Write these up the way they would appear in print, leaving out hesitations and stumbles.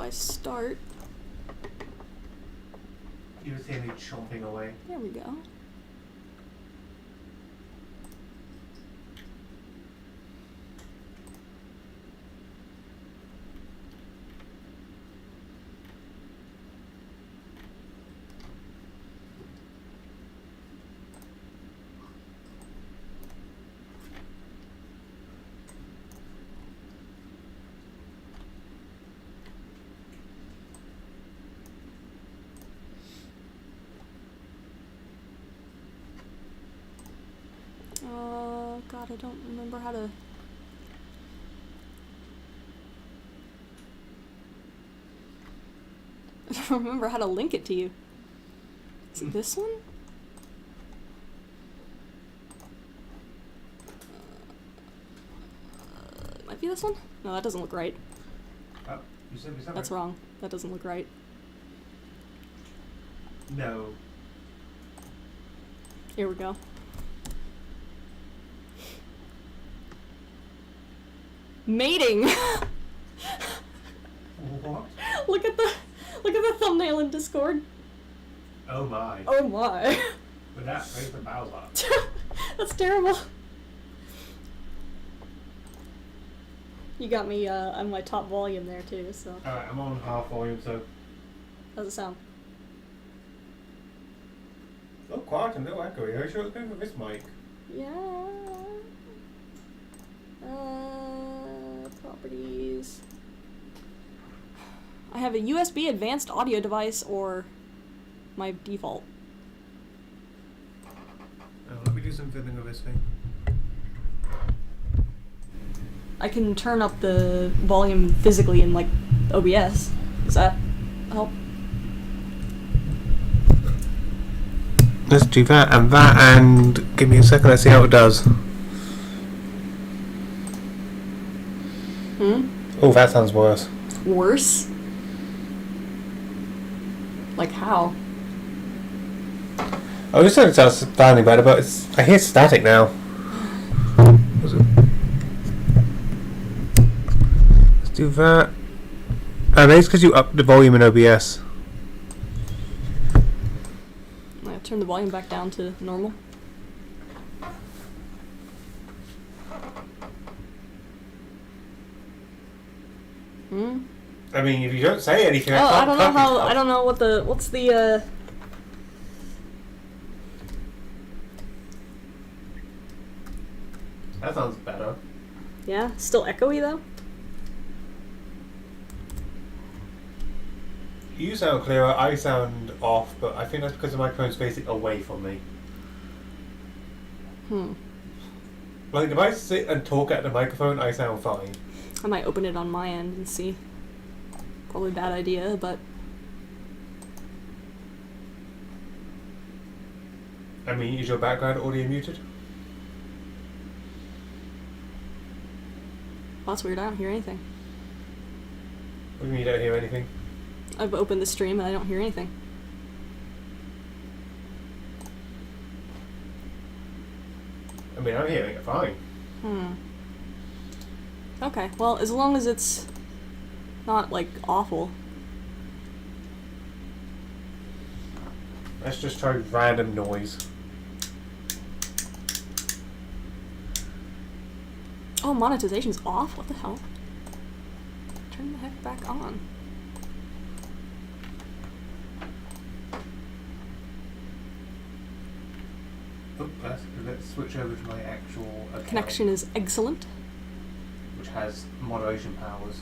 device start. You would see me chomping away. There we go. God, I don't remember how to... I don't remember how to link it to you. Is it this one? It might be this one? No, that doesn't look right. Oh, you said something? That's wrong. That doesn't look right. No. Here we go. Mating. What? Look at the thumbnail in Discord. Oh my. Oh my. With that face for Bowser. That's terrible. You got me on my top volume there too, so. Alright, I'm on half volume, so. How's it sound? Oh, quiet and no echoey. Are you sure it's going for this mic? Yeah. Properties. I have a USB advanced audio device or my default. Oh, let me do some fiddling with this thing. I can turn up the volume physically in like OBS. Does that help? Let's do that and give me a second, let's see how it does. Oh, that sounds worse. Worse? Like how? I was just sounds sounding better, but I hear static now. Was it? Let's do that. And it's because you upped the volume in OBS. I turn the volume back down to normal. I mean, if you don't say anything, I don't know how. I don't know what's the. That sounds better. Yeah, still echoey though. You sound clearer, I sound off, but I think that's because the microphone's facing away from me. Like, if I sit and talk at the microphone, I sound fine. I might open it on my end and see. Probably a bad idea, but... I mean, is your background audio muted? Oh, that's weird, I don't hear anything. What do you mean you don't hear anything? I've opened the stream and I don't hear anything. I mean, I'm hearing it fine. Okay, well, as long as it's not, like, awful. Let's just try random noise. Oh, monetization's off? What the hell? Turn the heck back on. Oh, let's switch over to my actual account, Connection is excellent. which has moderation powers.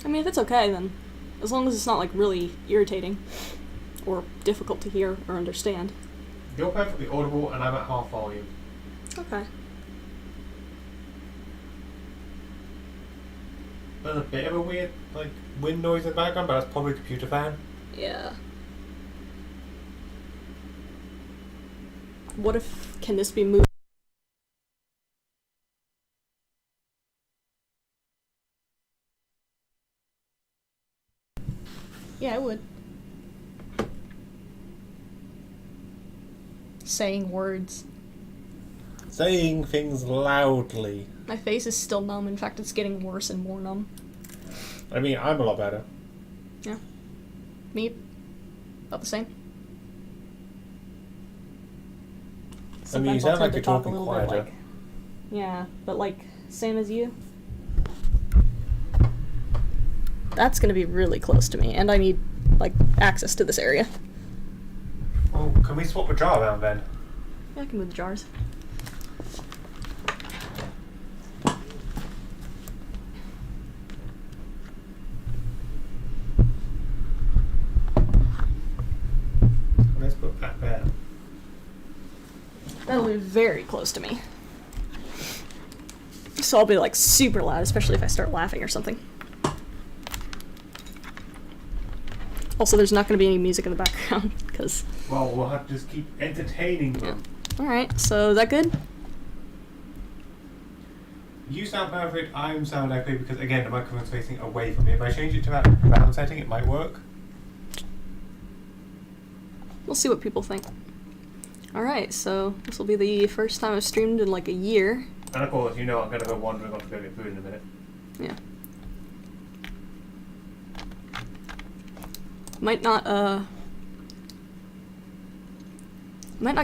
I mean, if it's okay, then. As long as it's not, like, really irritating. Or difficult to hear or understand. You're perfectly audible, and I'm at half volume. Okay. There's a bit of a weird, like, wind noise in the background, but that's probably a computer fan. Yeah. What if... Can this be moved? Yeah, I would. Saying words. Saying things loudly. My face is still numb. In fact, it's getting worse and more numb. I mean, I'm a lot better. Yeah. Me? About the same. I mean, you Sometimes I'll sound like tend you're to talk a talking little bit quieter. like... Yeah, but like, same as you. That's gonna be really close to me, and I need, like, access to this area. Oh, can we swap a jar around then? Yeah, I can move the jars. Let's put that there. That'll be very close to me. So I'll be like super loud, especially if I start laughing or something. Also, there's not going to be any music in the background, because... Well, we'll have to just keep entertaining them. Yeah. Alright, so is that good? You sound perfect, I sound okay because, again, the microphone's facing away from me. If I change it to that round setting, it might work. We'll see what people think. Alright, so this will be the first time I've streamed in like a year. And of course, you know I'm going to go wandering off to go get food in a minute. Yeah. Might not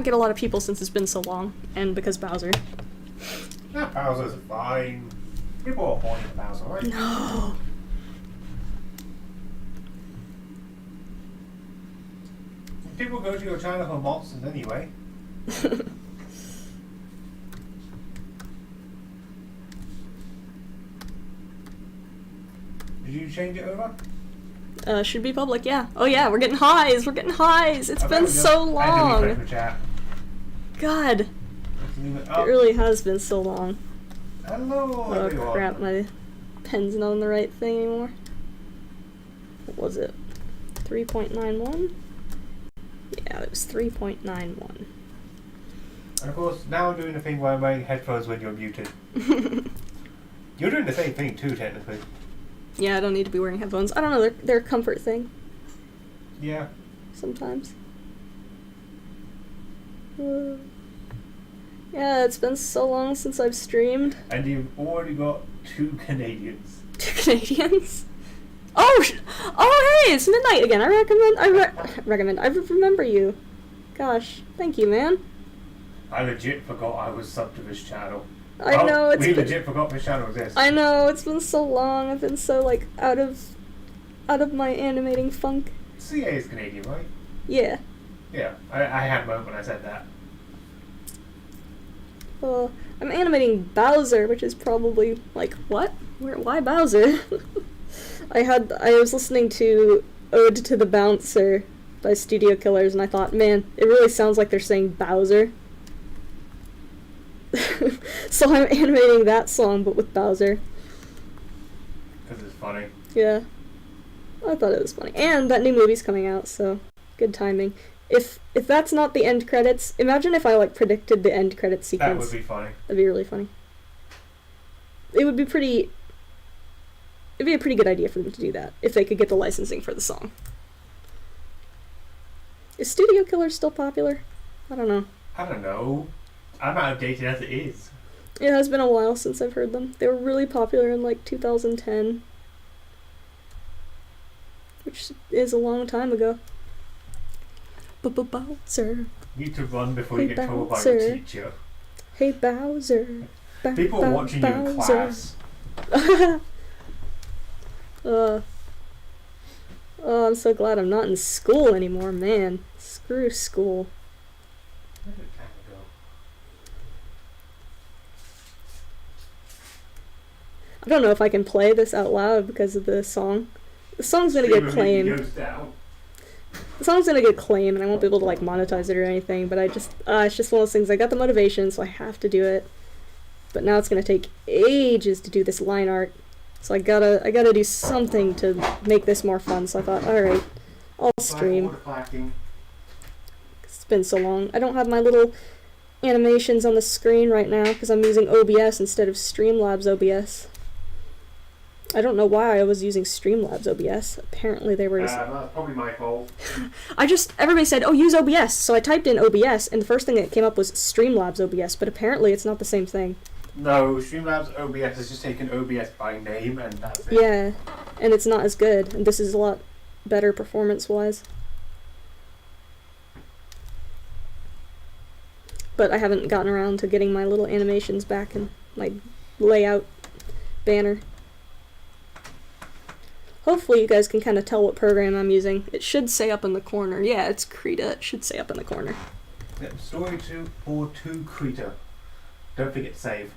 get a lot of people since it's been so long, and because Bowser. Yeah, Bowser's fine. People are horny for Bowser, right? No! People go to your channel for monsters anyway. Did you change it over? Should be public, yeah. Oh yeah, we're getting highs! We're getting highs! It's been so long! God! It really has been so long. Hello, Oh everyone. crap, my pen's not on the right thing anymore. What was it? 3.91? Yeah, it was 3.91. And of course, now I'm doing the thing where I'm wearing headphones when you're muted. You're doing the same thing too, technically. Yeah, I don't need to be wearing headphones. I don't know, they're a comfort thing. Yeah. Sometimes. Yeah, it's been so long since I've streamed. And you've already got 2 Canadians. 2 Canadians? Oh, oh hey, it's midnight again. I remember you. Gosh, thank you, man. I legit forgot I was subbed to this channel. I know, we legit forgot this channel exists. I know, it's been so long. I've been so, like, out of my animating funk. CA is Canadian, right? Yeah. Yeah, I had a moment when I said that. Well, I'm animating Bowser, which is probably, like, what? Why Bowser? I was listening to Ode to the Bouncer by Studio Killers, and I thought, man, it really sounds like they're saying Bowser. So I'm animating that song, but with Bowser. Because it's funny. Yeah. I thought it was funny. And that new movie's coming out, so good timing. If that's not the end credits, imagine if I, like, predicted the end credits sequence. That would be funny. That'd be really funny. It'd be a pretty good idea for them to do that, if they could get the licensing for the song. Is Studio Killer still popular? I don't know. I don't know. I'm outdated as it is. It has been a while since I've heard them. They were really popular in, like, 2010. Which is a long time ago. Bowser. You need to run before you get told by Bowser. your teacher. Hey Bowser. People are watching you in class. Oh, I'm so glad I'm not in school anymore, man. Screw school. Where did that go? I don't know if I can play this out loud because of the song. The song's gonna get claimed. The song's gonna get claimed, and I won't be able to, like, monetize it or anything, but it's just one of those things. I got the motivation, so I have to do it. But now it's gonna take ages to do this line art. So I gotta do something to make this more fun. So I thought, alright, I'll stream. It's been so long. I don't have my little animations on the screen right now because I'm using OBS instead of Streamlabs OBS. I don't know why I was using Streamlabs OBS. Apparently they were... That's probably my fault. Everybody said, oh, use OBS. So I typed in OBS, and the first thing that came up was Streamlabs OBS, but apparently it's not the same thing. No, Streamlabs OBS has just taken OBS by name, and that's it. Yeah, and it's not as good, and this is a lot better performance-wise. But I haven't gotten around to getting my little animations back and my layout banner. Hopefully you guys can kind of tell what program I'm using. It should say up in the corner. Yeah, it's Krita. It should say up in the corner. Yep, story 2 or 2 Krita. Don't forget to save.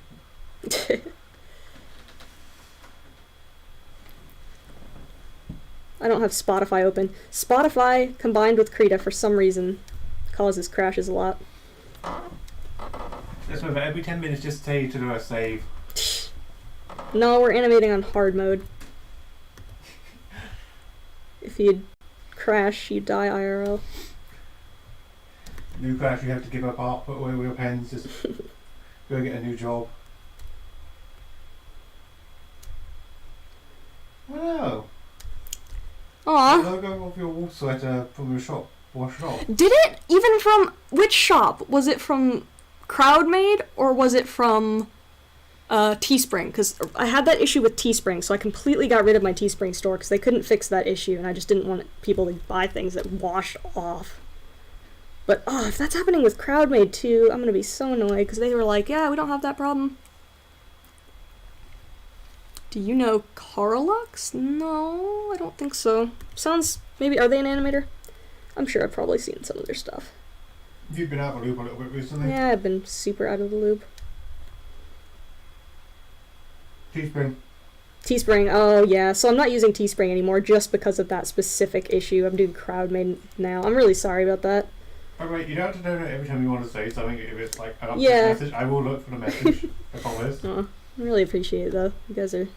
I don't have Spotify open. Spotify combined with Krita for some reason causes crashes a lot. Just remember, every 10 minutes just say to do a save. No, we're animating on hard mode. If you crash, you die IRL. New crash, you have to give up art, put away your pens, just go get a new job. Oh no! Aww. The logo of your wool sweater from your shop washed off. Did it? Even from which shop? Was it from Crowdmade or was it from Teespring? Because I had that issue with Teespring, so I completely got rid of my Teespring store because they couldn't fix that issue, and I just didn't want people to buy things that wash off. But if that's happening with Crowdmade too, I'm gonna be so annoyed because they were like, yeah, we don't have that problem. Do you know Carlux? No, I don't think so. Sounds, maybe, are they an animator? I'm sure I've probably seen some of their stuff. You've been out of the loop a little bit recently. Yeah, I've been super out of the loop. Teespring. Teespring, oh yeah, so I'm not using Teespring anymore just because of that specific issue. I'm doing Crowdmade now. I'm really sorry about that. Alright, you don't have to donate every time you want to say something. If it's like an Yeah. message, I will look for the message. I promise. I really appreciate it though. You guys are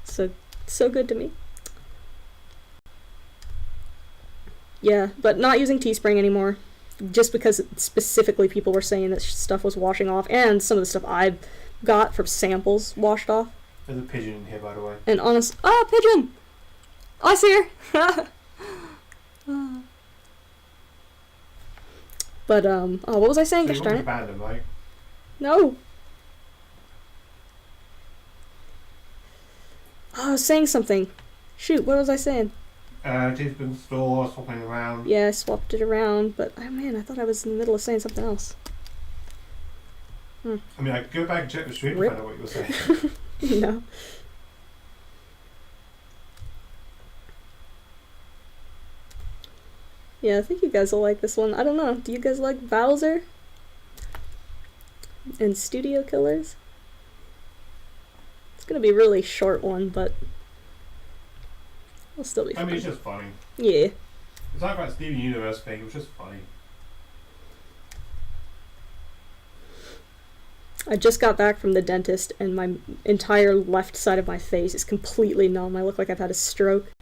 so good to me. Yeah, but not using Teespring anymore. Just because specifically people were saying that stuff was washing off, and some of the stuff I got from samples washed off. There's a pigeon in here, by the way. And honest, pigeon! Oh, I see her! But, what was I saying? So Gosh you darn want it. to ban them, right? No! Oh, I was saying something. Shoot, what was I saying? Teespring store, swapping around. Yeah, I swapped it around, but, oh man, I thought I was in the middle of saying something else. I mean, I could go back and check the stream to Rip. find out what you were saying. No. Yeah, I think you guys will like this one. I don't know. Do you guys like Bowser? And Studio Killers? It's gonna be a really short one, but it'll still be I fun. mean, it's just funny. Yeah. It's like that Steven Universe thing, it was just funny. I just got back from the dentist and my entire left side of my face is completely numb. I look like I've had a stroke.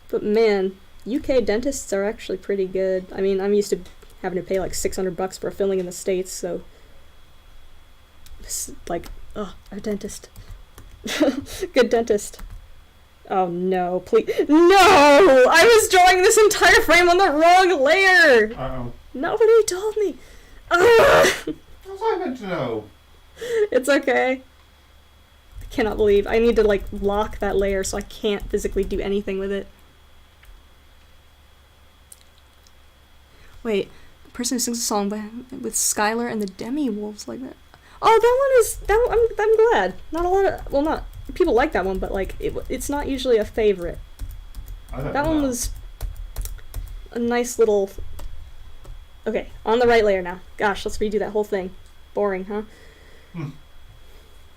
But man, UK dentists are actually pretty good. I mean, I'm used to having to pay like $600 for filling in the States, so it's like, our dentist. Good dentist. Oh no, please. No! I was drawing this entire frame on the wrong layer! Uh-oh. Nobody told me. Ugh! What was I meant to know? It's okay. I cannot believe. I need to like lock that layer so I can't physically do anything with it. Wait, the person who sings a song with Skylar and the Demi-Wolves like that. Oh, I'm glad. Not a lot of, well, not, people like that one, but like, it's not usually a favorite. That one was a nice little, okay, on the right layer now. Gosh, let's redo that whole thing. Boring, huh?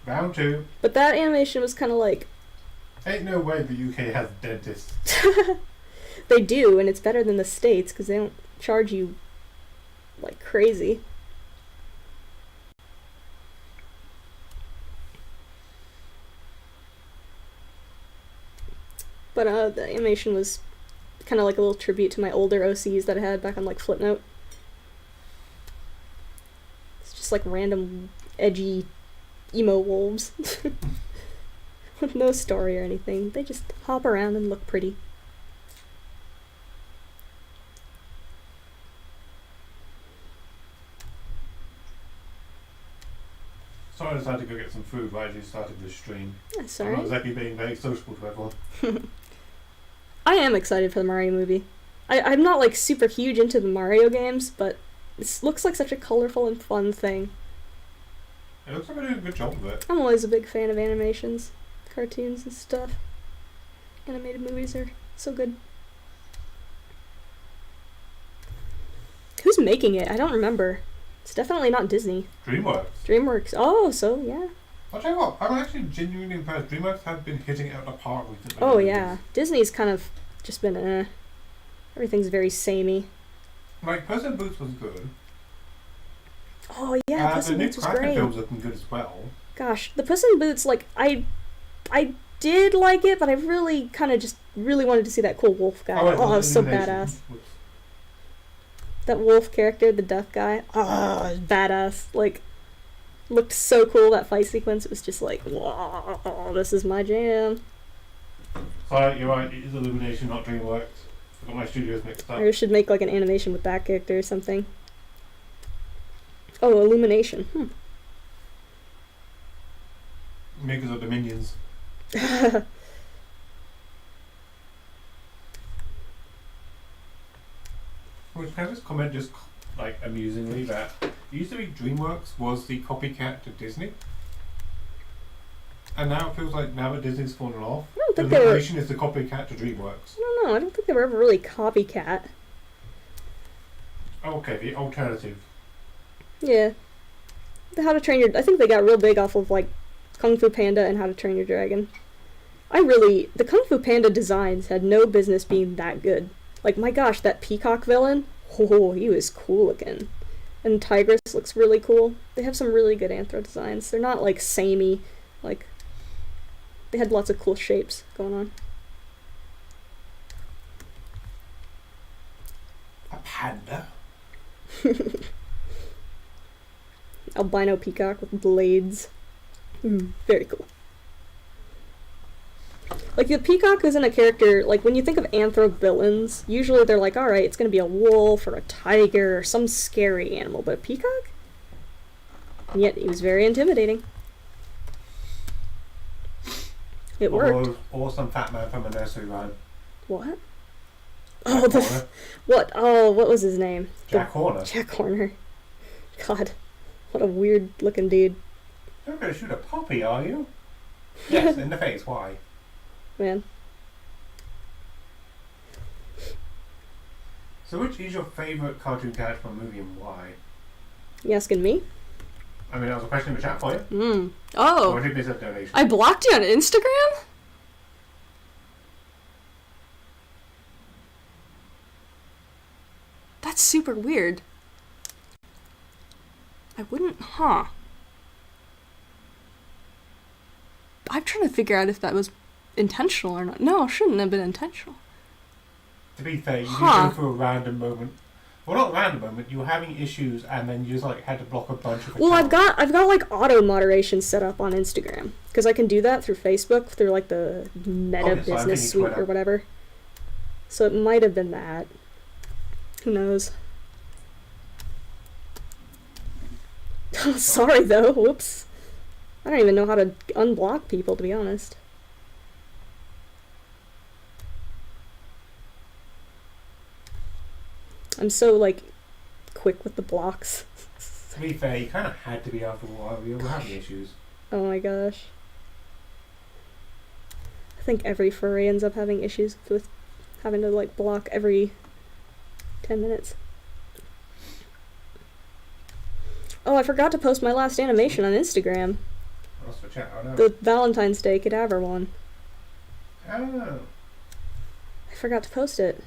Round 2. But that animation was kind of like... Ain't no way the UK has dentists. They do, and it's better than the States, because they don't charge you like crazy. But the animation was kind of like a little tribute to my older OCs that I had back on like Flipnote. It's just like random edgy emo wolves with no story or anything. They just hop around and look pretty. Sorry, I decided to go get some food right as you started this stream. That's I'm not alright. exactly being very sociable to everyone. I am excited for the Mario movie. I'm not like super huge into the Mario games, but this looks like such a colorful and fun thing. It looks like they're doing a good job of it. I'm always a big fan of animations, cartoons and stuff. Animated movies are so good. Who's making it? I don't remember. It's definitely not Disney. DreamWorks. DreamWorks. Oh, so yeah. I'll tell you what, I'm actually genuinely impressed. DreamWorks have been hitting it out of the park recently. Oh yeah. Disney's kind of just been everything's very samey. Like, Puss in Boots was good. Oh yeah, Puss the in new Boots was Kraken great. film's looking good as well. Gosh, the Puss in Boots, like I did like it, but I really kind of just really wanted to see that cool wolf guy. Right, Oh, it was so Illumination, badass. which- That wolf character, the deaf guy. Oh, badass. Like, looked so cool, that fight sequence. It was just like, wow, this is my jam. Sorry, you're right, it is Illumination, not DreamWorks. I got my studios mixed up. I should make like an animation with that character or something. Oh, Illumination. Makers of the Minions. Which can I just comment just like amusingly that it used to be DreamWorks was the copycat to Disney. And now it feels like now that Disney's fallen off, I don't think they were. Illumination is the copycat to DreamWorks. I don't know. I don't think they were ever really copycat. Okay, the alternative. Yeah. The How to Train Your. I think they got real big off of like Kung Fu Panda and How to Train Your Dragon. The Kung Fu Panda designs had no business being that good. Like, my gosh, that peacock villain, oh, he was cool looking. And Tigress looks really cool. They have some really good anthro designs. They're not, like, samey. Like, they had lots of cool shapes going on. A panda? Albino peacock with blades. Very cool. Like, the peacock isn't a character, like, when you think of anthro villains, usually they're like, alright, it's gonna be a wolf or a tiger or some scary animal, but a peacock? And yet, he was very intimidating. It worked. Or some fat man from a nursery rhyme. What? Jack Oh, Horner. what? Oh, what was his name? Jack Horner. Jack Horner. God, what a weird looking dude. You're going to shoot a puppy, are you? Yes, in the face. Why? Man. So which is your favourite cartoon character from a movie and why? You asking me? I mean, that was a question in the chat for you. Or Oh, did this a donation? I blocked you on Instagram? That's super weird. I wouldn't, I'm trying to figure out if that was intentional or not. No, it shouldn't have been intentional. To be fair, you did Huh. go through a random moment. Well, not a random moment. You were having issues, and then you just like had to block a bunch of. Well, I've accounts. got like auto moderation set up on Instagram because I can do that through Facebook through like the Meta Oh, yes, I'm Business thinking Suite Twitter. or whatever. So it might have been that. Who knows? Sorry though. Whoops. I don't even know how to unblock people, to be honest. I'm so like quick with the blocks. To be fair, you kind of had to be after a while. You were having issues. Oh my gosh. I think every furry ends up having issues with having to like block every 10 minutes. Oh, I forgot to post my last animation on Instagram. What's for chat? I know. The Valentine's Day cadaver one. Oh. I forgot to post it.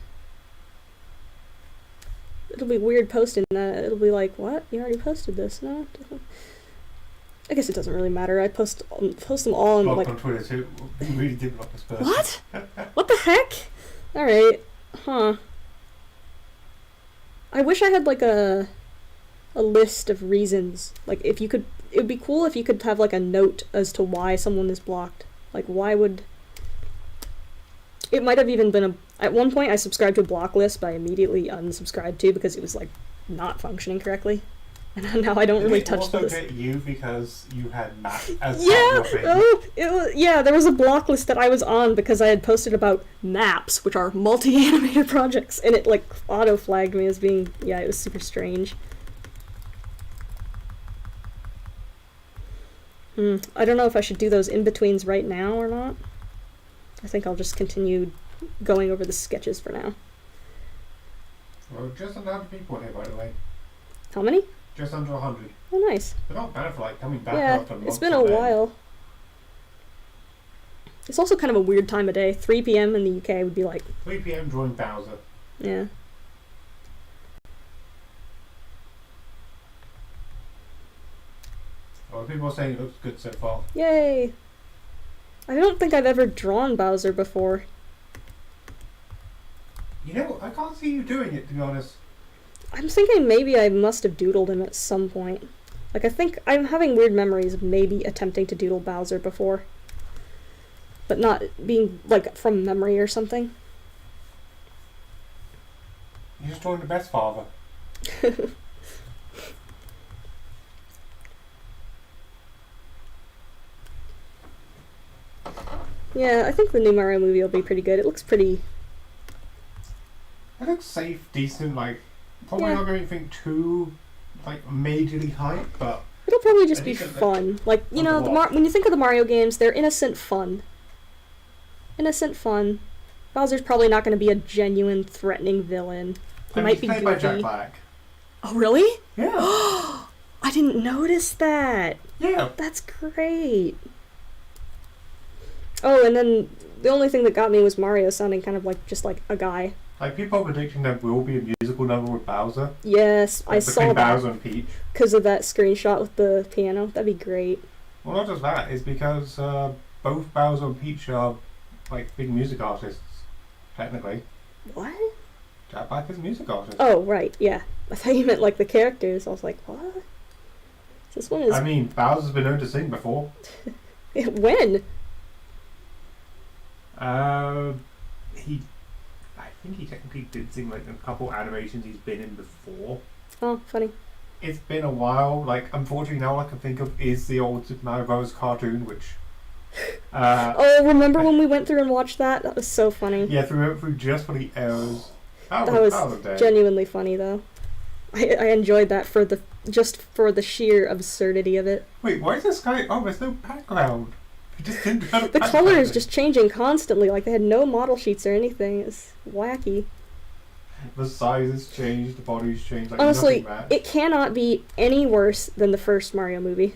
It'll be weird posting that. It'll be like, what? You already posted this? No? I guess it doesn't really matter. I post them all on Blocked like... on Twitter too. You really did block this person. What? What the heck? Alright. Huh. I wish I had, like, a list of reasons. Like, if you could... It would be cool if you could have, like, a note as to why someone is blocked. Like, why would... It might have even been a... At one point, I subscribed to a block list, but I immediately unsubscribed to because it was, like, not functioning correctly. And now I don't really touch this. Did it also get you because you had map as Yeah! part of your thing? Oh, it was, yeah, there was a block list that I was on because I had posted about maps, which are multi-animator projects, and it, like, auto-flagged me as being... Yeah, it was super strange. I don't know if I should do those in-betweens right now or not. I think I'll just continue going over the sketches for now. Well, just under 100 people here, by the way. How many? Just under 100. Oh, nice. They're not bad for, like, coming back Yeah, after months. it's been a on end. while. It's also kind of a weird time of day. 3 p.m. in the UK would be like... 3 p.m. drawing Bowser. Yeah. Well, people are saying it looks good so far. Yay! I don't think I've ever drawn Bowser before. You know, I can't see you doing it, to be honest. I'm thinking maybe I must have doodled him at some point. Like, I think I'm having weird memories of maybe attempting to doodle Bowser before. But not being, like, from memory or something. You're just drawing the best father. Yeah, I think the new Mario movie will be pretty good. It looks pretty... It looks safe, decent, like, probably Yeah. not going anything too, like, majorly hype, but... It'll probably just I be think that- fun. Like, you fun know, to watch. when you think of the Mario games, they're innocent fun. Innocent fun. Bowser's probably not going to be a genuine threatening villain. He I mean, might he's be played by Jack goofy. Black. Oh, really? Yeah. I didn't notice that. Yeah. That's great. Oh, and then the only thing that got me was Mario sounding kind of like just like a guy. Like, people are predicting there will be a musical number with Bowser. Yes, I Like, saw between that Bowser and Peach. because of that screenshot with the piano. That'd be great. Well, not just that, it's because both Bowser and Peach are, like, big music artists, technically. What? Jack Black is a music artist. Oh, right, yeah. I thought you meant like the characters. I was like, what? This one is... I mean, Bowser's been known to sing before. When? I think he technically did sing, like, a couple animations he's been in before. Oh, funny. It's been a while. Like, unfortunately, now all I can think of is the old Super Mario Bros. Cartoon, which... Oh, remember when we went through and watched that? That was so funny. yeah, through just for the errors. That was a day. genuinely funny, though. I enjoyed that for the sheer absurdity of it. Wait, why is this guy... Oh, there's no background. He just didn't have a The background. color is just changing constantly. Like, they had no model sheets or anything. It's wacky. The size has changed, the body's changed, like, Honestly, nothing matched. it cannot be any worse than the first Mario movie.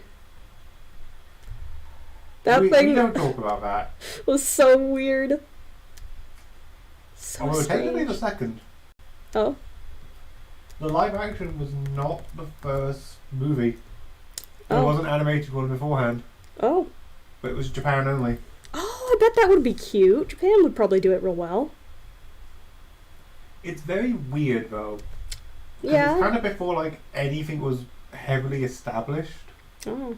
That we thing don't talk about that. was so weird. So Although technically the strange. second. Oh? The live action was not the first movie. There Oh. was an animated one beforehand, Oh. but it was Japan only. Oh, I bet that would be cute. Japan would probably do it real well. It's very weird though. 'Cause Yeah. It's kind of before like anything was heavily established. Oh.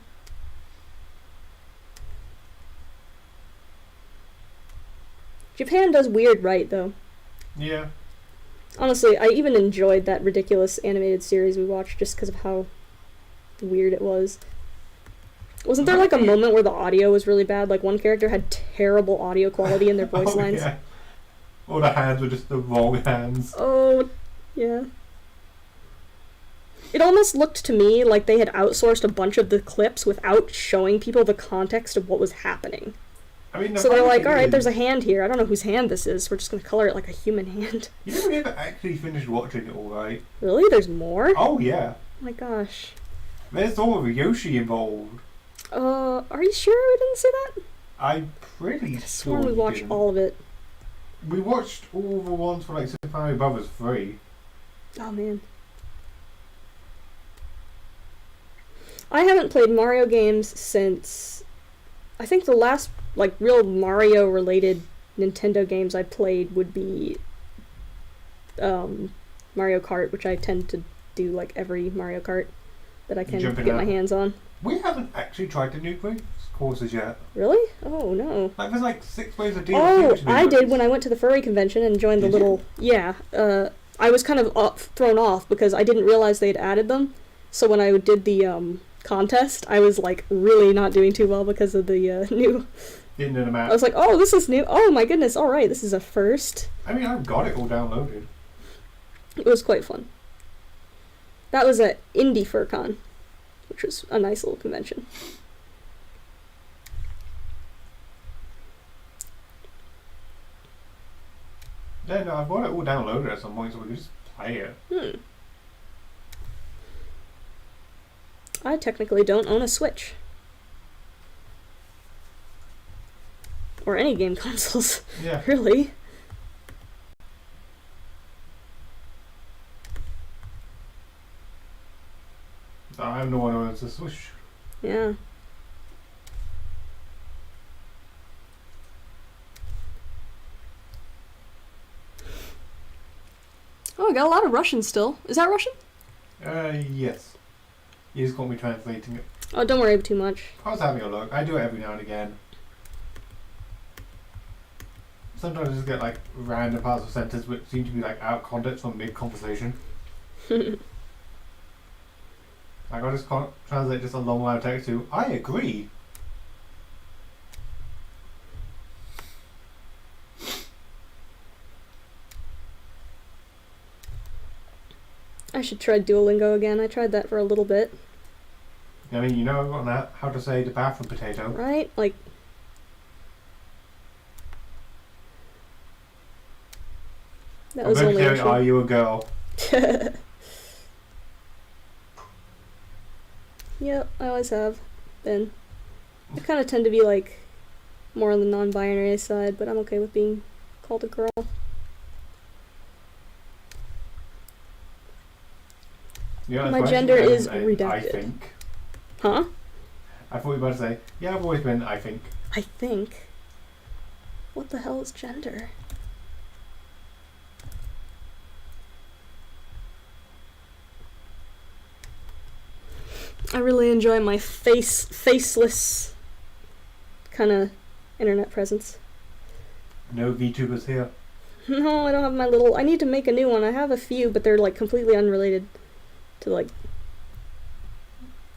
Japan does weird right, though. Yeah. Honestly, I even enjoyed that ridiculous animated series we watched just because of how weird it was. Wasn't there like a moment where the audio was really bad? Like one character had terrible audio quality in their voice Oh, lines. yeah. All the hands were just the wrong hands. Oh, yeah. It almost looked to me like they had outsourced a bunch of the clips without showing people the context of what was happening. I mean, the So they're funny like, thing alright, is, there's a hand here. I don't know whose hand this is. We're just going to color it like a human hand. You never ever actually finished watching it, all right? Really? There's more? Oh yeah. Oh my gosh. There's all of Yoshi involved. Are you sure we didn't see that? I'm pretty I sure sworn we we watched didn't. all of it. We watched all the ones for like Super Mario Brothers 3. Oh man. I haven't played Mario games since I think the last like real Mario related Nintendo games I played would be Mario Kart, which I tend to do like every Mario Kart that I can Jumping get out. my hands on. We haven't actually tried the new courses yet. Really? Oh no. Like there's like 6 ways of DLC. Oh, which would be I nice. did when I went to the furry convention and joined the Did little... Yeah. I was kind of thrown off because I didn't realize they'd added them. So when I did the contest, I was like really not doing too well because of the new... Didn't know the map. I was like, oh, this is new. Oh my goodness, alright, this is a first. I mean, I've got it all downloaded. It was quite fun. That was at Indie FurCon, which was a nice little convention. Yeah, no, I've got it all downloaded at some point, so we can just play it. I technically don't own a Switch. Or any game consoles, Yeah. really. I'm the one who owns the Switch. Yeah. Oh, I got a lot of Russian still. Is that Russian? Yes. You just got me translating it. Oh, don't worry too much. I was having a look. I do it every now and again. Sometimes I just get like random parts of sentences which seem to be like out of context from mid-conversation. Like I just can't translate just a long line of text to, I agree. I should try Duolingo again. I tried that for a little bit. I mean, you know on that how to say the bathroom potato. Right? Like... That was only Eventually, are actually... you a girl? Yep, I always have been. I kind of tend to be like more on the non-binary side, but I'm okay with being called a girl. Yeah, My that's gender actually is been, redacted. I think. Huh? I thought you were about to say, yeah, I've always been, I think. I think. What the hell is gender? I really enjoy my faceless kind of internet presence. No VTubers here. No, I don't have my little... I need to make a new one. I have a few, but they're like completely unrelated to like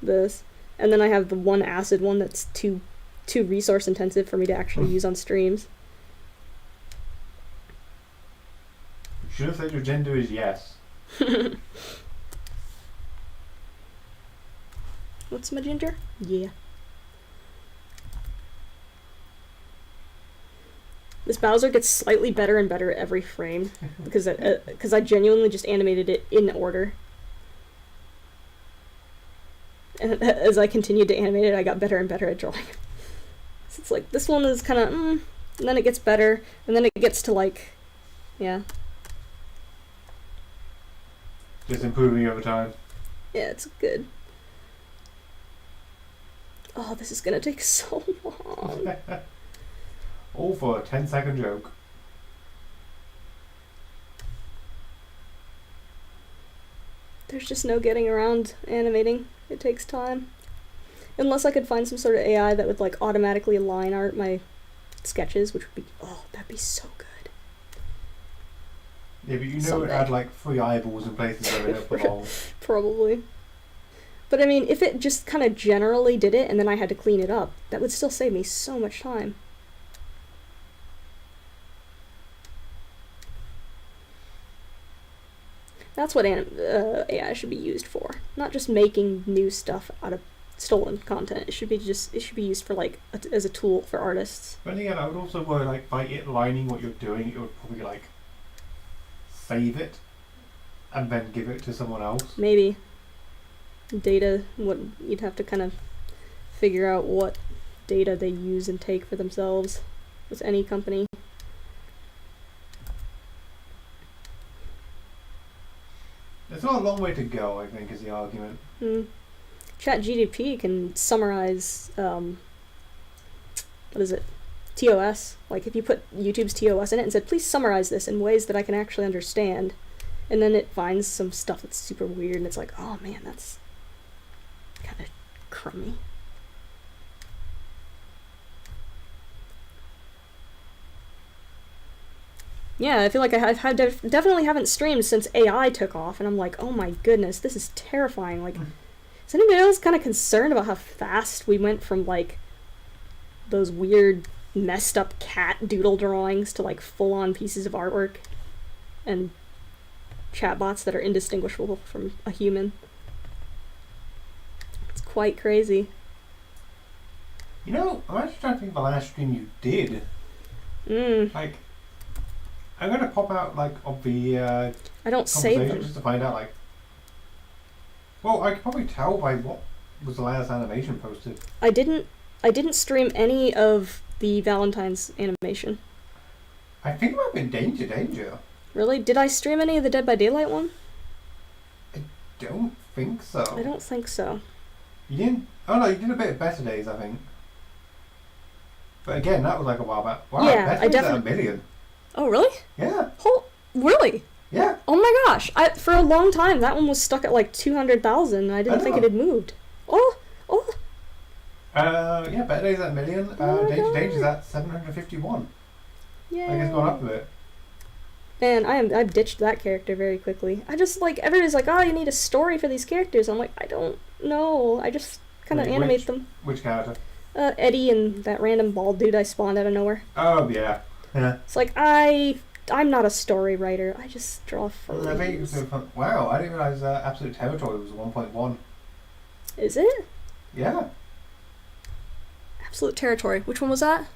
this. And then I have the one acid one that's too resource intensive for me to actually use on streams. You should have said your gender is yes. What's my gender? Yeah. This Bowser gets slightly better and better every frame because I genuinely just animated it in order. And as I continued to animate it, I got better and better at drawing. So it's like, this one is kind of, and then it gets better, and then it gets to like, yeah. Just improving over time. Yeah, it's good. Oh, this is gonna take so long. All for a 10-second joke. There's just no getting around animating. It takes time. Unless I could find some sort of AI that would like automatically line art my sketches, which would be, oh, that'd be so good. Yeah, but you know Someday. it had like 3 eyeballs in places where they don't belong. Probably. But I mean, if it just kind of generally did it and then I had to clean it up, that would still save me so much time. That's what AI should be used for. Not just making new stuff out of stolen content. It should be used for like as a tool for artists. But again, I would also worry like by it lining what you're doing, it would probably like save it and then give it to someone else. Maybe. Data, what you'd have to kind of figure out what data they use and take for themselves with any company. It's not a long way to go, I think, is the argument. ChatGPT can summarize, what is it, TOS. Like, if you put YouTube's TOS in it and said, please summarize this in ways that I can actually understand, and then it finds some stuff that's super weird, and it's like, oh man, that's kind of crummy. Yeah, I feel like definitely haven't streamed since AI took off, and I'm like, oh my goodness, this is terrifying. Like, is anybody else kind of concerned about how fast we went from, like, those weird, messed up cat doodle drawings to, like, full-on pieces of artwork and chatbots that are indistinguishable from a human? It's quite crazy. You know, I'm actually trying to think of the last stream you did. Like, I'm gonna pop out like of the I don't save them just to find out like. Well, I could probably tell by what was the last animation posted. I didn't stream any of the Valentine's animation. I think it might have been Danger. Really? Did I stream any of the Dead by Daylight one? I don't think so. I don't think so. You didn't? Oh no, you did a bit of Better Days, I think. But again, that was like a while back. Wow, Yeah, Better I Days at definitely. $1 million. Oh, really? Yeah. Really? Yeah. Oh my gosh! For a long time, that one was stuck at like 200,000. I didn't think it had moved. Oh. Yeah, Better Days at $1 million. Danger's at 751. Yeah. Like it's gone up a bit. Man, I've ditched that character very quickly. I just like everybody's like, oh, you need a story for these characters. I'm like, I don't know. I just kind of animate them. Which character? Eddie and that random bald dude I spawned out of nowhere. Oh yeah. Yeah. It's like I'm not a story writer. I just draw furries. Wow, I didn't realize Absolute Territory was 1.1. Is it? Yeah. Absolute Territory. Which one was that?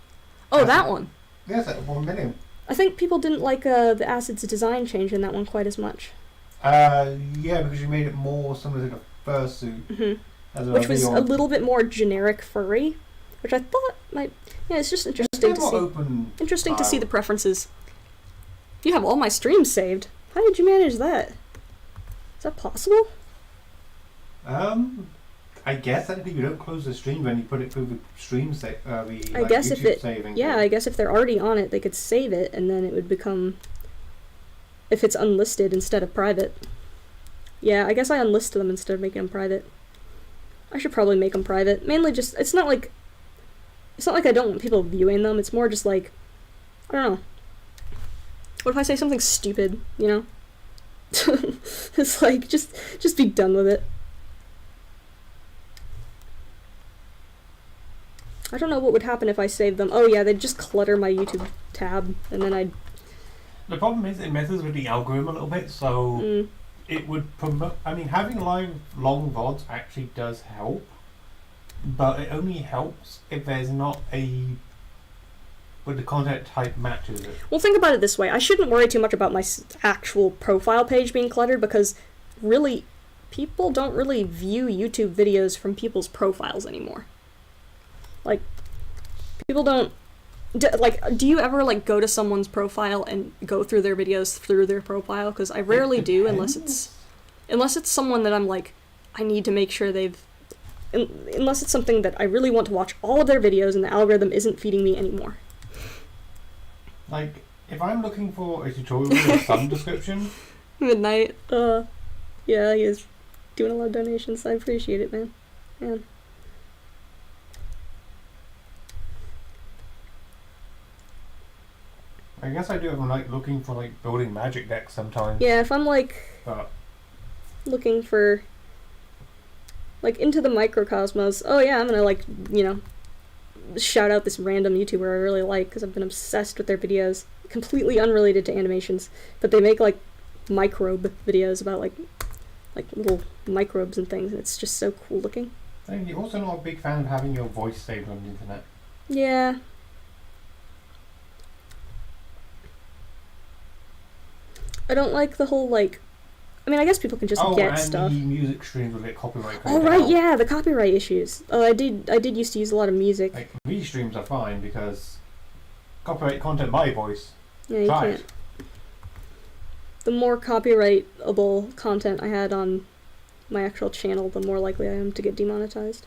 Oh, that one. Yes, at 1 million. I think people didn't like the Acid's design change in that one quite as much. Yeah, because you made it more similar to the fursuit. Mm-hmm. Which was a little bit more generic furry, which I thought might. Yeah, it's just interesting to see. Interesting to see the preferences. You have all my streams saved. How did you manage that? Is that possible? I guess technically you don't close the stream when you put it through the stream save. I guess YouTube if it. saving Yeah, I guess if they're already on it, they could save it, and then it would become. If it's unlisted instead of private. Yeah, I guess I unlisted them instead of making them private. I should probably make them private. Mainly just, it's not like I don't want people viewing them. It's more just like, I don't know. What if I say something stupid, you know? It's like, just be done with it. I don't know what would happen if I saved them. Oh yeah, they'd just clutter my YouTube tab, and then I'd... The problem is it messes with the algorithm a little bit, so it would promote... I mean, having long VODs actually does help, but it only helps if there's not a... But the content type matches it. Well, think about it this way. I shouldn't worry too much about my actual profile page being cluttered, because really, people don't really view YouTube videos from people's profiles anymore. Like, people don't... do you ever, like, go to someone's profile and go through their videos through their profile? Because I rarely do, unless it's someone that I'm like, I need to make sure they've... Unless it's something that I really want to watch all of their videos and the algorithm isn't feeding me anymore. Like, if I'm looking for a tutorial with some description... Midnight, yeah, he is doing a lot of donations. I appreciate it, man. I guess I do if I'm, like, looking for, like, building magic decks sometimes. Yeah, if I'm, like, looking for, like, into the microcosmos, oh yeah, I'm gonna, like, you know, shout out this random YouTuber I really like, because I've been obsessed with their videos, completely unrelated to animations, but they make, like, microbe videos about, like little microbes and things, and it's just so cool looking. And you're also not a big fan of having your voice saved on the internet. Yeah. I don't like the whole, like... I mean, I guess people can just get stuff. Oh, and the music streams will get copyright. Oh, right, yeah, the copyright issues. Oh, I did used to use a lot of music. Like, these streams are fine because copyright content by voice. Yeah, you can't. The more copyrightable content I had on my actual channel, the more likely I am to get demonetized.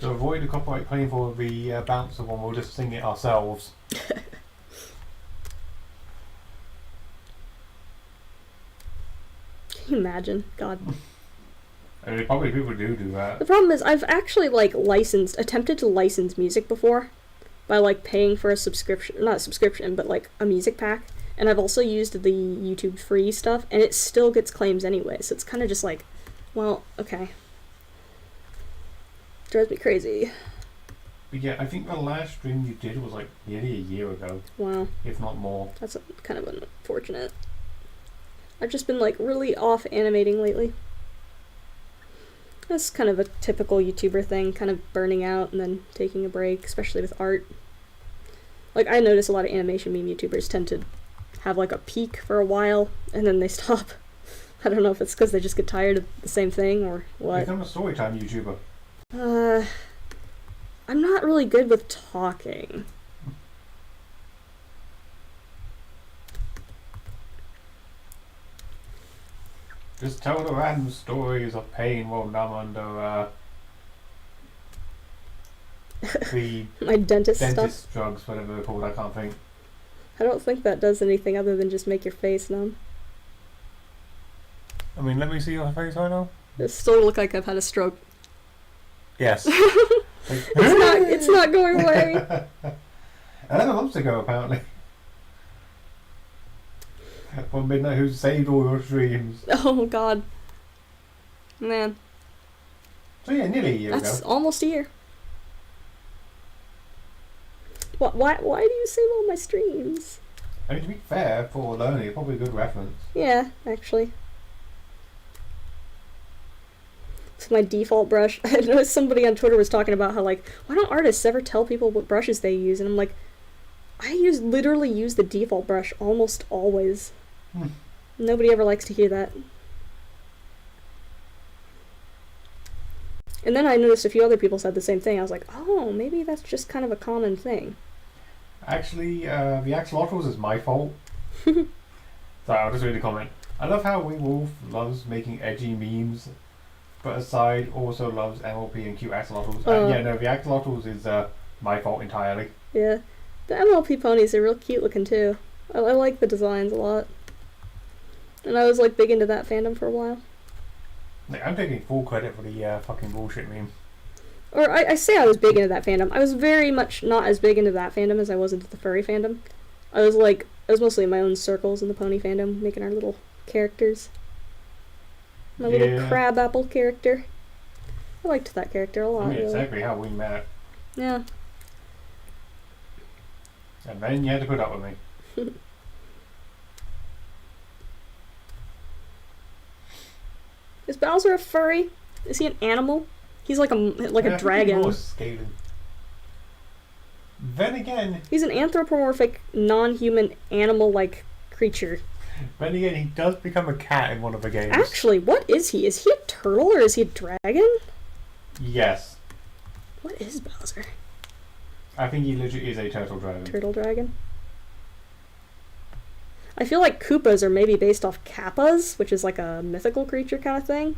To avoid the copyright claim for the bouncer one, we'll just sing it ourselves. Can you imagine? God. I mean, probably people do that. The problem is I've actually like attempted to license music before by like paying for a subscription, not a subscription, but like a music pack. And I've also used the YouTube free stuff, and it still gets claims anyway. So it's kind of just like, well, okay. Drives me crazy. But yeah, I think the last stream you did was like nearly a year ago. Wow. If not more. That's kind of unfortunate. I've just been like really off animating lately. That's kind of a typical YouTuber thing, kind of burning out and then taking a break, especially with art. Like, I notice a lot of animation meme YouTubers tend to have like a peak for a while and then they stop. I don't know if it's because they just get tired of the same thing or what. Become a storytime YouTuber. I'm not really good with talking. Just tell the random stories of pain while numb under the My dentist dentist stuff. drugs, whatever they're called, I can't think. I don't think that does anything other than just make your face numb. I mean, let me see your face right now. It still look like I've had a stroke. Yes. It's not going away. 11 months ago, apparently. One midnight who saved all your streams. Oh god. Man. So yeah, nearly a year That's ago. almost a year. Why do you save all my streams? I mean, to be fair, for learning, it's probably a good reference. Yeah, actually. It's my default brush. I noticed somebody on Twitter was talking about how, like, why don't artists ever tell people what brushes they use? And I'm like, I literally use the default brush almost always. Nobody ever likes to hear that. And then I noticed a few other people said the same thing. I was like, oh, maybe that's just kind of a common thing. Actually, the axolotls is my fault. So I'll just read the comment. I love how Wee Wolf loves making edgy memes, but aside also loves MLP and cute axolotls. Yeah, no, the axolotls is my fault entirely. Yeah. The MLP ponies are real cute looking too. I like the designs a lot. And I was like big into that fandom for a while. Like, I'm taking full credit for the fucking bullshit meme. Or I say I was big into that fandom. I was very much not as big into that fandom as I was into the furry fandom. I was mostly in my own circles in the pony fandom, making our little characters. My little crab apple character. I liked that character a lot. I mean, really. exactly how we met. Yeah. And then you had to put up with me. Is Bowser a furry? Is he an animal? He's like a dragon. More scathing. Then again, He's an anthropomorphic, non-human, animal-like creature. he does become a cat in one of the games. Actually, what is he? Is he a turtle or is he a dragon? Yes. What is Bowser? I think he legit is a turtle dragon. Turtle dragon? I feel like Koopas are maybe based off Kappas, which is like a mythical creature kind of thing.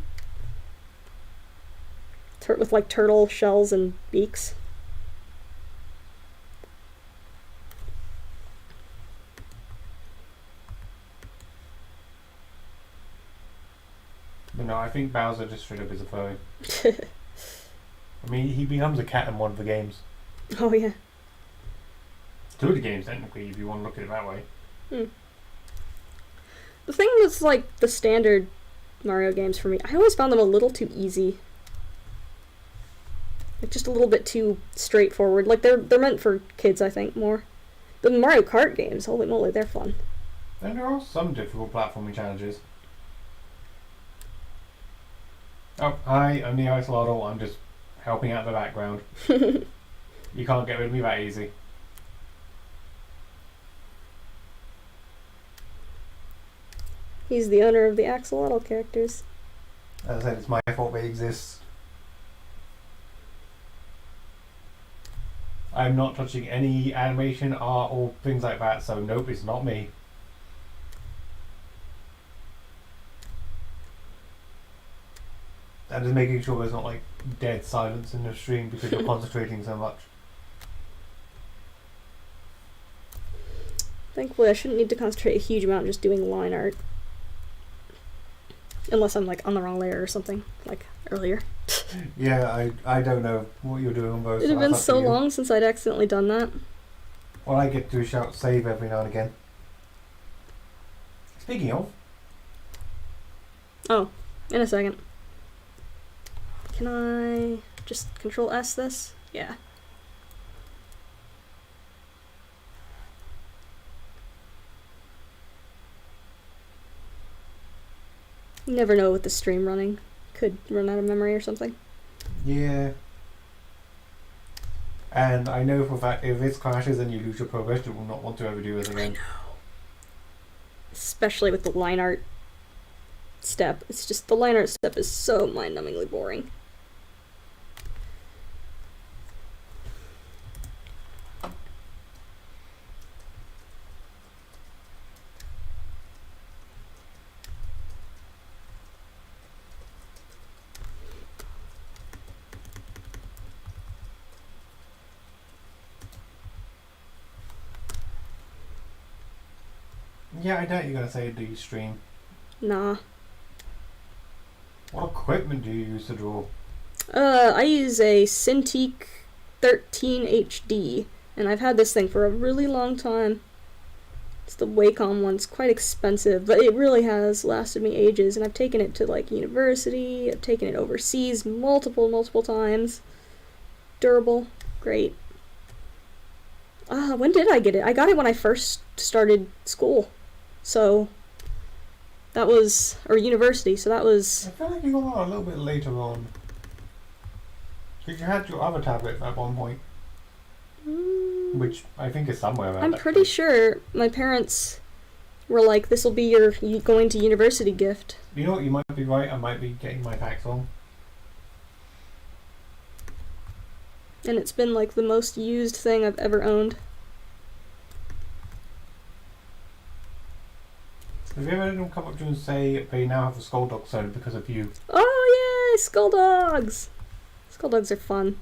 With like turtle shells and beaks. But no, I think Bowser just straight up is a furry. I mean, he becomes a cat in one of the games. Oh yeah. Two of the games, technically, if you want to look at it that way. The thing with like the standard Mario games for me, I always found them a little too easy. Like just a little bit too straightforward. Like they're meant for kids, I think, more. The Mario Kart games, holy moly, they're fun. And there are some difficult platforming challenges. Oh, hi, I'm the Axolotl. I'm just helping out in the background. You can't get rid of me that easy. He's the owner of the Axolotl characters. As I said, it's my fault they exist. I'm not touching any animation, art, or things like that, so nope, it's not me. And just making sure there's not like dead silence in the stream because you're concentrating so much. Thankfully, I shouldn't need to concentrate a huge amount just doing line art. Unless I'm like on the wrong layer or something, like earlier. Yeah, I don't know what you're doing on both. It had been so long since I'd accidentally done that. All I get to is shout save every now and again. Speaking of. Oh, in a second. Can I just Control S this? Yeah. You never know with the stream running. Could run out of memory or something. Yeah. And I know for a fact if this crashes and you lose your progress, you will not want to ever do it again. I know. Especially with the line art step. It's just, the line art step is so mind-numbingly boring. Yeah, I doubt you're going to say do you stream. Nah. What equipment do you use to draw? I use a Cintiq 13 HD, and I've had this thing for a really long time. It's the Wacom one. It's quite expensive, but it really has lasted me ages, and I've taken it to like university, I've taken it overseas multiple times. Durable, great. When did I get it? I got it when I first started school. So that was, or university, so that was... I feel like you got a little bit later on. Because you had your other tablet at one point. Which I think is somewhere around. I'm pretty sure my parents were like, this will be your going to university gift. You know what, you might be right, I might be getting my facts wrong. And it's been like the most used thing I've ever owned. Have you ever had anyone come up to you and say they now have the Skull Dog zone because of you? Oh yay, Skull Dogs! Skull Dogs are fun.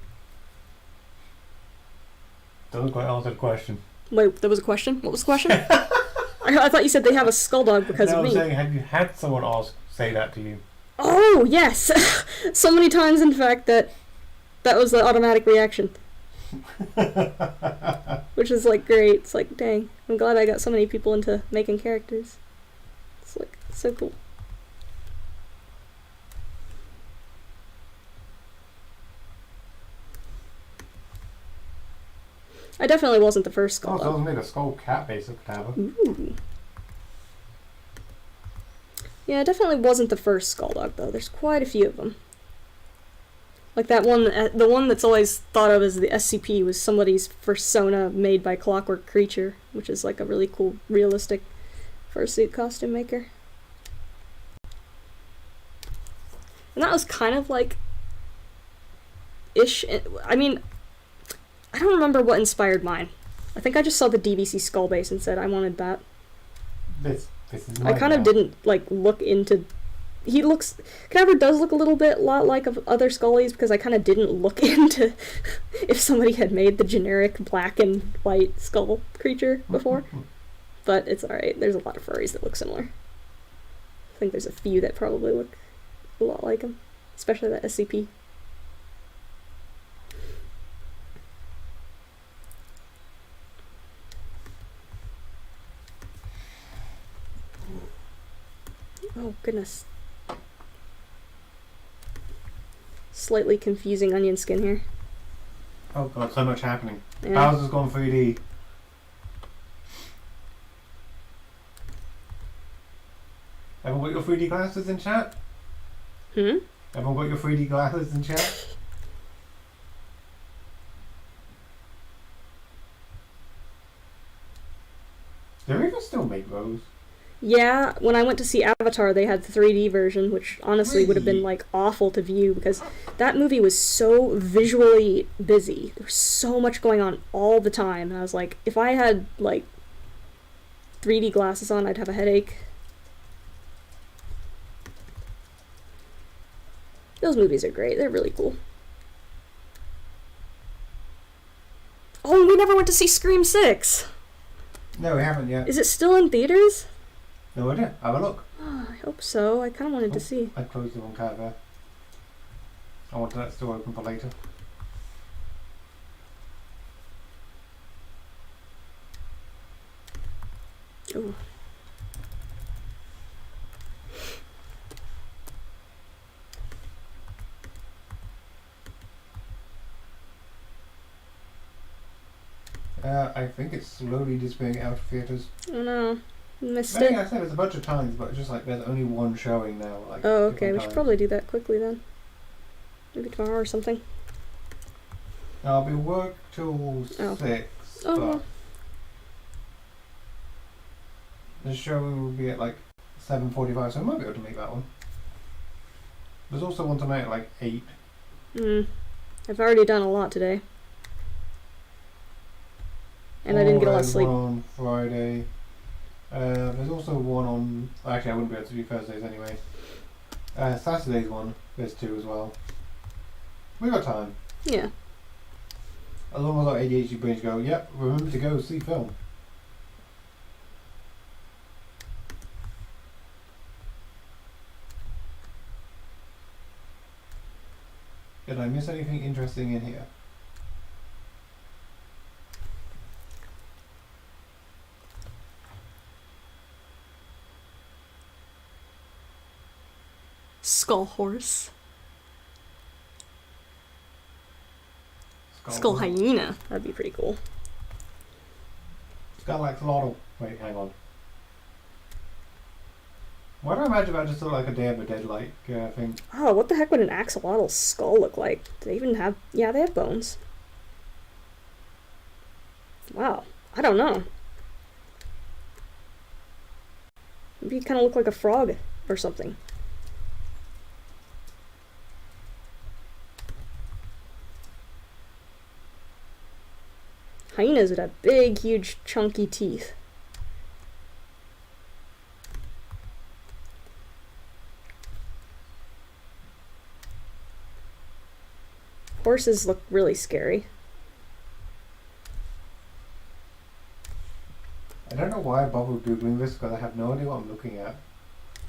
Doesn't quite answer the question. Wait, there was a question? What was the question? I thought you said they have a Skull Dog because no, of me. I'm saying, have you had someone say that to you? Oh, yes! So many times, in fact, that was the automatic reaction. Which is, like, great. It's like, dang, I'm glad I got so many people into making characters. It's, like, so cool. I definitely wasn't the first Skull Oh, Dog. so it was made a Skull Cat basic tablet. Ooh. Yeah, it definitely wasn't the first Skull Dog, though. There's quite a few of them. Like that one, the one that's always thought of as the SCP was somebody's persona made by Clockwork Creature, which is like a really cool, realistic fursuit costume maker. And that was kind of like ish. I mean, I don't remember what inspired mine. I think I just saw the DVC skull base and said I wanted that. This is I kind of didn't like look into. Cadaver does look a lot like of other Scullies because I kind of didn't look into if somebody had made the generic black and white skull creature before. But it's alright. There's a lot of furries that look similar. I think there's a few that probably look a lot like him, especially that SCP. Oh, goodness. Slightly confusing onion skin here. Oh god, so much happening. Yeah. Bowser's gone 3D. Everyone got your 3D glasses in chat? Everyone got your 3D glasses in chat? Do they even still make those? Yeah, when I went to see Avatar, they had the 3D version, which honestly would have been like awful to view because that movie was so visually busy. There was so much going on all the time. And I was like, if I had like 3D glasses on, I'd have a headache. Those movies are great. They're really cool. Oh, we never went to see Scream 6. No, we haven't yet. Is it still in theaters? No idea. Have a look. Oh, I hope so. I kind of wanted to see. I closed the wrong tab there. I wanted that still open for later. Ooh. I think it's slowly disappearing out of theatres. Oh no. Missed I think it. I said it's a bunch of times, but it's just like there's only one showing now. Like, Oh, okay. We different should times. probably do that quickly then. Maybe tomorrow or something. I'll be work till 6, Oh, but well. the showing will be at like 7:45, so I might be able to make that one. There's also one tonight at like 8. I've already done a lot today. And I didn't get a lot of sleep. One on Friday. There's also one on. Actually, I wouldn't be able to do Thursdays anyway. Saturday's one. There's 2 as well. We got time. Yeah. As long as our ADHD brains go, yep, remember to go see film. Did I miss anything interesting in here? Skull horse. Skull hyena. That'd be pretty cool. Skull axolotl. Wait, hang on. Why do I imagine that just look like a Day of the Dead like thing? Oh, what the heck would an axolotl skull look like? Do they even have... Yeah, they have bones. Wow. I don't know. Maybe it kind of look like a frog or something. Hyenas would have big, huge, chunky teeth. Horses look really scary. I don't know why I bothered googling this because I have no idea what I'm looking at.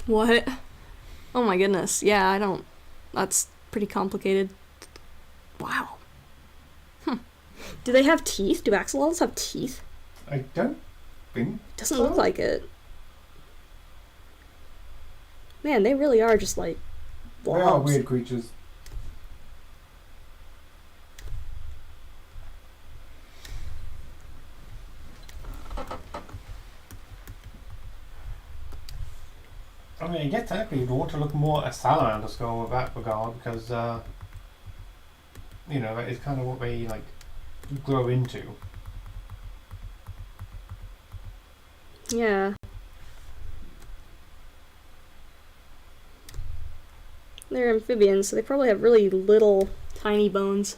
What? Oh my goodness. Yeah, I don't... That's pretty complicated. Wow. Do they have teeth? Do axolotls have teeth? I don't think Doesn't so. look like it. Man, they really are just like They are blobs. weird creatures. I mean, I guess technically you'd want to look more at a salamander skull with that regard because, you know, that is kind of what they, like, grow into. Yeah. They're amphibians, so they probably have really little, tiny bones.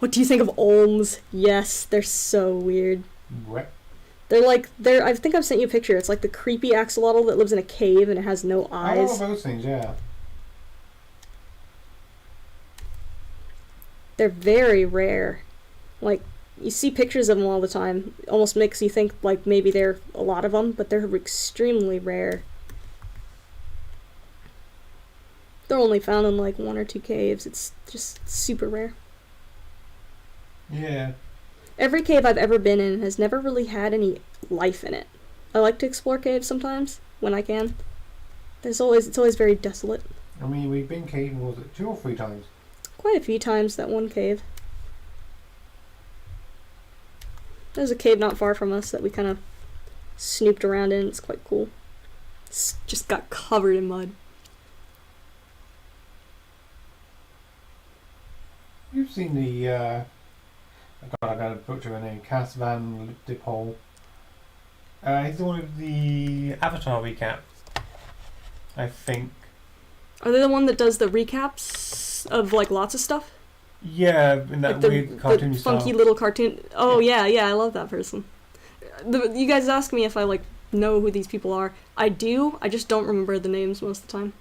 What do you think of olms? Yes, they're so weird. What? They're I think I've sent you a picture. It's like the creepy axolotl that lives in a cave and it has no eyes. Oh, those things, yeah. They're very rare. Like, you see pictures of them all the time. It almost makes you think, like, maybe there are a lot of them, but they're extremely rare. They're only found in, like, 1 or 2 caves. It's just super rare. Yeah. Every cave I've ever been in has never really had any life in it. I like to explore caves sometimes, when I can. It's always very desolate. I mean, we've been caving, was it 2 or 3 times? Quite a few times, that one cave. There's a cave not far from us that we kind of snooped around in. It's quite cool. It's just got covered in mud. You've seen the, God, I gotta butcher her name, Cass Van Dipole. He's the one with the Avatar recap, I think. Are they the one that does the recaps of, like, lots of stuff? Yeah, in that Like the, weird cartoony the funky style. little cartoon. Oh, yeah, I love that person. You guys ask me if I, like, know who these people are. I do, I just don't remember the names most of the time.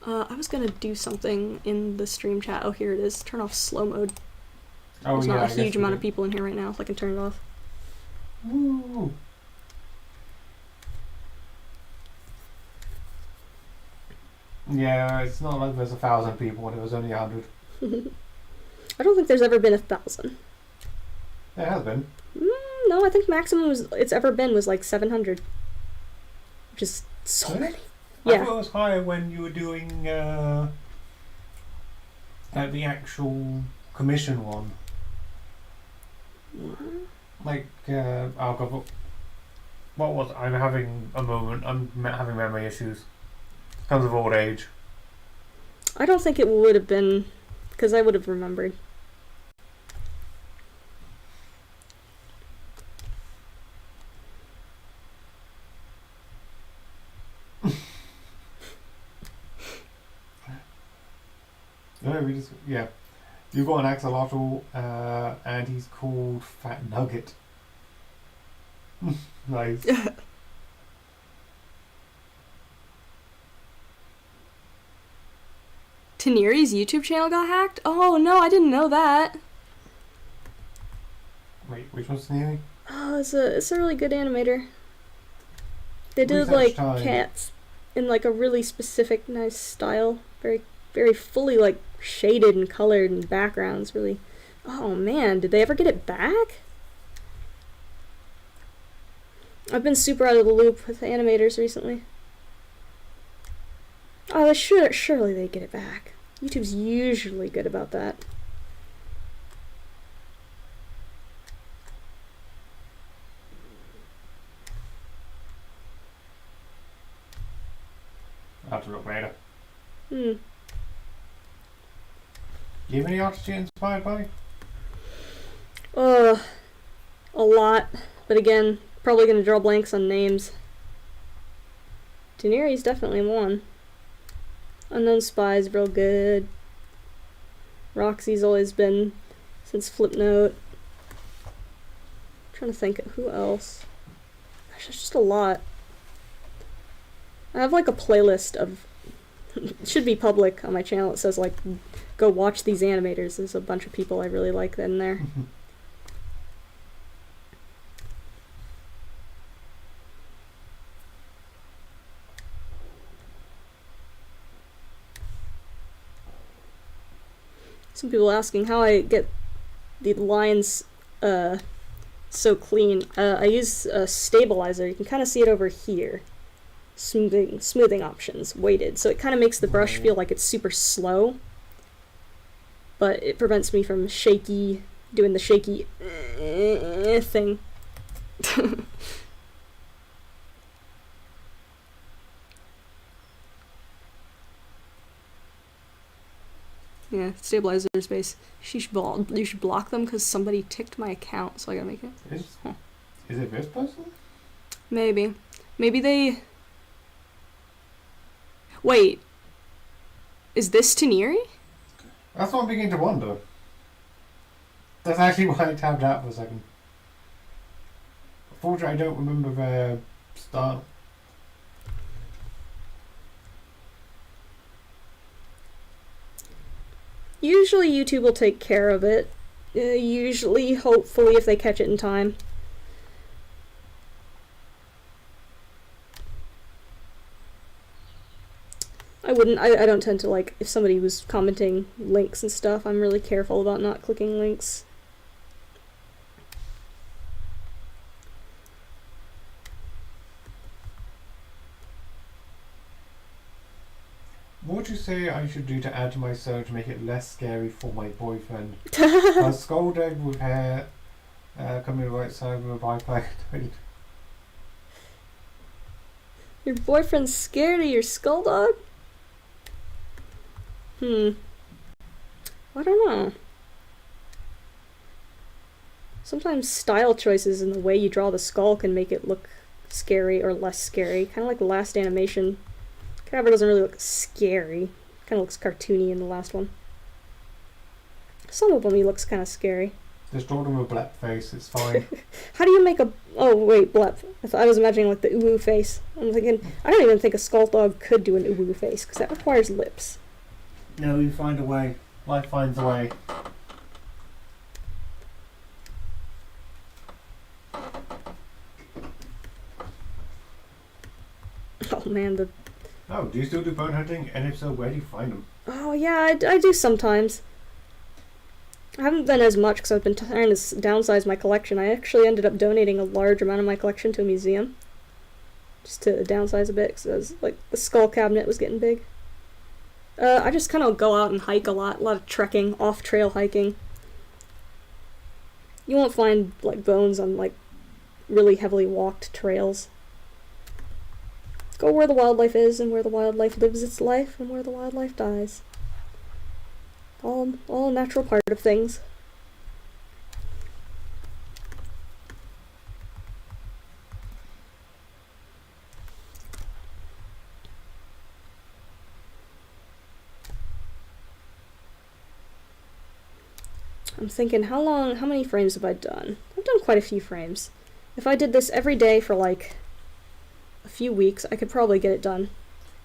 I was gonna do something in the stream chat. Oh, here it is. Turn off slow mode. Oh, There's yeah, not I a guess huge we amount do. of people in here right now, so I can turn it off. Woo. Yeah, it's not like there's 1,000 people when it was only 100. I don't think there's ever been 1,000. There has been. No, I think maximum it's ever been was like 700. Which is so Really? many. I Yeah. thought it was higher when you were doing the actual commission one. Like, oh god, what was I'm having a moment. I'm having memory issues. Comes of old age. I don't think it would have been, because I would have remembered. No, we just yeah. You've got an axolotl, and he's called Fat Nugget. Nice. Taniri's YouTube channel got hacked? Oh no, I didn't know that. Wait, which one's Sneely? Oh, it's a really good animator. They did Research like time. cats in like a really specific, nice style. Very, very fully like shaded and colored and backgrounds. Really. Oh man, did they ever get it back? I've been super out of the loop with animators recently. Oh, they should. Surely they get it back. YouTube's usually good about that. I'll have to look later. Hmm. Do you have any artists you're inspired by? A lot. But again, probably gonna draw blanks on names. Daenerys definitely one. Unknown Spy's real good. Roxy's always been since Flipnote. Trying to think of who else. Gosh, there's just a lot. I have like a playlist of it should be public on my channel. It says like go watch these animators. There's a bunch of people I really like in there. Some people asking how I get the lines so clean. I use a stabilizer. You can kind of see it over here. Smoothing options, weighted. So it kind of makes the brush feel like it's super slow. But it prevents me from doing the shaky thing. Yeah, stabilizer space. You should block them because somebody ticked my account, so I gotta make it. Is it this person? Maybe they. Wait. Is this Taniri? That's what I'm beginning to wonder. That's actually why I tabbed out for a second. Unfortunately, I don't remember their start. Usually YouTube will take care of it. Usually, hopefully, if they catch it in time. I don't tend to like, if somebody was commenting links and stuff, I'm really careful about not clicking links. What would you say I should do to add to my search to make it less scary for my boyfriend? A skull egg with hair coming to the right side with a bipod. Your boyfriend's scared of your skull dog? I don't know. Sometimes style choices in the way you draw the skull can make it look scary or less scary. Kind of like the last animation. Cadavr doesn't really look scary. Kind of looks cartoony in the last one. Some of them he looks kind of scary. Just draw them a black face, it's fine. How do you make a... Oh, wait, blep. I was imagining, like, the uwu face. I'm thinking, I don't even think a skull dog could do an uwu face, because that requires lips. No, you find a way. Life finds a way. Oh, man, the... Oh, do you still do bone hunting? And if so, where do you find them? Oh, yeah, I do sometimes. I haven't been as much because I've been trying to downsize my collection. I actually ended up donating a large amount of my collection to a museum. Just to downsize a bit, because like, the skull cabinet was getting big. I just kind of go out and hike a lot of trekking, off-trail hiking. You won't find, like, bones on, like, really heavily walked trails. Go where the wildlife is, and where the wildlife lives its life, and where the wildlife dies. All a natural part of things. I'm thinking, how many frames have I done? I've done quite a few frames. If I did this every day for like a few weeks, I could probably get it done.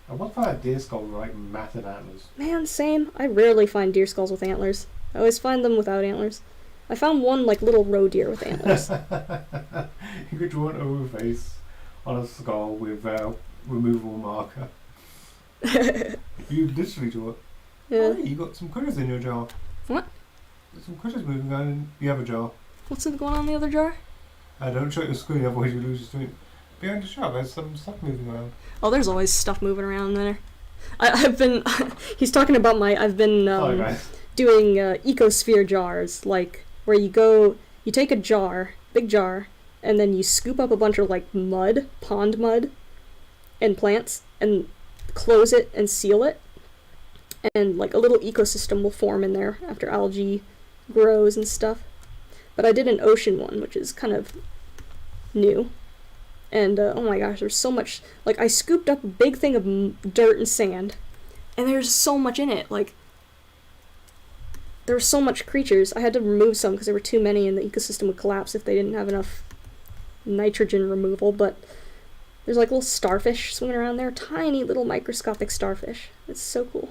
I wonder if I had deer skulls with like massive antlers. Man, same. I rarely find deer skulls with antlers. I always find them without antlers. I found one like little roe deer with antlers. You could draw an over face on a skull with a removable marker. You literally draw it. Yeah. Oh, you got some critters in your jar. What? There's some critters moving around in the other jar. What's going on in the other jar? Don't show your screen, otherwise you lose your screen. Behind the shop, there's some stuff moving around. Oh, there's always stuff moving around there. I've been... he's talking about I've been doing ecosphere jars, like, where you take a jar, big jar, and then you scoop up a bunch of, like, mud, pond mud, and plants, and close it and seal it, and, like, a little ecosystem will form in there after algae grows and stuff. But I did an ocean one, which is kind of new. And, oh my gosh, there's so much... Like, I scooped up a big thing of dirt and sand, and there's so much in it. Like, there were so much creatures. I had to remove some because there were too many, and the ecosystem would collapse if they didn't have enough nitrogen removal. But there's, like, little starfish swimming around there. Tiny little microscopic starfish. It's so cool.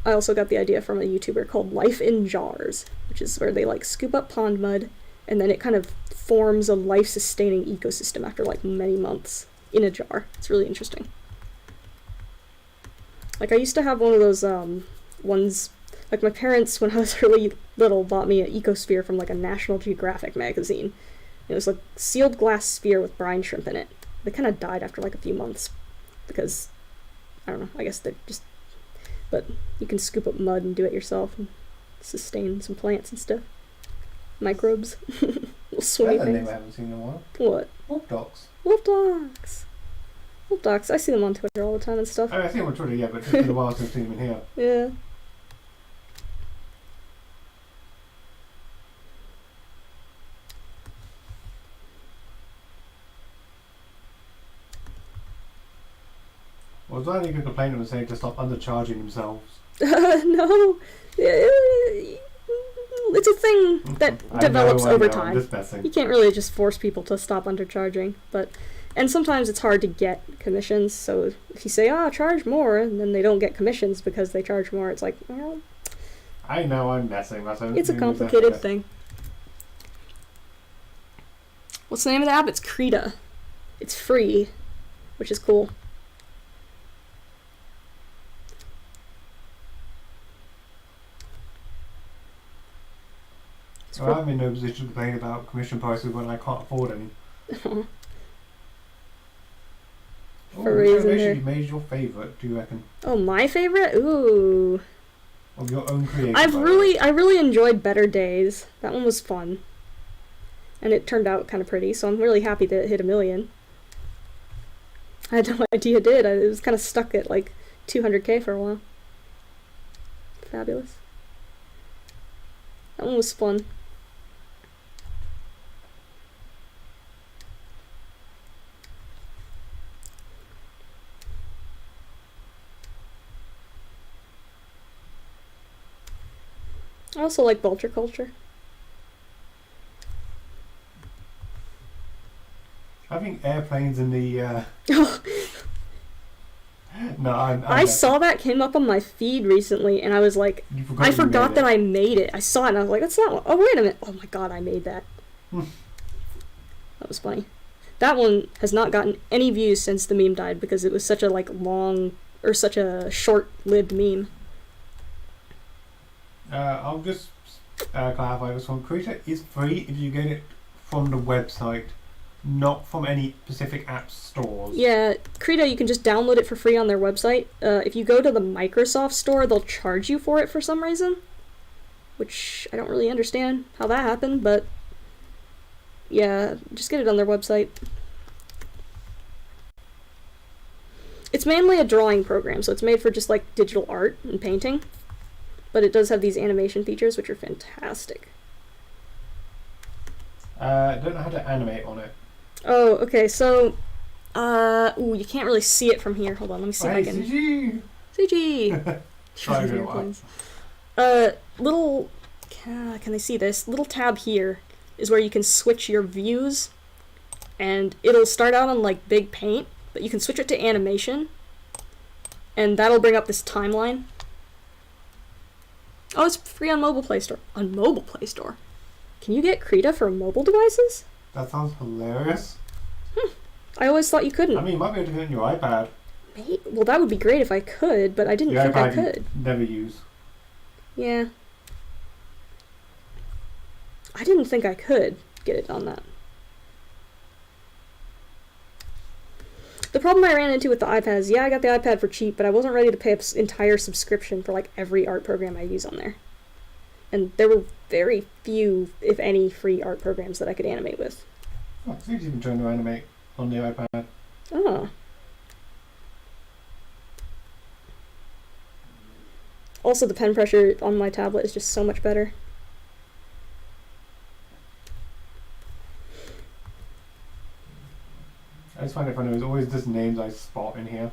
I also got the idea from a YouTuber called Life in Jars, which is where they, like, scoop up pond mud, and then it kind of forms a life-sustaining ecosystem after, like, many months in a jar. It's really interesting. Like, I used to have one of those, ones... Like, my parents, when I was really little, bought me an ecosphere from, like, a National Geographic magazine. It was, like, sealed glass sphere with brine shrimp in it. They kind of died after, like, a few months. Because, I don't know, I guess they're just... But you can scoop up mud and do it yourself and sustain some plants and stuff. Microbes. Little swimmy That's a name things. I haven't seen in a while. What? Wolf dogs. Wolf dogs. Wolf dogs. I see them on Twitter all the time and stuff. I see them on Twitter, yeah, but it's been a while since I've seen them in here. Yeah. Well, I you can complain and say to stop undercharging themselves. No. It's a thing that develops over time. I'm just messing. You can't really just force people to stop undercharging, and sometimes it's hard to get commissions, so if you say, charge more, and then they don't get commissions because they charge more, it's like, well... I know I'm messing. It's a complicated thing. What's the name of the app? It's Krita. It's free, which is cool. Well, I'm in no position to complain about commission prices when I can't afford any. For Which reason animation there. you made your favourite, do you reckon? Oh, my favorite? Ooh. Of your own creation? I really enjoyed Better Days. That one was fun. And it turned out kind of pretty, so I'm really happy that it hit 1 million. I had no idea it did. It was kind of stuck at like 200k for a while. Fabulous. That one was fun. I also like vulture culture. Having airplanes in the no, I saw that came up on my feed recently, and I was like, I forgot that I made it. I saw it, and I was like, that's not one. Oh, wait a minute. Oh my god, I made that. That was funny. That one has not gotten any views since the meme died because it was such a long or such a short-lived meme. I'll just clarify this one. Krita is free if you get it from the website, not from any specific app stores. Yeah, Krita, you can just download it for free on their website. If you go to the Microsoft store, they'll charge you for it for some reason, which I don't really understand how that happened, but yeah, just get it on their website. It's mainly a drawing program, so it's made for just like digital art and painting, but it does have these animation features, which are fantastic. Don't know how to animate on it. Oh, okay, so, ooh, you can't really see it from here. Hold on, let me see if I can... CG! CG! Try to airplanes. Little... Can they see this? Little tab here is where you can switch your views, and it'll start out on, like, big paint, but you can switch it to animation, and that'll bring up this timeline. Oh, it's free on Mobile Play Store. On Mobile Play Store? Can you get Krita for mobile devices? That sounds hilarious. I always thought you couldn't. I mean, you might be able to do it on your iPad. Well, that would be great if I could, but I didn't think I could. Never use. Yeah. I didn't think I could get it on that. The problem I ran into with the iPad is, yeah, I got the iPad for cheap, but I wasn't ready to pay an entire subscription for like every art program I use on there. And there were very few, if any, free art programs that I could animate with. Oh, it's easy even trying to animate on the iPad. Oh. Also, the pen pressure on my tablet is just so much better. I just find it funny, there's always just names I spot in here.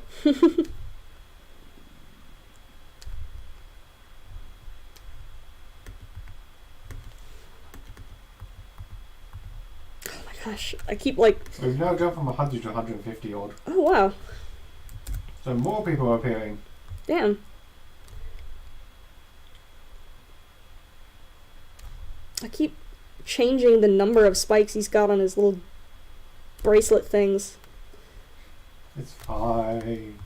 Gosh, I keep like... We've now gone from 100 to 150 odd. Oh, wow. So more people are appearing. Damn. I keep changing the number of spikes he's got on his little bracelet things. It's fine.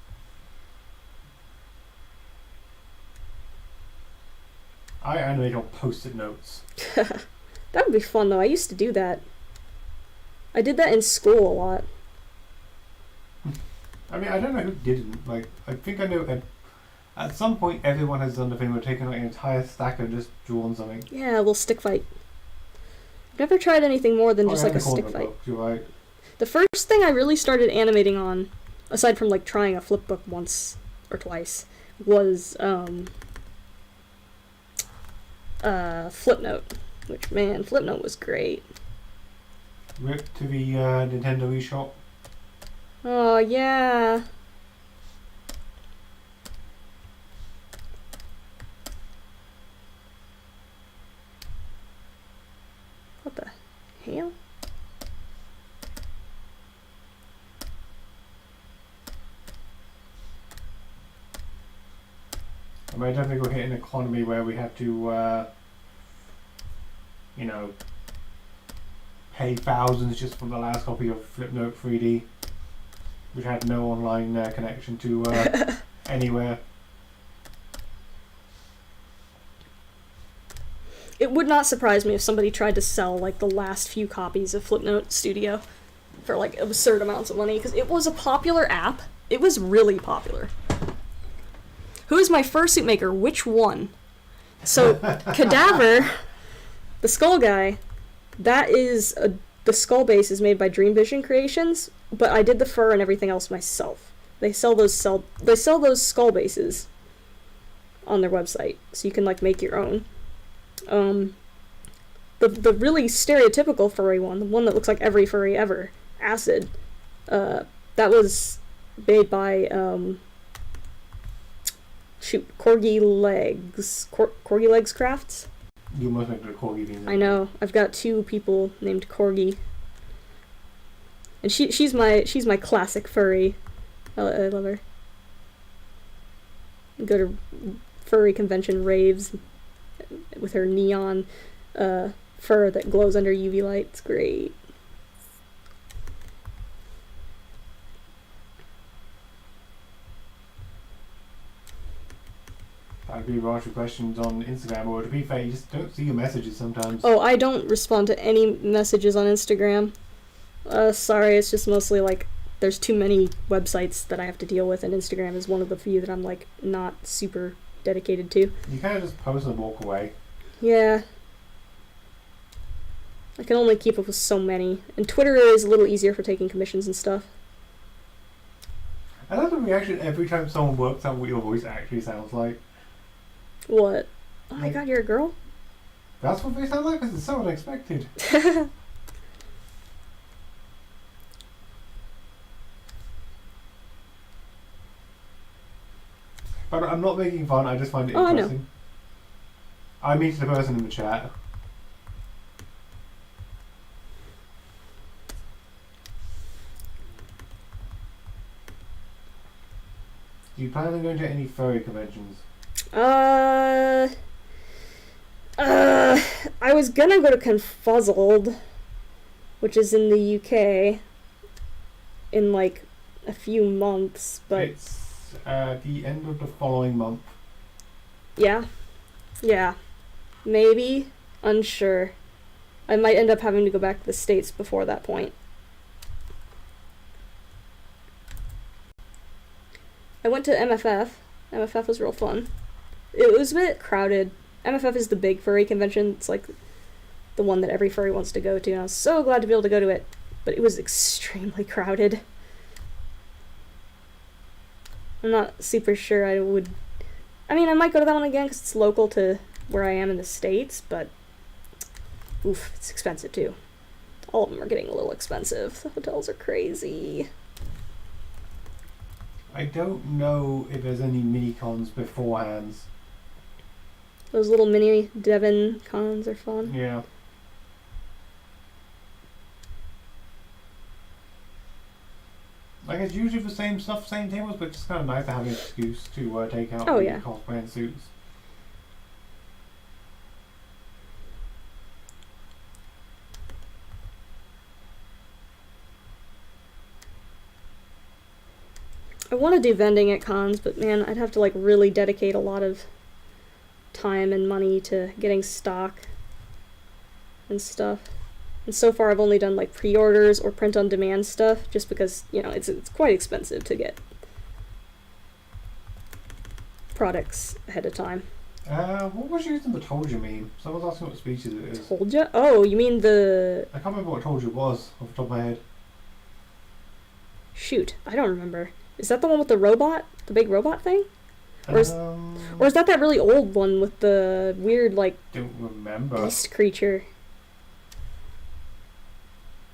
I animate on post-it notes. That would be fun, though. I used to do that. I did that in school a lot. I mean, I don't know who didn't. Like, I think I know at some point everyone has done the thing where taken like an entire stack and just drawn something. Yeah, a little stick fight. I've never tried anything more than just like a stick fight. You're right. The first thing I really started animating on, aside from like trying a flip book once or twice, was Flipnote. Which, man, Flipnote was great. Rip to the Nintendo eShop. Oh, yeah. What the hell? I mean, I don't think we're hitting an economy where we have to, you know, pay thousands just for the last copy of Flipnote 3D, which had no online connection to anywhere. It would not surprise me if somebody tried to sell like the last few copies of Flipnote Studio for like absurd amounts of money, because it was a popular app. It was really popular. Who is my fursuit maker? Which one? So, Cadaver, the skull guy, that is the skull base is made by Dream Vision Creations, but I did the fur and everything else myself. They sell those skull bases on their website, so you can like make your own. The really stereotypical furry one, the one that looks like every furry ever, Acid, that was made by Corgi Legs Crafts. You must make it a corgi thing. I know. I've got 2 people named Corgi. And she's my classic furry. I love her. Go to furry convention raves with her neon fur that glows under UV light. It's great. That'd be ask you questions on Instagram, or to be fair, you just don't see your messages sometimes. Oh, I don't respond to any messages on Instagram. Sorry, it's just mostly like there's too many websites that I have to deal with, and Instagram is one of the few that I'm like not super dedicated to. You kind of just post and walk away. Yeah. I can only keep up with so many. And Twitter is a little easier for taking commissions and stuff. I love the reaction every time someone works out what your voice actually sounds like. What? Oh my god, you're a girl? That's what they sound like? Because it's so unexpected. But I'm not making fun, I just find it interesting. I meet the person in the chat. Do you plan on going to any furry conventions? I was gonna go to Confuzzled, which is in the UK, in like a few months, but it's the end of the following month. Yeah, maybe, unsure. I might end up having to go back to the States before that point. I went to MFF. MFF was real fun. It was a bit crowded. MFF is the big furry convention. It's like the one that every furry wants to go to, and I was so glad to be able to go to it, but it was extremely crowded. I'm not super sure I would... I mean, I might go to that one again because it's local to where I am in the States, but oof, it's expensive too. All of them are getting a little expensive. The hotels are crazy. I don't know if there's any mini cons beforehand. Those little mini Devon cons are fun. Yeah. Like, it's usually the same stuff, same tables, but it's just kind of nice to have an excuse to take out cosplay and suits. I want to do vending at cons, but man, I'd have to like really dedicate a lot of time and money to getting stock and stuff. And so far I've only done like pre-orders or print-on-demand stuff, just because, you know, it's quite expensive to get products ahead of time. What was using the told you meme? Someone's asking what species it is. Told ya? Oh, you mean the... I can't remember what told you was off the top of my head. Shoot, I don't remember. Is that the one with the robot? The big robot thing? Or is that really old one with the weird, like... Don't remember. Beast creature?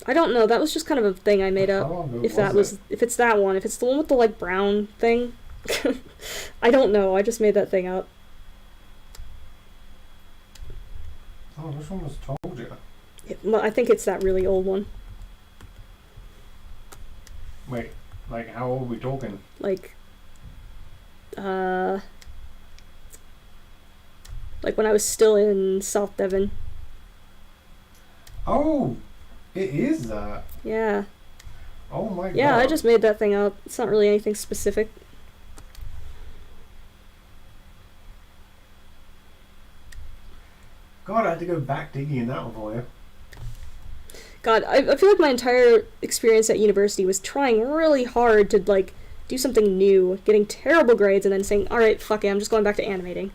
I don't know, that was just kind of a thing I made up. If it's that one, if it's the one with the like brown thing. I don't know, I just made that thing up. Oh, which one was told you? I think it's that really old one. Wait, like how old are we talking? Like when I was still in South Devon. Oh! It is that. Yeah. Oh my god. Yeah, I just made that thing up. It's not really anything specific. God, I had to go back digging in that one for you. God, I feel like my entire experience at university was trying really hard to, like, do something new, getting terrible grades, and then saying, alright, fuck it, I'm just going back to animating.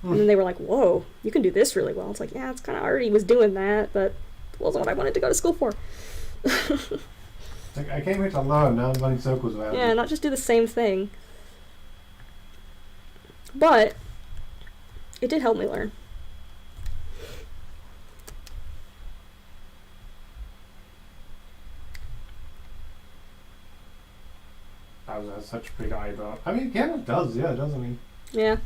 And then they were like, whoa, you can do this really well. It's like, yeah, it's kind of already was doing that, but it wasn't what I wanted to go to school for. Like, I came here to learn, now I'm running circles around. Yeah, not just do the same thing. But it did help me learn. That was such a big eyebrow. I mean, yeah, it does. Yeah, it does. I mean, Yeah.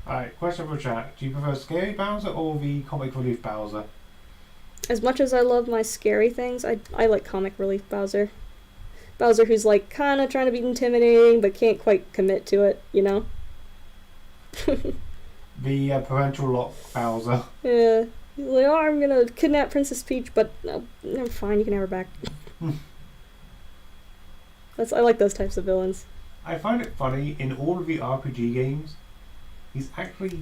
Alright, question for chat. Do you prefer scary Bowser or the comic relief Bowser? As much as I love my scary things, I like comic relief Bowser. Bowser who's like kind of trying to be intimidating but can't quite commit to it, you know? The parental lock Bowser. Yeah. He's like, oh, I'm gonna kidnap Princess Peach, but no, never fine, you can have her back. I like those types of villains. I find it funny, in all of the RPG games, he's actually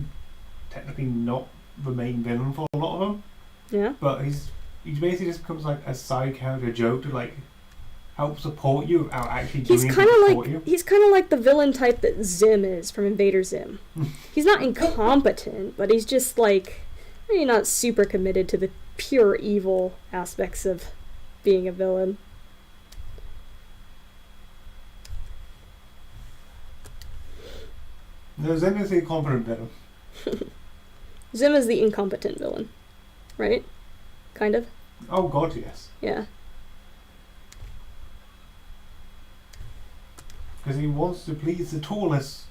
technically not the main villain for a lot of them. Yeah. But he basically just becomes like a side character joke to like help support you without actually doing anything to support you. He's kind of like the villain type that Zim is from Invader Zim. He's not incompetent, but he's just like, maybe not super committed to the pure evil aspects of being a villain. No, Zim is the incompetent villain. Zim is the incompetent villain, right? Kind of. Oh god, yes. Yeah. Because he wants to please the tallest.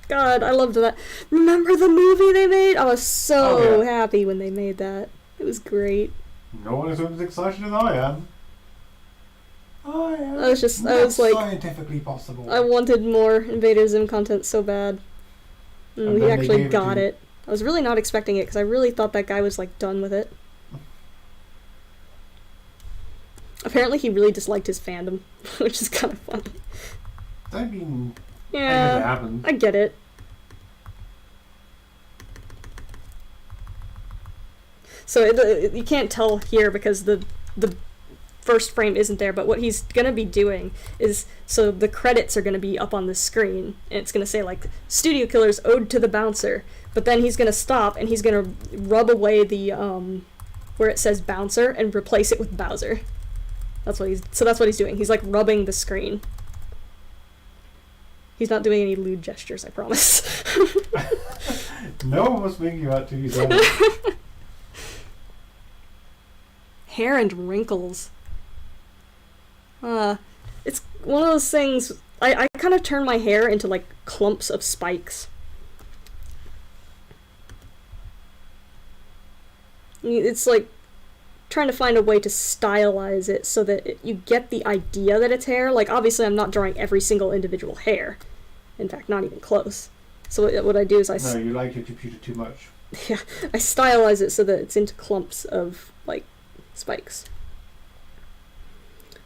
God, I loved that. Remember the movie they made? I was so yeah. happy when they made that. It was great. No one is as excited as I am. I was like, scientifically possible. I wanted more Invader Zim content so bad. And we actually got it. I was really not expecting it because I really thought that guy was like done with it. Apparently he really disliked his fandom, which is kind of funny. I mean, yeah, it happens. I get it. So you can't tell here because the first frame isn't there, but what he's gonna be doing is, so the credits are gonna be up on the screen, and it's gonna say like Studio Killers Ode to the Bouncer, but then he's gonna stop and he's gonna rub away the where it says Bouncer and replace it with Bowser. That's what he's doing. He's like rubbing the screen. He's not doing any lewd gestures, I promise. No one was making you out to use that. Hair and wrinkles. It's one of those things. I kind of turn my hair into like clumps of spikes. It's like trying to find a way to stylize it so that you get the idea that it's hair. Like, obviously I'm not drawing every single individual hair. In fact, not even close. So what I do is No, you like your computer too much. Yeah, I stylize it so that it's into clumps of, like, spikes.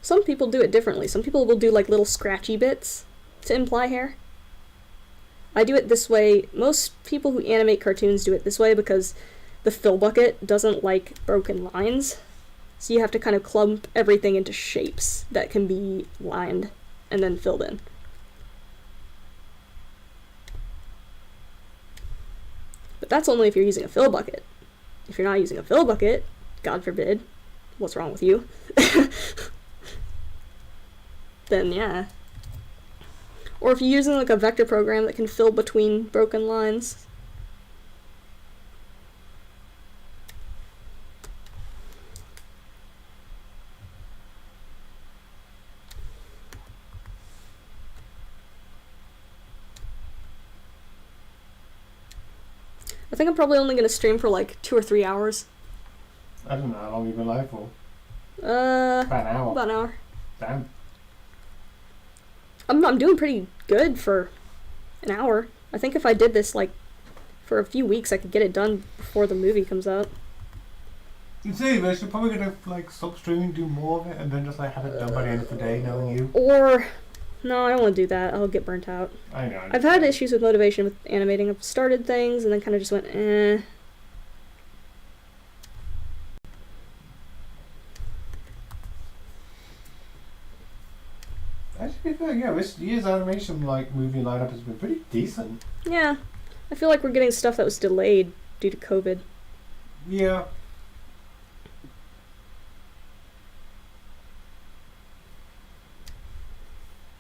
Some people do it differently. Some people will do, like, little scratchy bits to imply hair. I do it this way. Most people who animate cartoons do it this way because the fill bucket doesn't like broken lines. So you have to kind of clump everything into shapes that can be lined and then filled in. But that's only if you're using a fill bucket. If you're not using a fill bucket, God forbid, what's wrong with you? Then yeah. Or if you're using like a vector program that can fill between broken lines. I think I'm probably only going to stream for like 2 or 3 hours. I don't know how long you've been live for. About an hour. About an hour. Damn. I'm doing pretty good for an hour. I think if I did this like for a few weeks, I could get it done before the movie comes out. You see, but you're probably gonna like stop streaming, do more of it, and then just like have it done by the end of the day, knowing you. Or no, I don't want to do that. I'll get burnt out. I know. I've had issues with motivation with animating. I've started things and then kind of just went, eh. Actually, yeah, this year's animation like movie lineup has been pretty decent. Yeah, I feel like we're getting stuff that was delayed due to COVID. Yeah.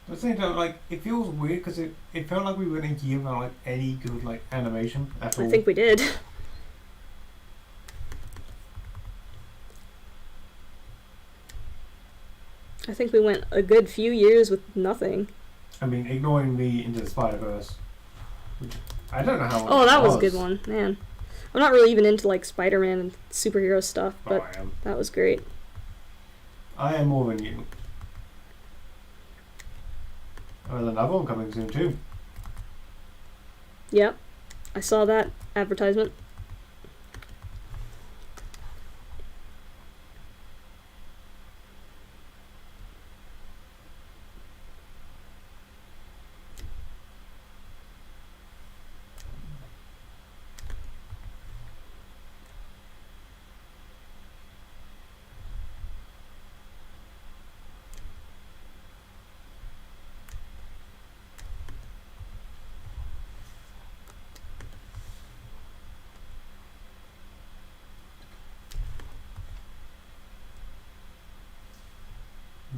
At the same time, like, it feels weird because it felt like we went a year without like any good like animation at all. I think we did. I think we went a good few years with nothing. I mean, ignoring the Into the Spider-Verse, which I don't know how. Oh, that was a good one, man. I'm not really even into like Spider-Man and superhero stuff, but I am. that was great. I am more than you. Oh, there's another one coming soon too. Yep, I saw that advertisement.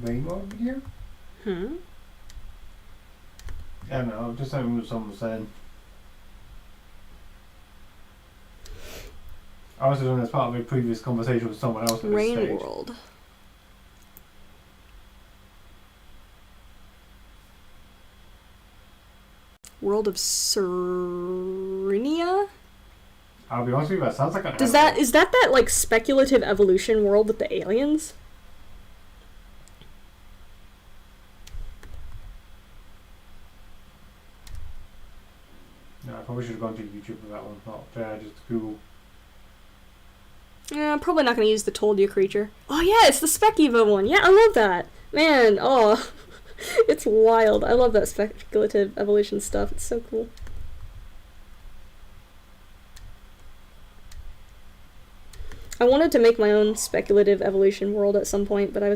Rainbow video? Hmm. I don't know, just something what someone was saying. I was doing as part of a previous conversation with someone else. Rain World. World of Serenia? I'll be honest with you, that sounds like an Is that like speculative evolution world with the aliens? No, I probably should have gone to YouTube for that one, not just Google. Yeah, I'm probably not going to use the Told You creature. Oh yeah, it's the Spec Evo one. Yeah, I love that. Man, oh, it's wild. I love that speculative evolution stuff. It's so cool. I wanted to make my own speculative evolution world at some point, but I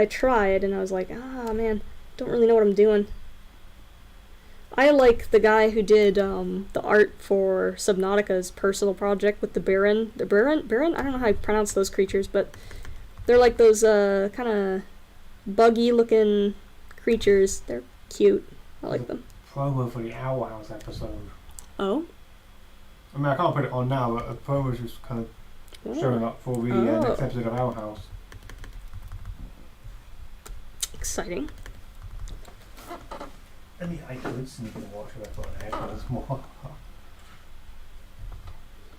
tried and I was like, ah, man, don't really know what I'm doing. I like the guy who did the art for Subnautica's personal project with the Baron. The Baron? I don't know how you pronounce those creatures, but they're like those kind of buggy-looking creatures. They're cute. I like them. Promo for the Owl House episode. Oh? I mean, I can't put it on now, but a promo is just kind of showing up for the next episode of Owl House. Exciting. I mean, I could sneak and watch it if I had headphones more.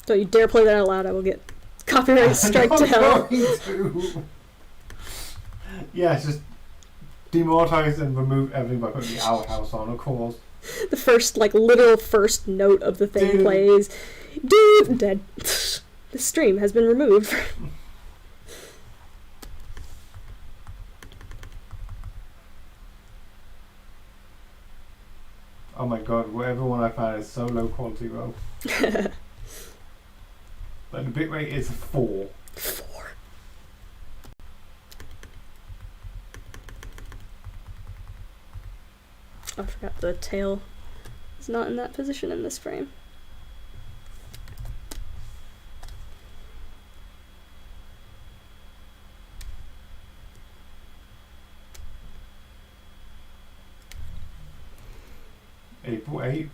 Don't you dare play that out loud, I will get copyright strike to hell. Yeah, it's just demonetize and remove everything by putting the Owl House on, of course. The first, like, literal first note of the thing plays. Dude! Dead. The stream has been removed. Oh my god, whatever one I found is so low quality, bro. But the bitrate is 4. 4. I forgot the tail is not in that position in this frame. April 8th.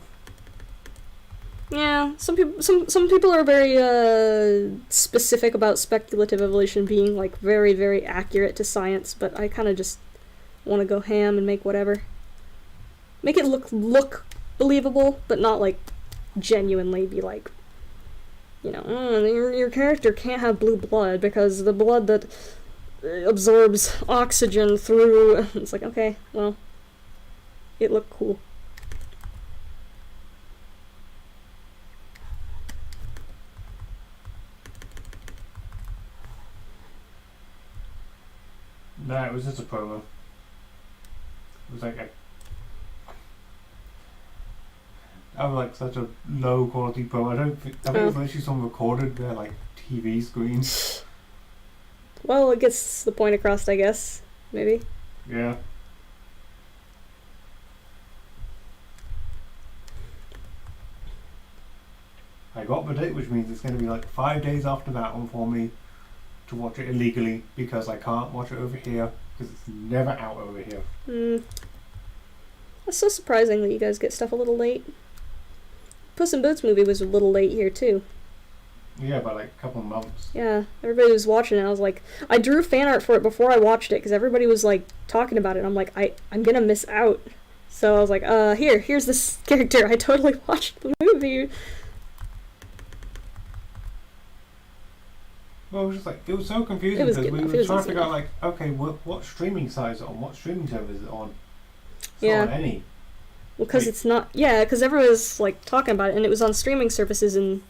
Yeah, some people are very specific about speculative evolution being like very, very accurate to science, but I kind of just want to go ham and make whatever. Make it look believable, but not like genuinely be like, you know, your character can't have blue blood because the blood that absorbs oxygen through. It's like, okay, well, it looked cool. No, it was just a promo. It was like I was like such a low quality promo. I think it was literally someone recorded their like TV screen. Well, it gets the point across, I guess. Maybe. Yeah. I got the date, which means it's going to be like 5 days after that one for me to watch it illegally because I can't watch it over here because it's never out over here. That's so surprising that you guys get stuff a little late. Puss in Boots movie was a little late here too. Yeah, by like a couple of months. Yeah, everybody was watching it. I was like, I drew fan art for it before I watched it because everybody was like talking about it. I'm like, I'm gonna miss out. So I was like, here's this character. I totally watched the movie. Well, it was just like, it was so confusing It was because good we enough. were It was trying to easy figure out, enough. like, okay, what streaming site is it on? What streaming server is it on? It's Yeah. not on any. Well, because Wait. it's not. Yeah, because everyone was like talking about it, and it was on streaming services in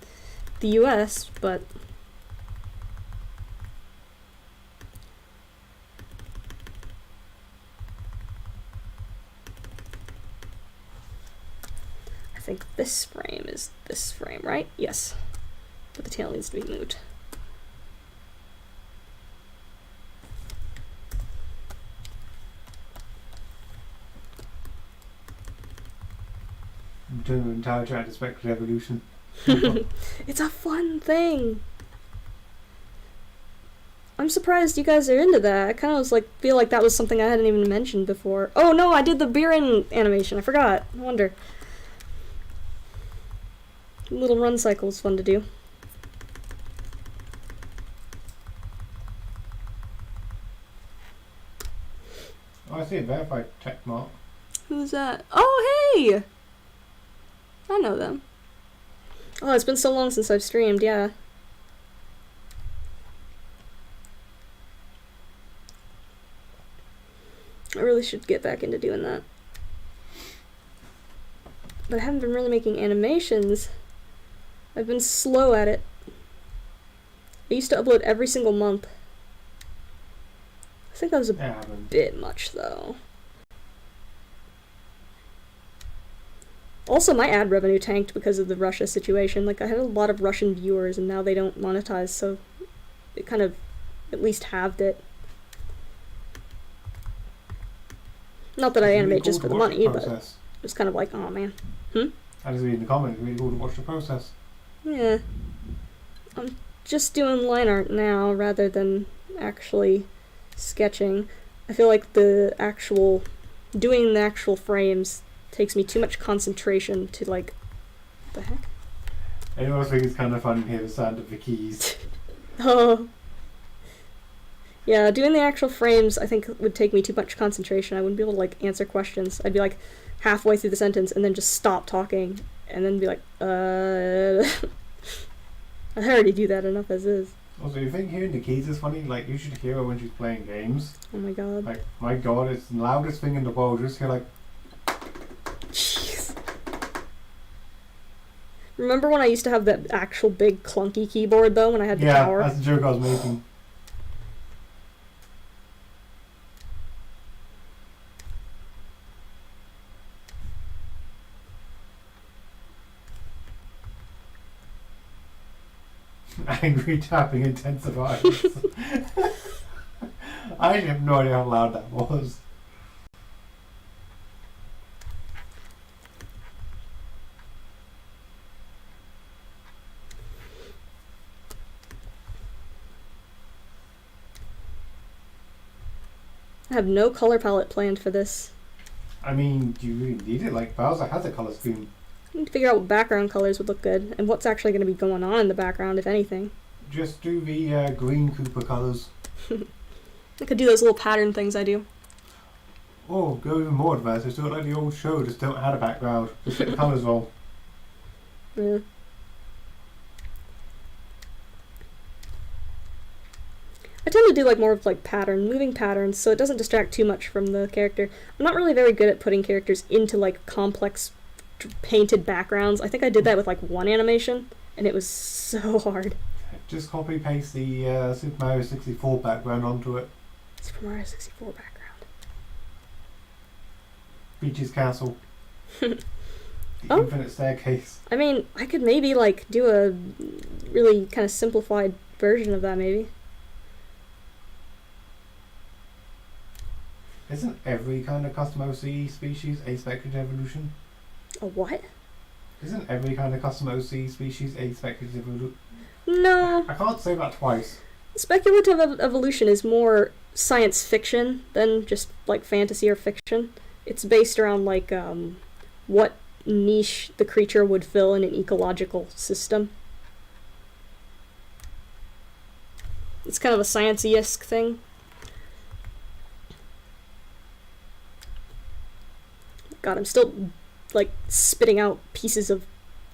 the U.S., but. I think this frame is this frame, right? Yes. But the tail needs to be moved. I'm doing the entire chat to Spectral Evolution. It's a fun thing. I'm surprised you guys are into that. I kind of was like feel like that was something I hadn't even mentioned before. Oh no, I did the Biren animation. I forgot. No wonder. Little run cycle is fun to do. Oh, I see a verified check mark. Who's that? Oh hey! I know them. Oh, it's been so long since I've streamed. Yeah. I really should get back into doing that. But I haven't been really making animations. I've been slow at it. I used to upload every single month. I think that was a bit much, though. Also, my ad revenue tanked because of the Russia situation. Like, I had a lot of Russian viewers, and now they don't monetize, so it kind of at least halved it. Not that I animate just for the money, but it's kind of like, oh man. I just read in the comments, really cool to watch the process. Yeah. I'm just doing line art now rather than actually sketching. I feel like doing the actual frames takes me too much concentration to like, what the heck? I always think it's kind of fun to hear the sound of the keys. Oh. Yeah, doing the actual frames I think would take me too much concentration. I wouldn't be able to like answer questions. I'd be like halfway through the sentence and then just stop talking and then be like, I already do that enough as is. Also, you think hearing the keys is funny? Like, you should hear her when she's playing games. Oh my god. Like, my god, it's the loudest thing in the world. Just hear like... Jeez. Remember when I used to have that actual big clunky keyboard though when I had the power? Yeah, that's the joke I was making. Angry tapping intensifies. I have no idea how loud that was. I have no color palette planned for this. I mean, do you really need it? Like, Bowser has a color scheme. I need to figure out what background colors would look good, and what's actually going to be going on in the background, if anything. Just do the green Cooper colors. I could do those little pattern things I do. Or go even more advanced, just do it like the old show, just don't add a background. Just get the colours all. Yeah. I tend to do like more of like moving patterns, so it doesn't distract too much from the character. I'm not really very good at putting characters into like complex painted backgrounds. I think I did that with like one animation, and it was so hard. Just copy paste the Super Mario 64 background onto it. Super Mario 64 background. Peach's Castle. The Oh. Infinite Staircase. I mean, I could maybe like do a really kind of simplified version of that maybe. Isn't every kind of custom OC species asepected evolution? A what? Isn't every kind of custom OC species asepected evolution? No. I can't say that twice. Speculative evolution is more science fiction than just like fantasy or fiction. It's based around like what niche the creature would fill in an ecological system. It's kind of a sciencey-esque thing. God, I'm still, like, spitting out pieces of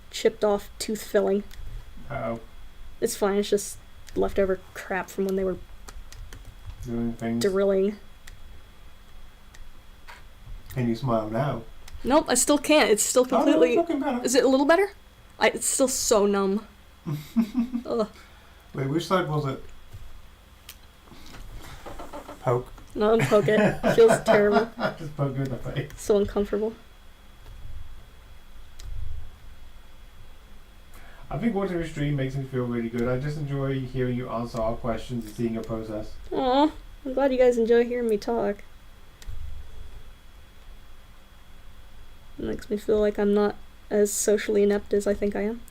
chipped off tooth filling. Uh-oh. It's fine, it's just leftover crap from when they were Doing things. drilling. Can you smile now? Nope, I still can't. It's still completely... Oh, no, it's looking better. Is it a little better? It's still so numb. Ugh. Wait, which side was it? Poke. No, don't poke it. It feels terrible. Just poke you in the face. So uncomfortable. I think watching your stream makes me feel really good. I just enjoy hearing you answer our questions and seeing your process. Aw, I'm glad you guys enjoy hearing me talk. It makes me feel like I'm not as socially inept as I think I am.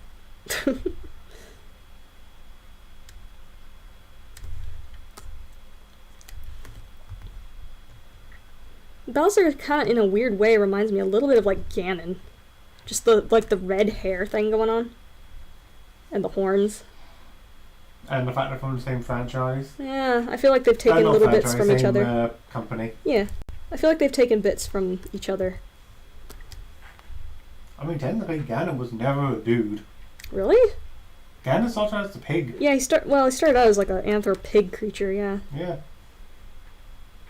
Bowser kind of, in a weird way, reminds me a little bit of, like, Ganon. Just the red hair thing going on. And the horns. And the fact they're from the same franchise. Yeah, I feel like they've taken little bits from each other. Company. Yeah, I feel like they've taken bits from each other. I mean, technically, Ganon was never a dude. Really? Ganon started out as a pig. Yeah, he started out as like an anthro-pig creature, yeah. Yeah.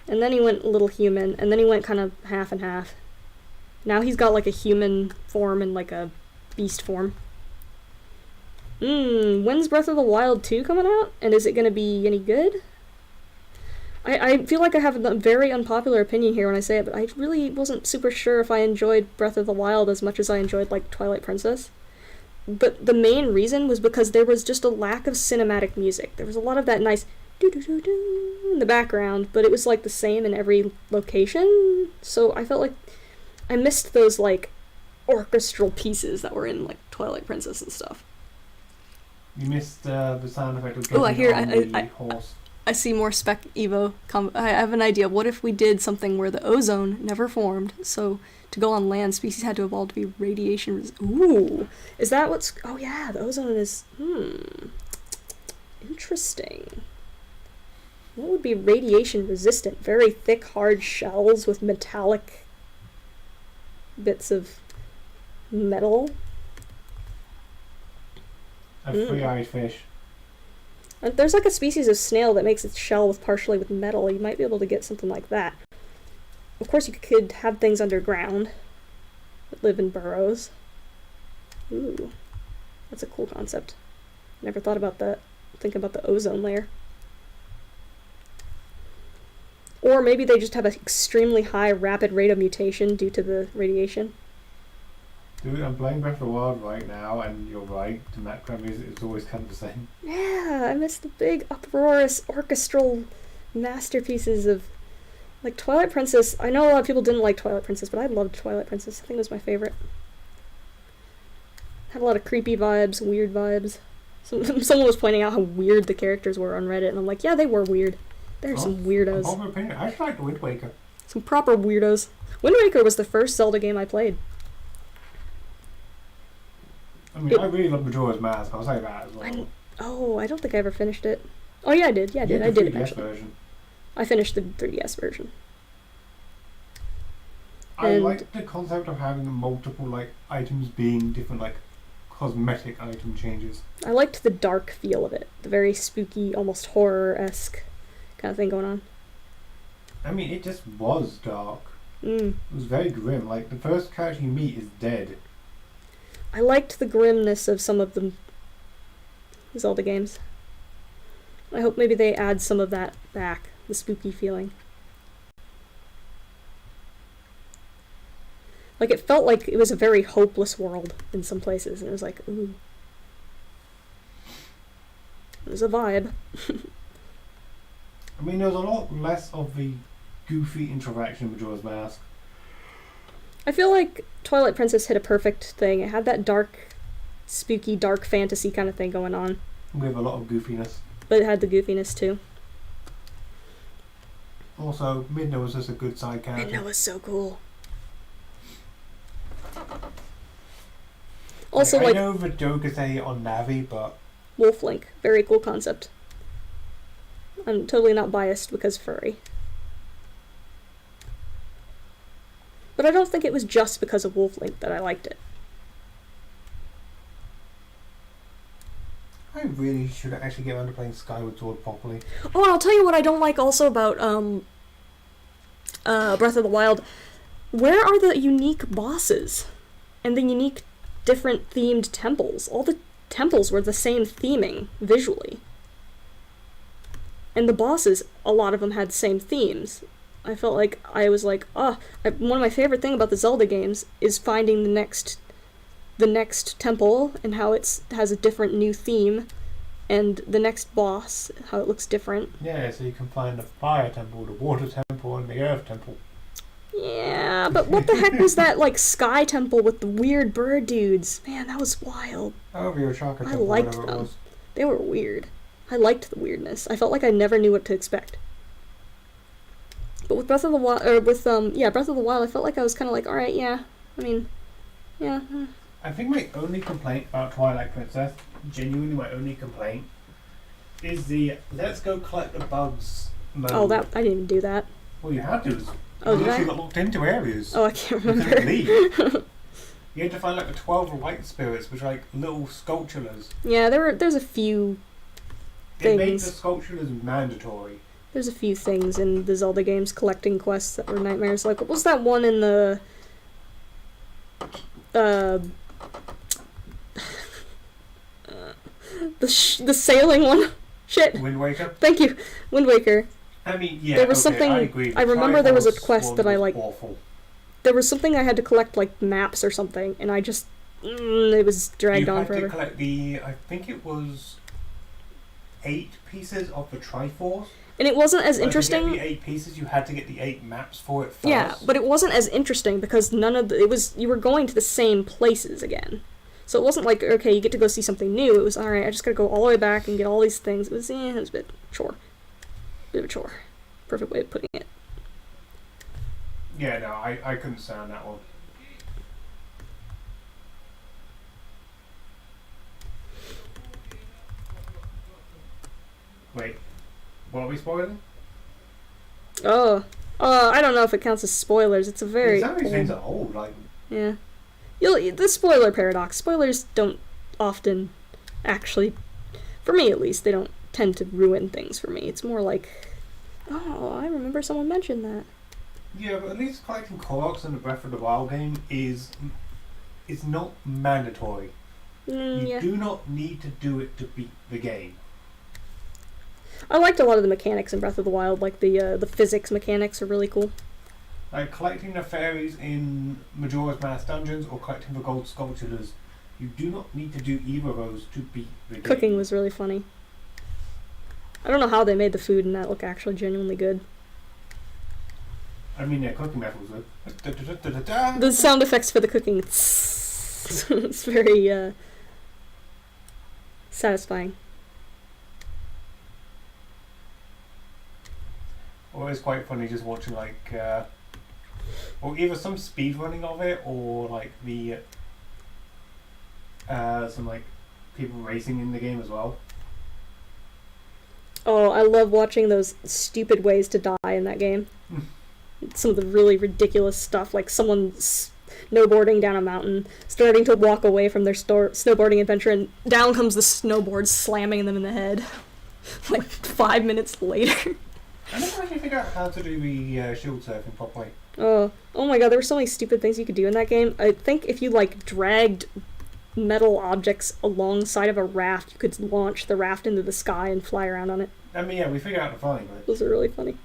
And then he went a little human, and then he went kind of half and half. Now he's got like a human form and like a beast form. When's Breath of the Wild 2 coming out? And is it going to be any good? I feel like I have a very unpopular opinion here when I say it, but I really wasn't super sure if I enjoyed Breath of the Wild as much as I enjoyed, like, Twilight Princess. But the main reason was because there was just a lack of cinematic music. There was a lot of that nice doo-doo-doo-doo in the background, but it was, like, the same in every location. So I felt like I missed those, like, orchestral pieces that were in, like, Twilight Princess and stuff. You missed the sound effect of getting on the horse. I see more Spec Evo. I have an idea. What if we did something where the ozone never formed, so to go on land, species had to evolve to be radiation Ooh! Is that what's... Oh yeah, the ozone is... Interesting. What would be radiation resistant? Very thick, hard shells with metallic bits of metal? A three-eyed fish. There's like a species of snail that makes its shell partially with metal. You might be able to get something like that. Of course, you could have things underground that live in burrows. Ooh, that's a cool concept. Never thought about that. Think about the ozone layer. Or maybe they just have an extremely high rapid rate of mutation due to the radiation. Dude, I'm playing Breath of the Wild right now, and you're right, the background music is always kind of the same. Yeah, I miss the big, uproarious, orchestral masterpieces of... Like, Twilight Princess. I know a lot of people didn't like Twilight Princess, but I loved Twilight Princess. I think it was my favorite. Had a lot of creepy vibes, weird vibes. Someone was pointing out how weird the characters were on Reddit, and I'm like, yeah, they were weird. They're some weirdos. Popular opinion. I actually like Wind Waker. Some proper weirdos. Wind Waker was the first Zelda game I played. I mean, I really love Majora's Mask. I'll say that as well. I don't think I ever finished it. Oh yeah, I did. Yeah, I did. I did eventually. Version. I finished the 3DS version. I like the concept of having multiple like items being different like cosmetic item changes. I liked the dark feel of it. The very spooky, almost horror-esque kind of thing going on. I mean, it just was dark. It was very grim. Like, the first character you meet is dead. I liked the grimness of some of the Zelda games. I hope maybe they add some of that back, the spooky feeling. Like, it felt like it was a very hopeless world in some places, and it was like, ooh. It was a vibe. I mean, there was a lot less of the goofy interaction in Majora's Mask. I feel like Twilight Princess hit a perfect thing. It had that dark, spooky, dark fantasy kind of thing going on. With a lot of goofiness. But it had the goofiness too. Also, Midna was just a good side character. Midna was so cool. Also, I know the joke is on Navi, but... Wolf Link. Very cool concept. I'm totally not biased because furry. But I don't think it was just because of Wolf Link that I liked it. I really should actually get around to playing Skyward Sword properly. Oh, and I'll tell you what I don't like also about Breath of the Wild. Where are the unique bosses? And the unique different themed temples? All the temples were the same theming, visually. And the bosses, a lot of them had the same themes. I felt like I was like, one of my favorite thing about the Zelda games is finding the next temple and how it has a different new theme, and the next boss, how it looks different. Yeah, so you can find the fire temple, the water temple, and the earth temple. Yeah, but what the heck was that, like, sky temple with the weird bird dudes? Man, that was wild. Oh, the Oshaka temple, I liked whatever them. it was. They were weird. I liked the weirdness. I felt like I never knew what to expect. But with Breath of the Wild, Breath of the Wild, I felt like I was kind of like, alright, yeah. I mean, yeah. I think my only complaint about Twilight Princess, genuinely my only complaint, is the let's go collect the bugs mode. Oh, I didn't even do that. Well, you had to. Oh, did I? You got locked into areas. Oh, I can't You remember. couldn't leave. You had to find like the 12 white spirits, which are like little sculptures. Yeah, there's a few It made the things. sculptures mandatory. There's a few things in the Zelda games, collecting quests that were nightmares. Like, what was that one in the the sailing one? Shit. Wind Waker? Thank you, Wind Waker. I mean, yeah, There was okay, something- I agree. I remember there was a Triforce quest one that I, was like- awful. There was something I had to collect, like maps or something, and I just it was dragged You on had forever. to collect I think it was 8 pieces of the Triforce. And it wasn't as But interesting. To get the 8 pieces, you had to get the 8 maps for it first. Yeah, but it wasn't as interesting because you were going to the same places again. So it wasn't like, okay, you get to go see something new. It was, alright, I just gotta go all the way back and get all these things. It was a bit chore. Bit of a chore. Perfect way of putting it. Yeah, no, I couldn't stand that one. Wait, what are we spoiling? Oh. I don't know if it counts as spoilers. It's a very Some of these old- things are old, like... Yeah. The spoiler paradox. Spoilers don't often actually, for me at least, they don't tend to ruin things for me. It's more like, oh, I remember someone mentioned that. Yeah, but at least collecting Koroks in the Breath of the Wild game is not mandatory. You Yeah. do not need to do it to beat the game. I liked a lot of the mechanics in Breath of the Wild, like the physics mechanics are really cool. Like collecting the fairies in Majora's Mask dungeons or collecting the gold sculptures, you do not need to do either of those to beat the game. Cooking was really funny. I don't know how they made the food and that look actually genuinely good. I mean, their cooking method was good. The sound effects for the cooking, it's very satisfying. Always quite funny just watching like, or either some speed running of it or like the some like people racing in the game as well. Oh, I love watching those stupid ways to die in that game. Some of the really ridiculous stuff, like someone snowboarding down a mountain, starting to walk away from their snowboarding adventure, and down comes the snowboard, slamming them in the head. Like 5 minutes later. I never actually figured out how to do the shield surfing properly. Oh my god, there were so many stupid things you could do in that game. I think if you, like, dragged metal objects alongside of a raft, you could launch the raft into the sky and fly around on it. I mean, yeah, we figured out the flying bit. Those are really funny.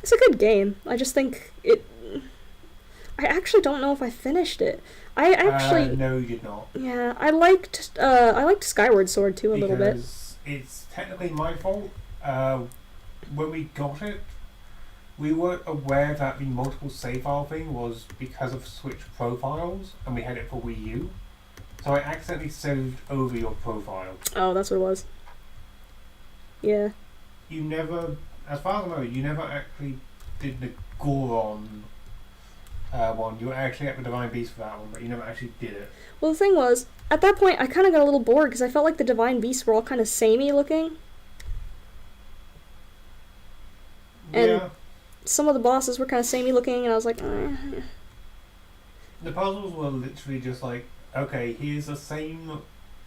It's a good game. I just think I actually don't know if I finished it. I actually... No, you did not. Yeah, I liked Skyward Sword too a little bit. Because it's technically my fault. When we got it, we weren't aware that the multiple save file thing was because of Switch profiles, and we had it for Wii U. So I accidentally saved over your profile. Oh, that's what it was. Yeah. You never, as far as I know, you never actually did the Goron one. You were actually at the Divine Beast for that one, but you never actually did it. Well, the thing was, at that point, I kind of got a little bored because I felt like the Divine Beasts were all kind of samey looking. And Yeah. some of the bosses were kind of samey looking, and I was like, The puzzles were literally just like, okay, here's the same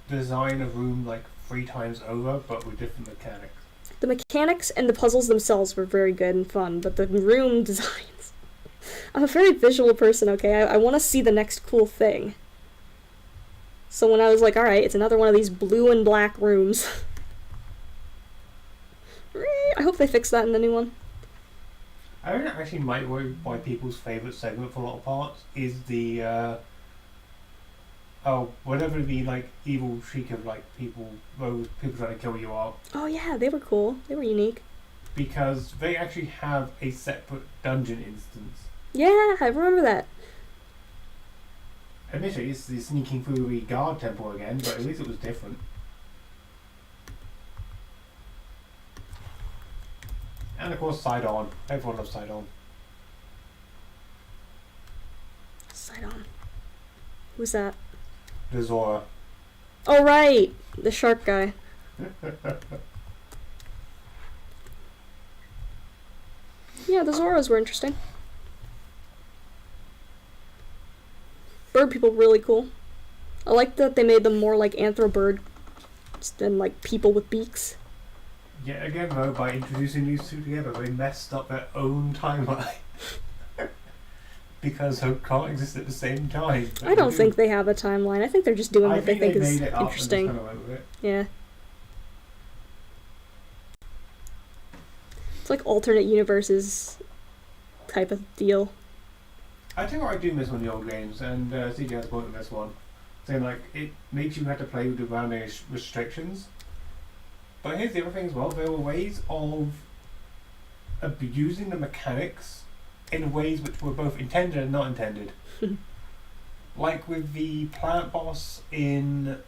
design of room like 3 times over, but with different mechanics. The mechanics and the puzzles themselves were very good and fun, but the room designs... I'm a very visual person, okay? I want to see the next cool thing. So when I was like, alright, it's another one of these blue and black rooms. I hope they fix that in the new one. I think that actually might be why people's favourite segment for a lot of parts is the whatever the like evil shriek of like people trying to kill you are. Oh yeah, they were cool. They were unique. Because they actually have a separate dungeon instance. Yeah, I remember that. Admittedly, it's the sneaking through the guard temple again, but at least it was different. And of course, Sidon. Everyone loves Sidon. Sidon. Who's that? The Zora. Oh right, the shark guy. Yeah, the Zoras were interesting. Bird people really cool. I like that they made them more like anthro bird than like people with beaks. Yet again, though, by introducing these two together, they messed up their own timeline. Because Hope can't exist at the same time. I don't think they have a timeline. I think they're just doing what they think is made it up interesting. and just kind of went with it. Yeah. It's like alternate universes type of deal. I think what I do miss on the old games, and CJ has a point on this one, saying like it makes you have to play with around those restrictions. But here's the other thing as well, there were ways of abusing the mechanics in ways which were both intended and not intended. Like with the planet boss in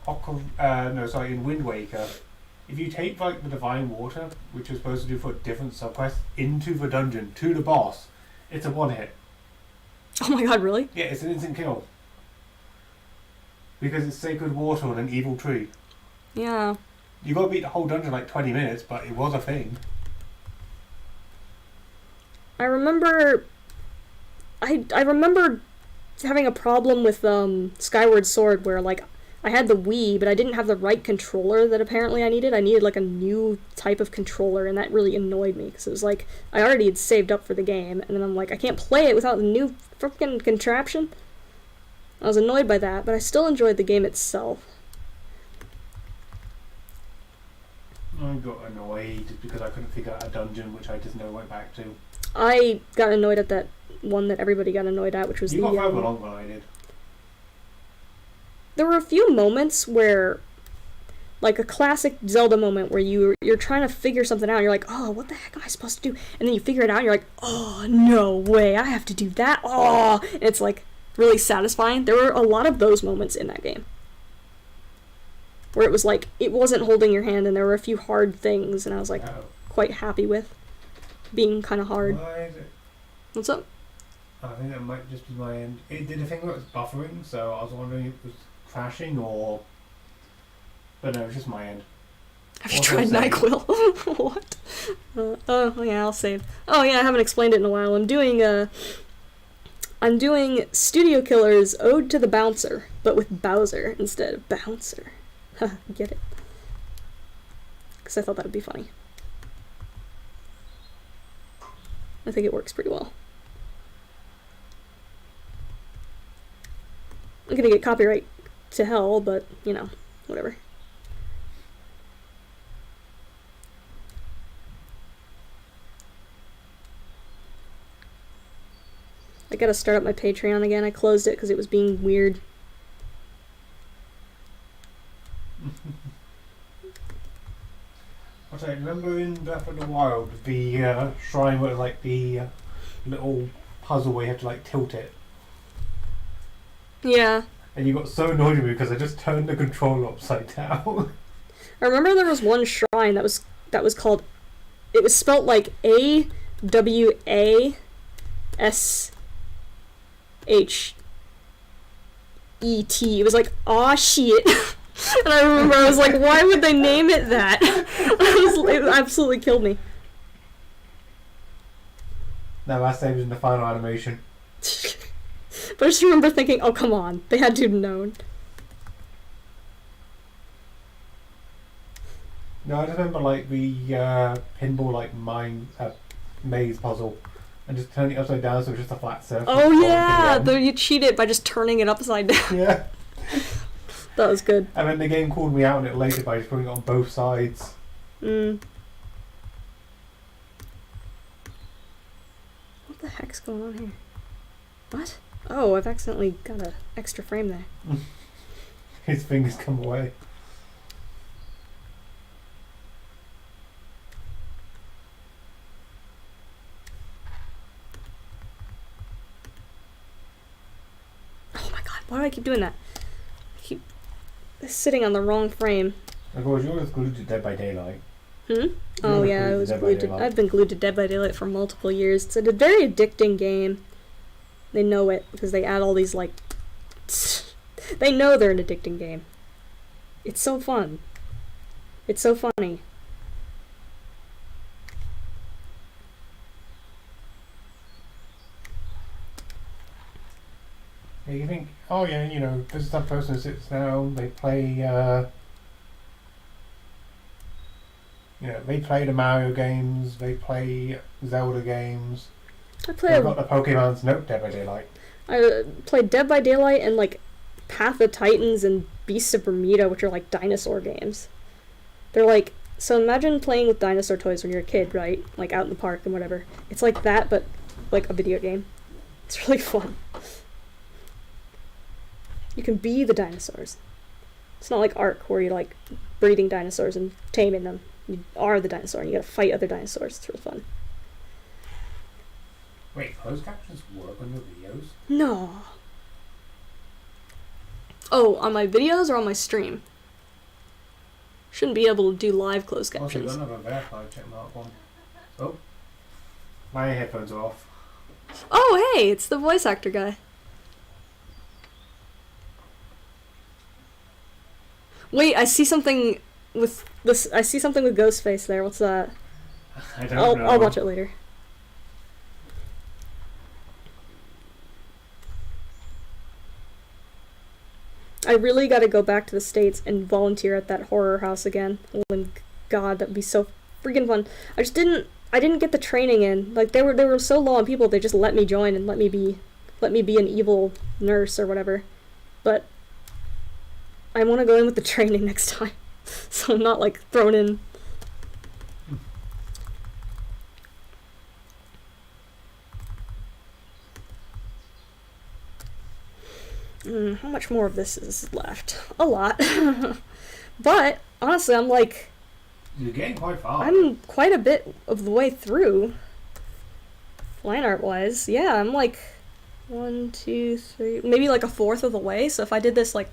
in Wind Waker, if you take like the Divine Water, which you're supposed to do for a different subquest, into the dungeon, to the boss, it's a one-hit. Oh my god, really? Yeah, it's an instant kill. Because it's sacred water on an evil tree. Yeah. You got to beat the whole dungeon in like 20 minutes, but it was a thing. I remember having a problem with Skyward Sword where like I had the Wii, but I didn't have the right controller that apparently I needed. I needed like a new type of controller, and that really annoyed me because it was like I already had saved up for the game, and then I'm like I can't play it without the new freaking contraption. I was annoyed by that, but I still enjoyed the game itself. I got annoyed because I couldn't figure out a dungeon, which I just never went back to. I got annoyed at that one that everybody got annoyed at, which was you got further along than I did. There were a few moments where, like a classic Zelda moment where you're trying to figure something out and you're like, oh, what the heck am I supposed to do? And then you figure it out and you're like, oh, no way, I have to do that? Oh, and it's like really satisfying. There were a lot of those moments in that game. Where it was like, it wasn't holding your hand and there were a few hard things and I was like quite happy with being kind of hard. Why is it? What's up? I think that might just be my end. It did a thing where it was buffering, so I was wondering if it was crashing or... But no, it was just my end. Have you tried NyQuil? What? Oh yeah, I'll save. Oh yeah, I haven't explained it in a while. I'm doing Studio Killer's Ode to the Bouncer, but with Bowser instead of Bouncer. Get it? Because I thought that would be funny. I think it works pretty well. I'm gonna get copyright to hell, but, you know, whatever. I gotta start up my Patreon again. I closed it because it was being weird. I remember in Breath of the Wild, the shrine where like the little puzzle where you have to like tilt it. Yeah. And you got so annoyed with me because I just turned the controller upside down. I remember there was one shrine that was called, it was spelt like AWASHET. It was like, aw shit. And I remember I was like, why would they name it that? It absolutely killed me. No, that saves in the final animation. But I just remember thinking, oh, come on. They had to have known. No, I just remember like the pinball like maze puzzle, and just turning it upside down so it's just a flat surface. Oh yeah, you cheated by just turning it upside down. Yeah. That was good. And then the game called me out on it later by just putting it on both sides. What the heck's going on here? What? Oh, I've accidentally got an extra frame there. His fingers come away. Oh my god, why do I keep doing that? I keep sitting on the wrong frame. Of course, you're just glued to Dead by Daylight. Oh yeah, I was glued to. I've been glued to Dead by Daylight for multiple years. It's a very addicting game. They know it because they add all these like. They know they're an addicting game. It's so fun. It's so funny. Yeah, you think, oh yeah, you know, this is that person who sits down, they play, they play the Mario games, they play Zelda games. They've got the Pokemon's Nope, Dead by Daylight. I played Dead by Daylight and like Path of Titans and Beasts of Bermuda, which are like dinosaur games. They're like, so imagine playing with dinosaur toys when you're a kid, right? Like out in the park and whatever. It's like that, but like a video game. It's really fun. You can be the dinosaurs. It's not like Ark where you're like breeding dinosaurs and taming them. You are the dinosaur and you gotta fight other dinosaurs. It's real fun. Wait, closed captions work on your videos? No. Oh, on my videos or on my stream? Shouldn't be able to do live closed captions. Also, you don't have a verified check mark one. Oh. My headphones are off. Oh, hey, it's the voice actor guy. Wait, I see something with this. I see something with Ghostface there. What's that? I don't know. I'll watch it later. I really got to go back to the States and volunteer at that horror house again. Oh god, that'd be so freaking fun. I didn't get the training in. Like they were so low on people, they just let me join and let me be an evil nurse or whatever. But I want to go in with the training next time. So I'm not like thrown in. How much more of this is left? A lot. But honestly, I'm like, you're getting quite far. I'm quite a bit of the way through. Line art wise, yeah, I'm like 1, 2, 3, maybe like a fourth of the way. So if I did this like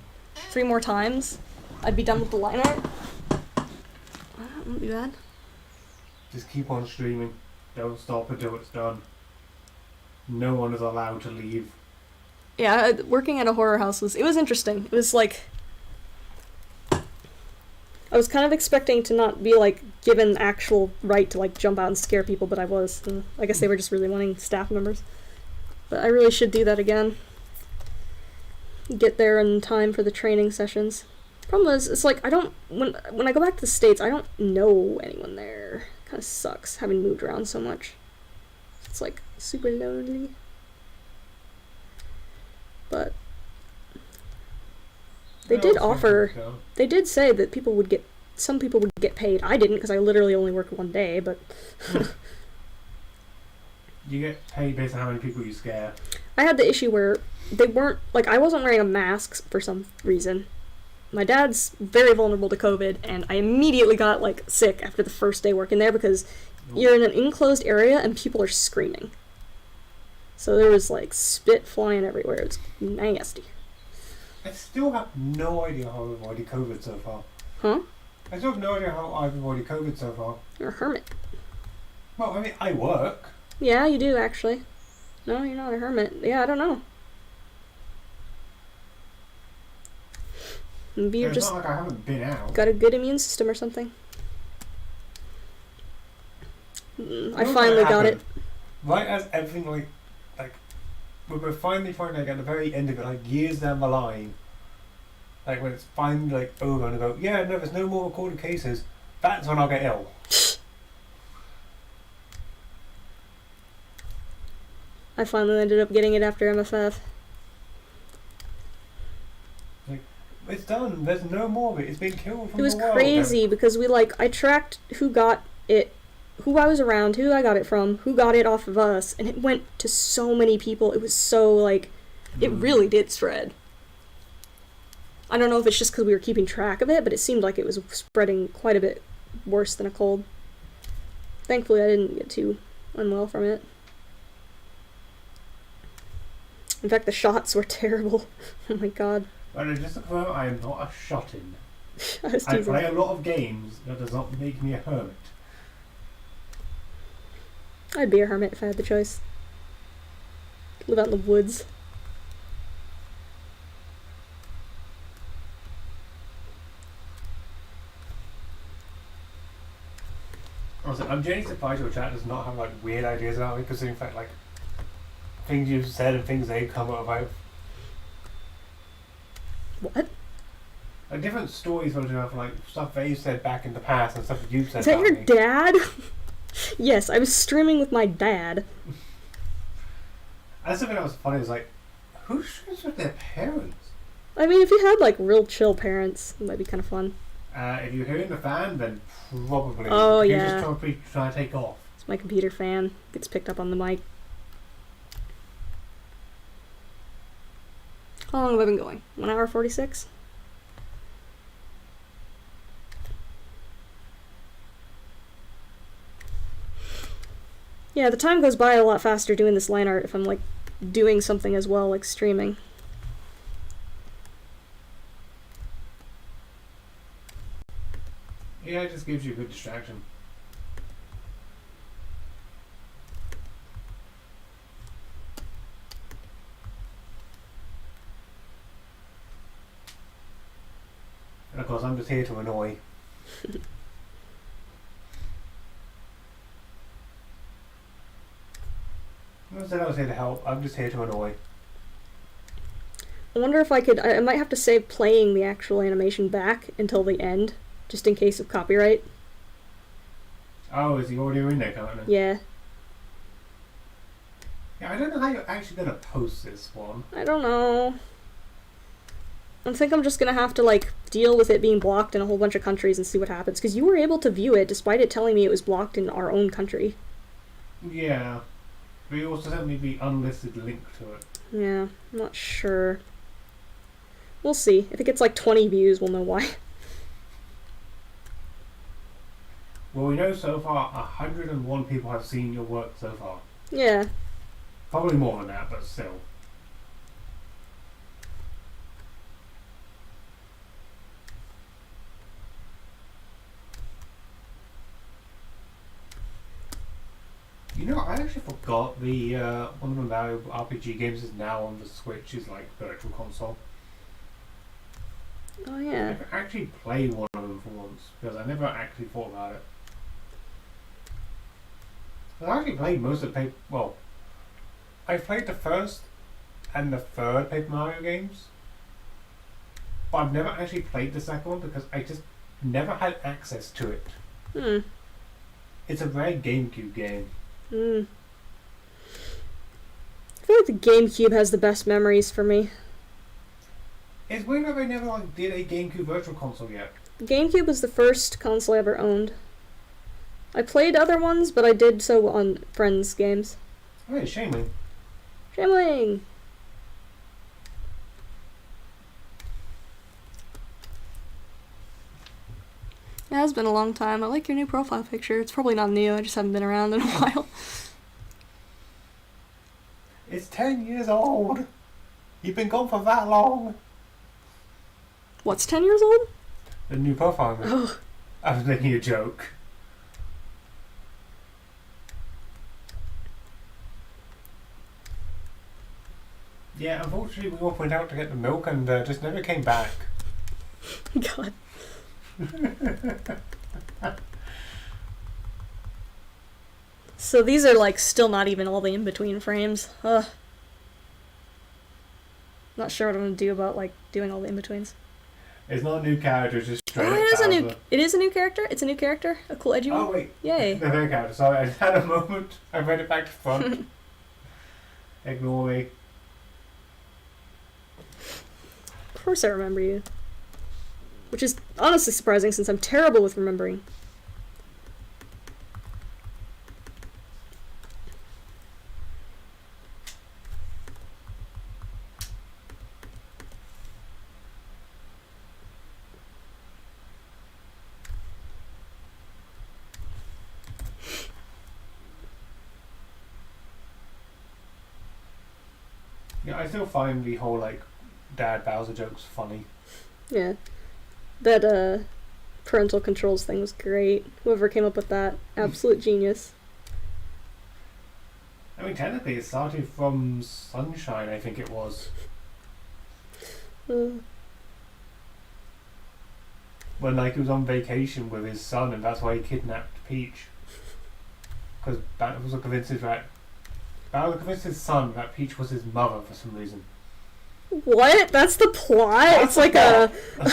3 more times, I'd be done with the line art. That wouldn't be bad. Just keep on streaming. Don't stop until it's done. No one is allowed to leave. Yeah, working at a horror house was interesting. It was like, I was kind of expecting to not be like given actual right to like jump out and scare people, but I was. And I guess they were just really wanting staff members. But I really should do that again. Get there in time for the training sessions. Problem is, it's like I don't, when I go back to the States, I don't know anyone there. Kind of sucks having moved around so much. It's like super lonely. But they did offer, they did say that some people would get paid. I didn't because I literally only worked 1 day, but you get paid based on how many people you scare. I had the issue where they weren't, like, I wasn't wearing a mask for some reason. My dad's very vulnerable to COVID, and I immediately got, like, sick after the first day working there because you're in an enclosed area and people are screaming. So there was, like, spit flying everywhere. It was nasty. I still have no idea how I've avoided COVID so far. Huh? I still have no idea how I've avoided COVID so far. You're a hermit. Well, I mean, I work. Yeah, you do, actually. No, you're not a hermit. Yeah, I don't know. Maybe you're just... It's not like I haven't been out. Got a good immune system or something. I finally got it. right as everything like when we're finally at the very end of it, like years down the line, like when it's finally like over and I go, yeah, no, there's no more recorded cases. That's when I'll get ill. I finally ended up getting it after MFF. It's done. There's no more of it. It's been killed from It was the world. crazy because I tracked who got it, who I was around, who I got it from, who got it off of us, and it went to so many people. It was so, like, it really did spread. I don't know if it's just because we were keeping track of it, but it seemed like it was spreading quite a bit worse than a cold. Thankfully, I didn't get too unwell from it. In fact, the shots were terrible. Oh my god. Well, just to confirm, I am not a shot-in. I was I teasing. play a lot of games. That does not make me a hermit. I'd be a hermit if I had the choice. Live out in the woods. Also, I'm genuinely surprised your chat does not have like weird ideas about me, because in fact, like things you've said and things they've come up about. What? Like different stories from like stuff they've said back in the past and stuff you've said. Is that about your me. dad? Yes, I was streaming with my dad. That's something that was funny. Is like, who streams with their parents? I mean, if you had like real chill parents, it might be kind of fun. If you're hearing the fan, then probably. Oh, You're yeah. just trying to take off. It's my computer fan. Gets picked up on the mic. How long have I been going? 1 hour 46? Yeah, the time goes by a lot faster doing this line art if I'm like doing something as well, like streaming. Yeah, it just gives you a good distraction. And of course, I'm just here to annoy. I said I was here to help. I'm just here to annoy. I wonder if I might have to save playing the actual animation back until the end, just in case of copyright. Oh, is the audio in there currently? Yeah. Yeah, I don't know how you're actually going to post this one. I don't know. I think I'm just gonna have to like deal with it being blocked in a whole bunch of countries and see what happens. Because you were able to view it despite it telling me it was blocked in our own country. Yeah. But you also sent me the unlisted link to it. Yeah, I'm not sure. We'll see. If it gets like 20 views, we'll know why. Well, we know so far 101 people have seen your work so far. Yeah. Probably more than that, but still. You know, I actually forgot the one of the valuable RPG games is now on the Switch is like Virtual Console. Oh I yeah. could actually play one of them for once because I never actually thought about it. I actually played most of the paper. Well, I played the first and the third Paper Mario games, but I've never actually played the second one because I just never had access to it. Hmm. It's a rare GameCube game. Hmm. I feel like the GameCube has the best memories for me. It's weird that they never like did a GameCube Virtual Console yet. GameCube was the first console I ever owned. I played other ones, but I did so on friends' games. Oh, yeah, Shaming. Shambling! It has been a long time. I like your new profile picture. It's probably not new, I just haven't been around in a while. It's 10 years old. You've been gone for that long. What's 10 years old? The new profile. Oh, I was making a joke. Yeah, unfortunately we all went out to get the milk and just never came back. God. So these are like still not even all the in-between frames. Ugh. Not sure what I'm gonna do about like doing all the in-betweens. It's not a new character, it's just straight Oh, up it is a new. Bowser. It is a new character. It's a new character. A cool edgy one. Oh wait, Yay! the main character. Sorry, I just had a moment. I read it back to front. Ignore me. Of course I remember you. Which is honestly surprising since I'm terrible with remembering. Yeah, I still find the whole like Dad Bowser jokes funny. Yeah. That parental controls thing was great. Whoever came up with that, absolute genius. I mean, technically, it started from Sunshine. I think it was Uh, when like he was on vacation with his son, and that's why he kidnapped Peach. Because Bowser convinced his son that Peach was his mother for some reason. what? That's the plot? That's It's like the a...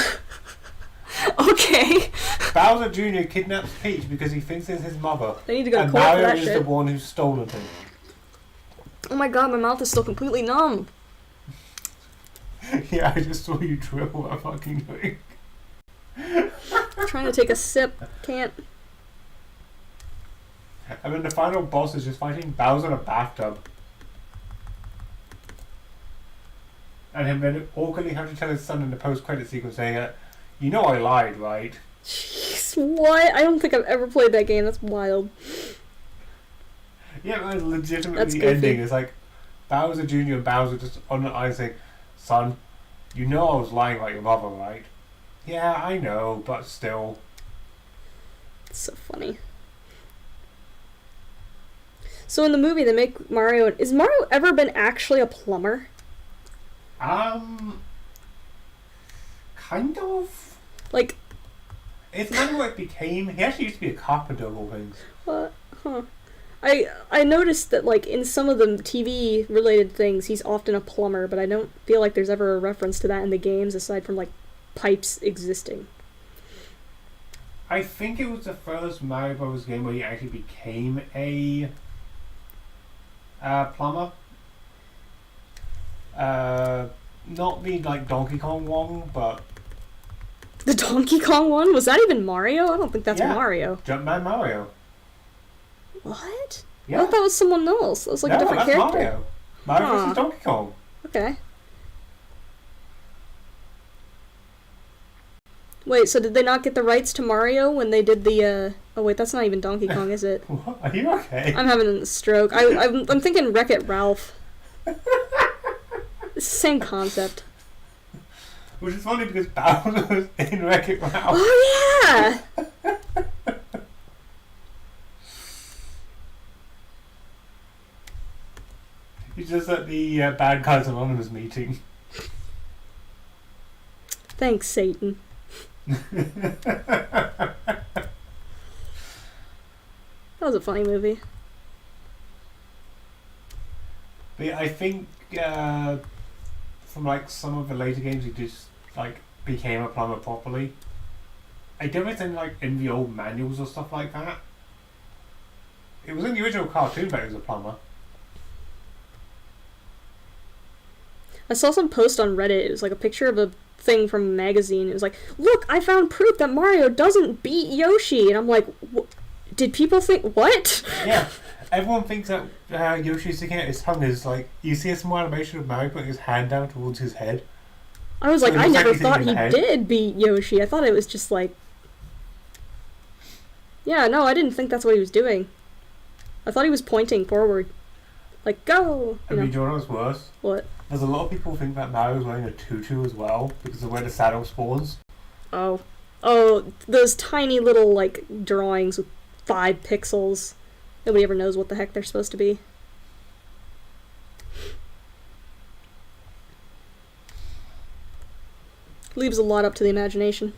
Okay. Bowser Jr. kidnaps Peach because he thinks it's his mother. They need to go to And court for Mario that is shit. the one who's stolen him. Oh my god, my mouth is still completely numb. Yeah, I just saw you drill what I'm fucking doing. Trying to take a sip. Can't. And then the final boss is just fighting Bowser in a bathtub. And him then awkwardly having to tell his son in the post-credit sequence saying, you know I lied, right? Jeez, what? I don't think I've ever played that game. That's wild. Yeah, man, legitimately That's the goofy. ending is like Bowser Jr. and Bowser just on the ice saying, son, you know I was lying about your mother, right? Yeah, I know, but still. It's so funny. So in the movie, they make Mario... Is Mario ever been actually a plumber? Kind of. Like, It's not what it became. He actually used to be a carpenter of all things. what? Huh. I noticed that, like, in some of the TV-related things, he's often a plumber, but I don't feel like there's ever a reference to that in the games, aside from, like, pipes existing. I think it was the first Mario Bros. Game where he actually became a plumber. Not the like Donkey Kong one, but The Donkey Kong one? Was that even Mario? I don't think that's Yeah. Mario. Jumpman Mario. What? I Yeah, thought that was someone else. That was like no, a different that's character. Mario. Mario Huh. versus Donkey Kong. Okay. Wait, so did they not get the rights to Mario when they did the, Oh wait, that's not even Donkey Kong, is it? What? Are you okay? I'm having a stroke. I'm thinking Wreck-It Ralph. It's the same concept. Which is funny because Bowser was in Wreck-It Ralph. Oh yeah! He's just at the Bad Guys Anonymous meeting. Thanks, Satan. But That was a funny movie. yeah, I think from like some of the later games, he just like became a plumber properly. I don't think like in the old manuals or stuff like that. It was in the original cartoon that he was a plumber. I saw some post on Reddit. It was like a picture of a thing from a magazine. It was like, look, I found proof that Mario doesn't beat Yoshi. And I'm like, did people think, what? Yeah, everyone thinks that Yoshi sticking out his tongue is like, you see a small animation of Mario putting his hand down towards his head. I was like, So it I looks never like he's thought in he his head. did beat Yoshi. I thought it was just like... Yeah, no, I didn't think that's what he was doing. I thought he was pointing forward. Like, go! I You mean, know, do you know what's worse? what? There's a lot of people who think that Mario's wearing a tutu as well because of where the saddle spawns. Oh. Oh, those tiny little, like, drawings with 5 pixels. Nobody ever knows what the heck they're supposed to be. Leaves a lot up to the imagination.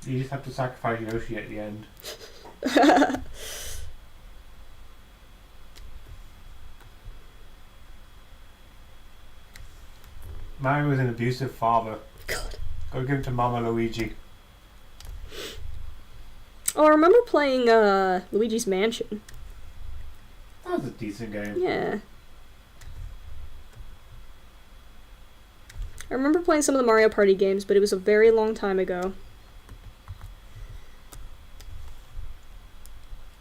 You just have to sacrifice Yoshi at the end. Mario is an abusive father. God. Go give him to Mama Luigi. Oh, I remember playing Luigi's Mansion. That was a decent game. Yeah. I remember playing some of the Mario Party games, but it was a very long time ago.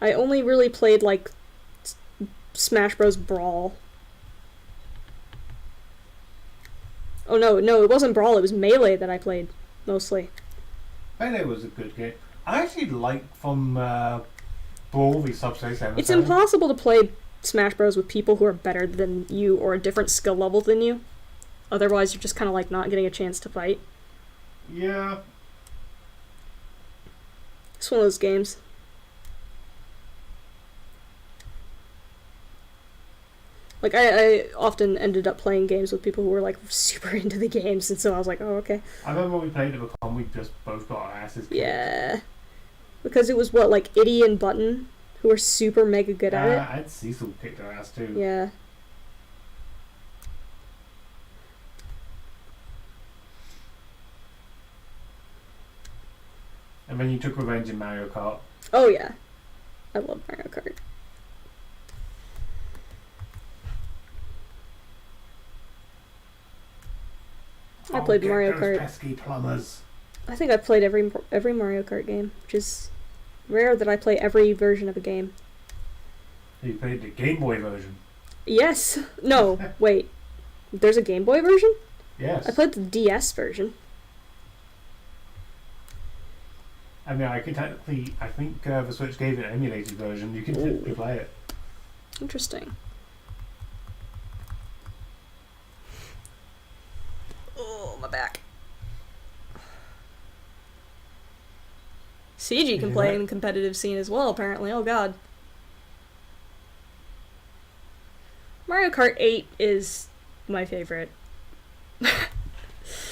I only really played, like, Smash Bros. Brawl. Oh, no, it wasn't Brawl, it was Melee that I played, mostly. Melee was a good game. I actually like from Brawl v Subspace Emissary. It's impossible to play Smash Bros. With people who are better than you or a different skill level than you. Otherwise, you're just kind of like not getting a chance to fight. Yeah. It's one of those games. Like, I often ended up playing games with people who were, like, super into the games, and so I was like, oh, okay. I remember when we played it with Con, we just both got our asses kicked. Yeah. Because it was, what, like, Iddy and Button, who were super mega good at it? I'd Cecil kicked our ass too. Yeah. And then you took revenge in Mario Kart. Oh, yeah. I love Mario Kart. I played Mario Kart. Pesky plumbers. I think I played every Mario Kart game, which is rare that I play every version of a game. You played the Game Boy version. Yes. No, wait. There's a Game Boy version? Yes. I played the DS version. I mean, I think the Switch gave it an emulated version. You can typically play it. Interesting. Oh, my back. CG can play in the competitive scene as well, apparently. Oh, God. Mario Kart 8 is my favorite.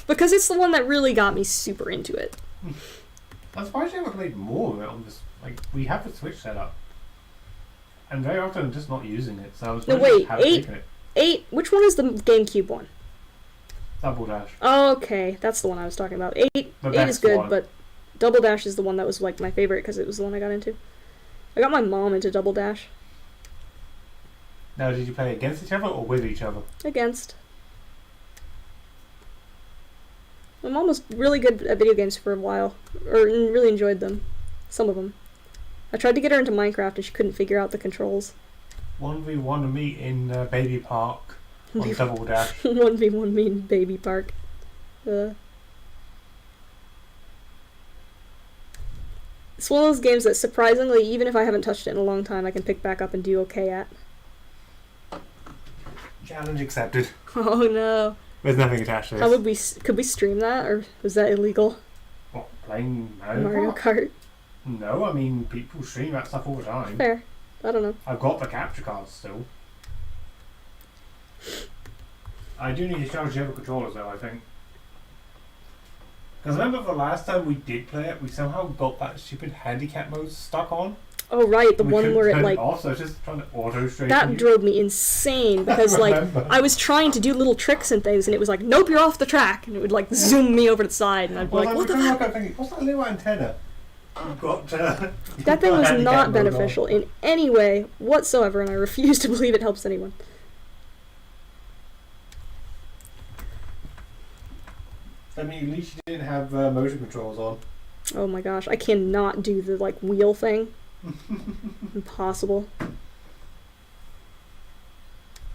Because it's the one that really got me super into it. I'm surprised you haven't played more of it on this. Like, we have the Switch set up. And very often I'm just not using it, so I was No, wait, 8? Which one is the GameCube one? Double Dash. Oh, okay, that's the one I was talking about. 8 is good, but Double Dash is the one that was like my favorite because it was the one I got into. I got my mom into Double Dash. Now, did you play against each other or with each other? Against. My mom was really good at video games for a while, or really enjoyed them. Some of them. I tried to get her into Minecraft and she couldn't figure out the controls. 1v1 me in Baby Park on Double Dash. 1v1 me in Baby Park. It's one of those games that surprisingly, even if I haven't touched it in a long time, I can pick back up and do okay at. Challenge accepted. Oh no. There's nothing attached to this. How would we, could we stream that, or was that illegal? What, playing Mario Kart? No, I mean, people stream that stuff all the time. Fair. I don't know. I've got the capture cards still. I do need to charge the other controllers though, I think. Because I remember the last time we did play it, we somehow got that stupid handicap mode stuck on. Oh right, the one where it like... Also, just trying to auto-straighten That drove me insane, because like, I was trying to do little tricks and things, and it was like, nope, you're off the track, and it would like zoom me over to the side, and I'd be like, what the fuck? What's that little antenna? You've got, that thing was not beneficial in any way whatsoever, and I refuse to believe it helps anyone. I mean, at least you didn't have motion controls on. Oh my gosh, I cannot do the like wheel thing. Impossible.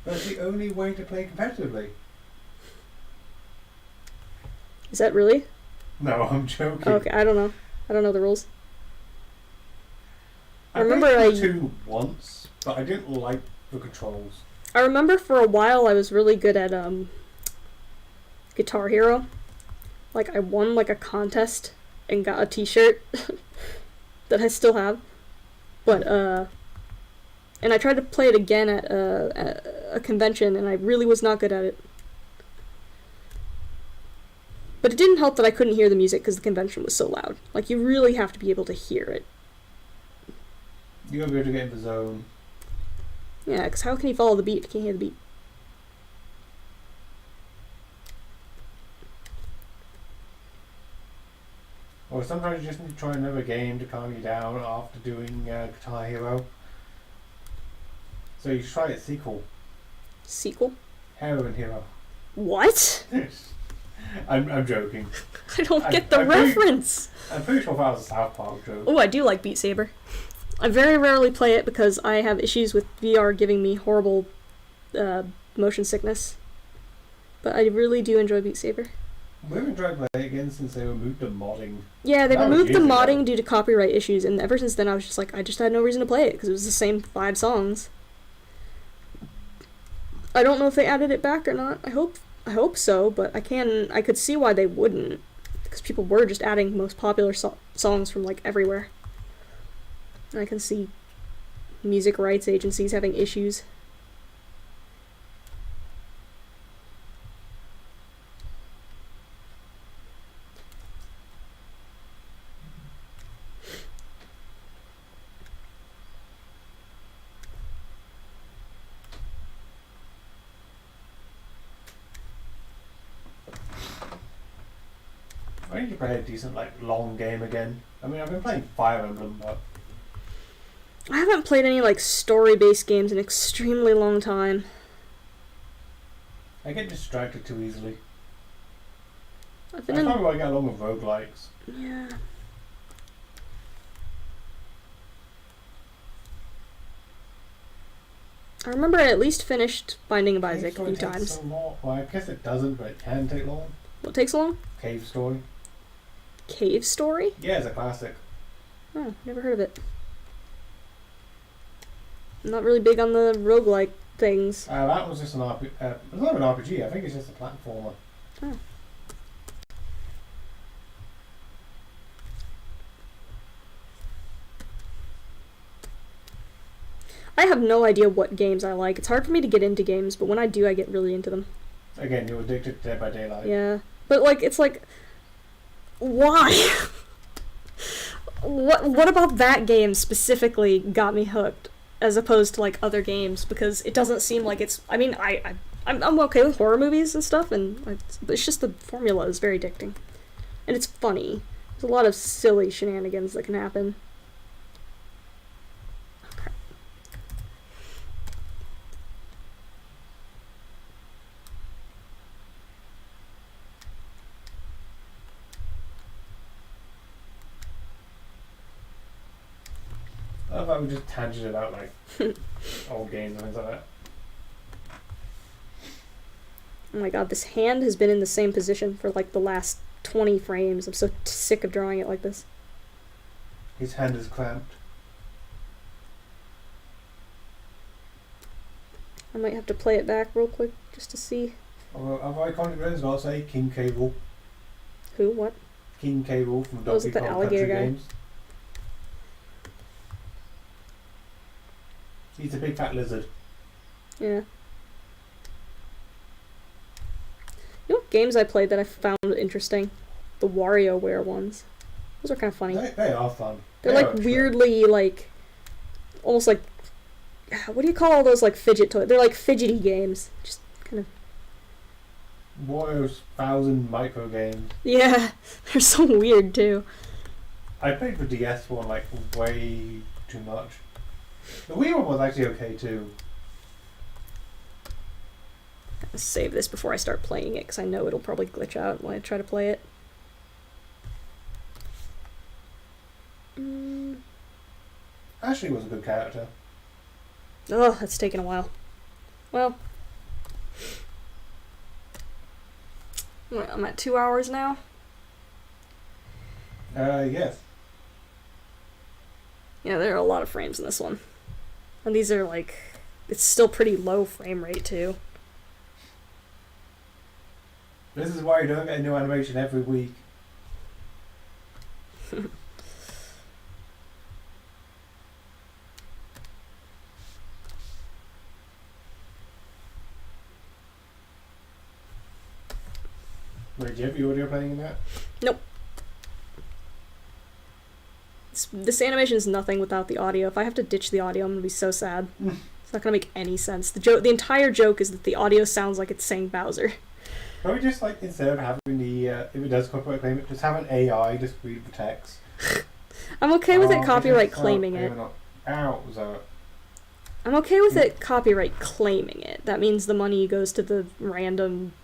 That's the only way to play competitively. Is that really? No, I'm joking. Oh, okay, I don't know. I don't know the rules. I remember two once, but I didn't like the controls. I remember for a while I was really good at Guitar Hero. Like I won like a contest and got a t-shirt that I still have. But and I tried to play it again at a convention and I really was not good at it. But it didn't help that I couldn't hear the music because the convention was so loud. Like you really have to be able to hear it. You gotta be able to get in the zone. Yeah, because how can you follow the beat if you can't hear the beat? Or sometimes you just need to try another game to calm you down after doing Guitar Hero. So you try its sequel. Sequel? Heroin Hero. What? I'm joking. I don't get the reference. I'm pretty sure that was a South Park joke. Oh, I do like Beat Saber. I very rarely play it because I have issues with VR giving me horrible motion sickness. But I really do enjoy Beat Saber. We haven't tried playing it again since they removed the modding. Yeah, they That was removed the years modding ago. due to copyright issues, and ever since then I was just like, I just had no reason to play it because it was the same 5 songs. I don't know if they added it back or not. I hope so, but I could see why they wouldn't, because people were just adding most popular songs from like everywhere. And I can see music rights agencies having issues. I need to play a decent, long game again. I mean, I've been playing Fire Emblem, but I haven't played any like story-based games in an extremely long time. I get distracted too easily. I've That's been in... probably why I get along with roguelikes. Yeah. I remember I at least finished Binding of Isaac a few times. So long. Well, I guess it doesn't, but it can take long. What takes long? Cave Story. Cave Story? Yeah, it's a classic. Oh, never heard of it. I'm not really big on the roguelike things. That was just an RPG. It's not an RPG. I think it's just a platformer. Oh. I have no idea what games I like. It's hard for me to get into games, but when I do, I get really into them. Again, you're addicted to Dead by Daylight. Yeah. But like, it's like, why? What about that game specifically got me hooked, as opposed to like other games? Because it doesn't seem like it's. I mean, I'm okay with horror movies and stuff, but it's just the formula is very addicting, and it's funny. There's a lot of silly shenanigans that can happen. I love how we just tangent about old games and things like that. Oh my god, this hand has been in the same position for like the last 20 frames. I'm so sick of drawing it like this. His hand is cramped. I might have to play it back real quick just to see. Although other iconic villains, I'll say King Cable. Who? What? King Cable from Oh, is Donkey it the Kong alligator Country guy? Games. He's a big fat lizard. Yeah. You know what games I played that I found interesting? The WarioWare ones. Those are kind of funny. They are fun. They're They like are weirdly almost like, what do you call all those like fidget toys? They're like fidgety games. Just kind of. Wario's 1,000 micro games. Yeah, they're so weird too. I played the DS one way too much. The Wii one was actually okay too. Gotta save this before I start playing it because I know it'll probably glitch out when I try to play it. Ashley was a good character. Oh, that's taken a while. Well, I'm at 2 hours now. Yes. Yeah, there are a lot of frames in this one. And these are like, it's still pretty low frame rate too. This is why you don't get a new animation every week. Wait, do you have your audio playing in that? Nope. This animation is nothing without the audio. If I have to ditch the audio, I'm gonna be so sad. It's not gonna make any sense. The entire joke is that the audio sounds like it's saying Bowser. Probably just instead of having the Yeah, if it does copyright claim it, just have an AI just read the text. I'm okay with it copyright claiming it. I'm okay with it copyright claiming it. That means the money goes to the random,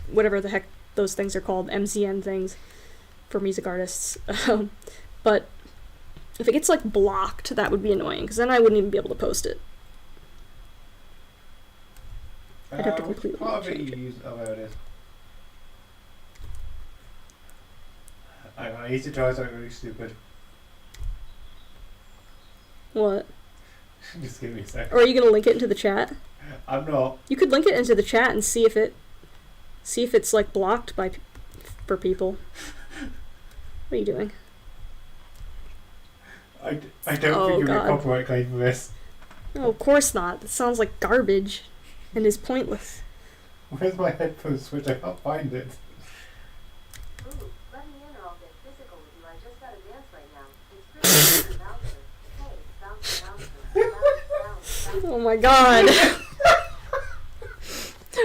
whatever the heck those things are called, MCN things for music artists. But if it gets like blocked, that would be annoying because then I wouldn't even be able to post it. I'd have to completely change it. Oh, there it is. I need to try something really stupid. What? Just give me a second. Or are you gonna link it into the chat? I'm not. You could link it into the chat and see if it's like blocked for people. What are you doing? I don't think you get copyright claim for this. No, of course not. It sounds like garbage and is pointless. Where's my headphone switch? I can't find it. Ooh, let me in or I'll get physical with you. I just gotta dance right now. It's Krita, bouncer. Hey, bouncer, bouncer. Bounce. Oh my god.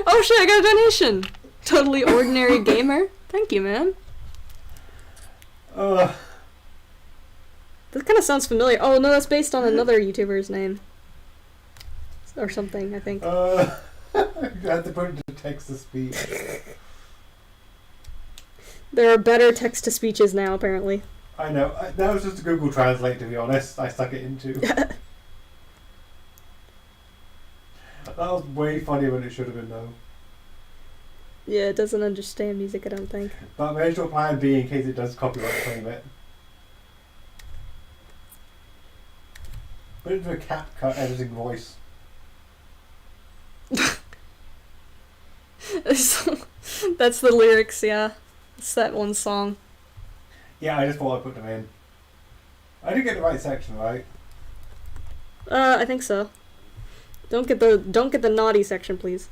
Oh shit, I got a donation. Totally ordinary gamer. Thank you, man. This kind of sounds familiar. Oh no, that's based on another YouTuber's name. Or something, I think. You had to put it into text to speech. There are better text-to-speeches now, apparently. I know. That was just a Google Translate, to be honest. I stuck it into. That was way funnier than it should have been, though. Yeah, it doesn't understand music, I don't think. But manage to plan B in case it does copyright claim it. Put it into a CapCut editing voice. That's the lyrics, yeah. It's that one song. Yeah, I just thought I'd put them in. I did get the right section, right? I think so. Don't get the naughty section, please.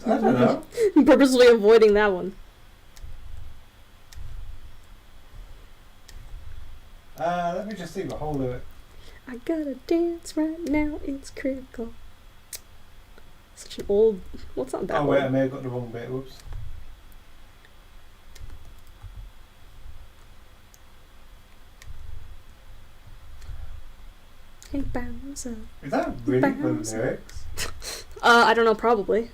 I don't know. I'm purposely avoiding that one. Let me just see the whole lyric. I gotta dance right now, it's critical. Such an old... What's not that Oh wait, old? I may have got the wrong bit, whoops. Hey, bounce up. Is that really the Bounce. lyrics? I don't know, probably.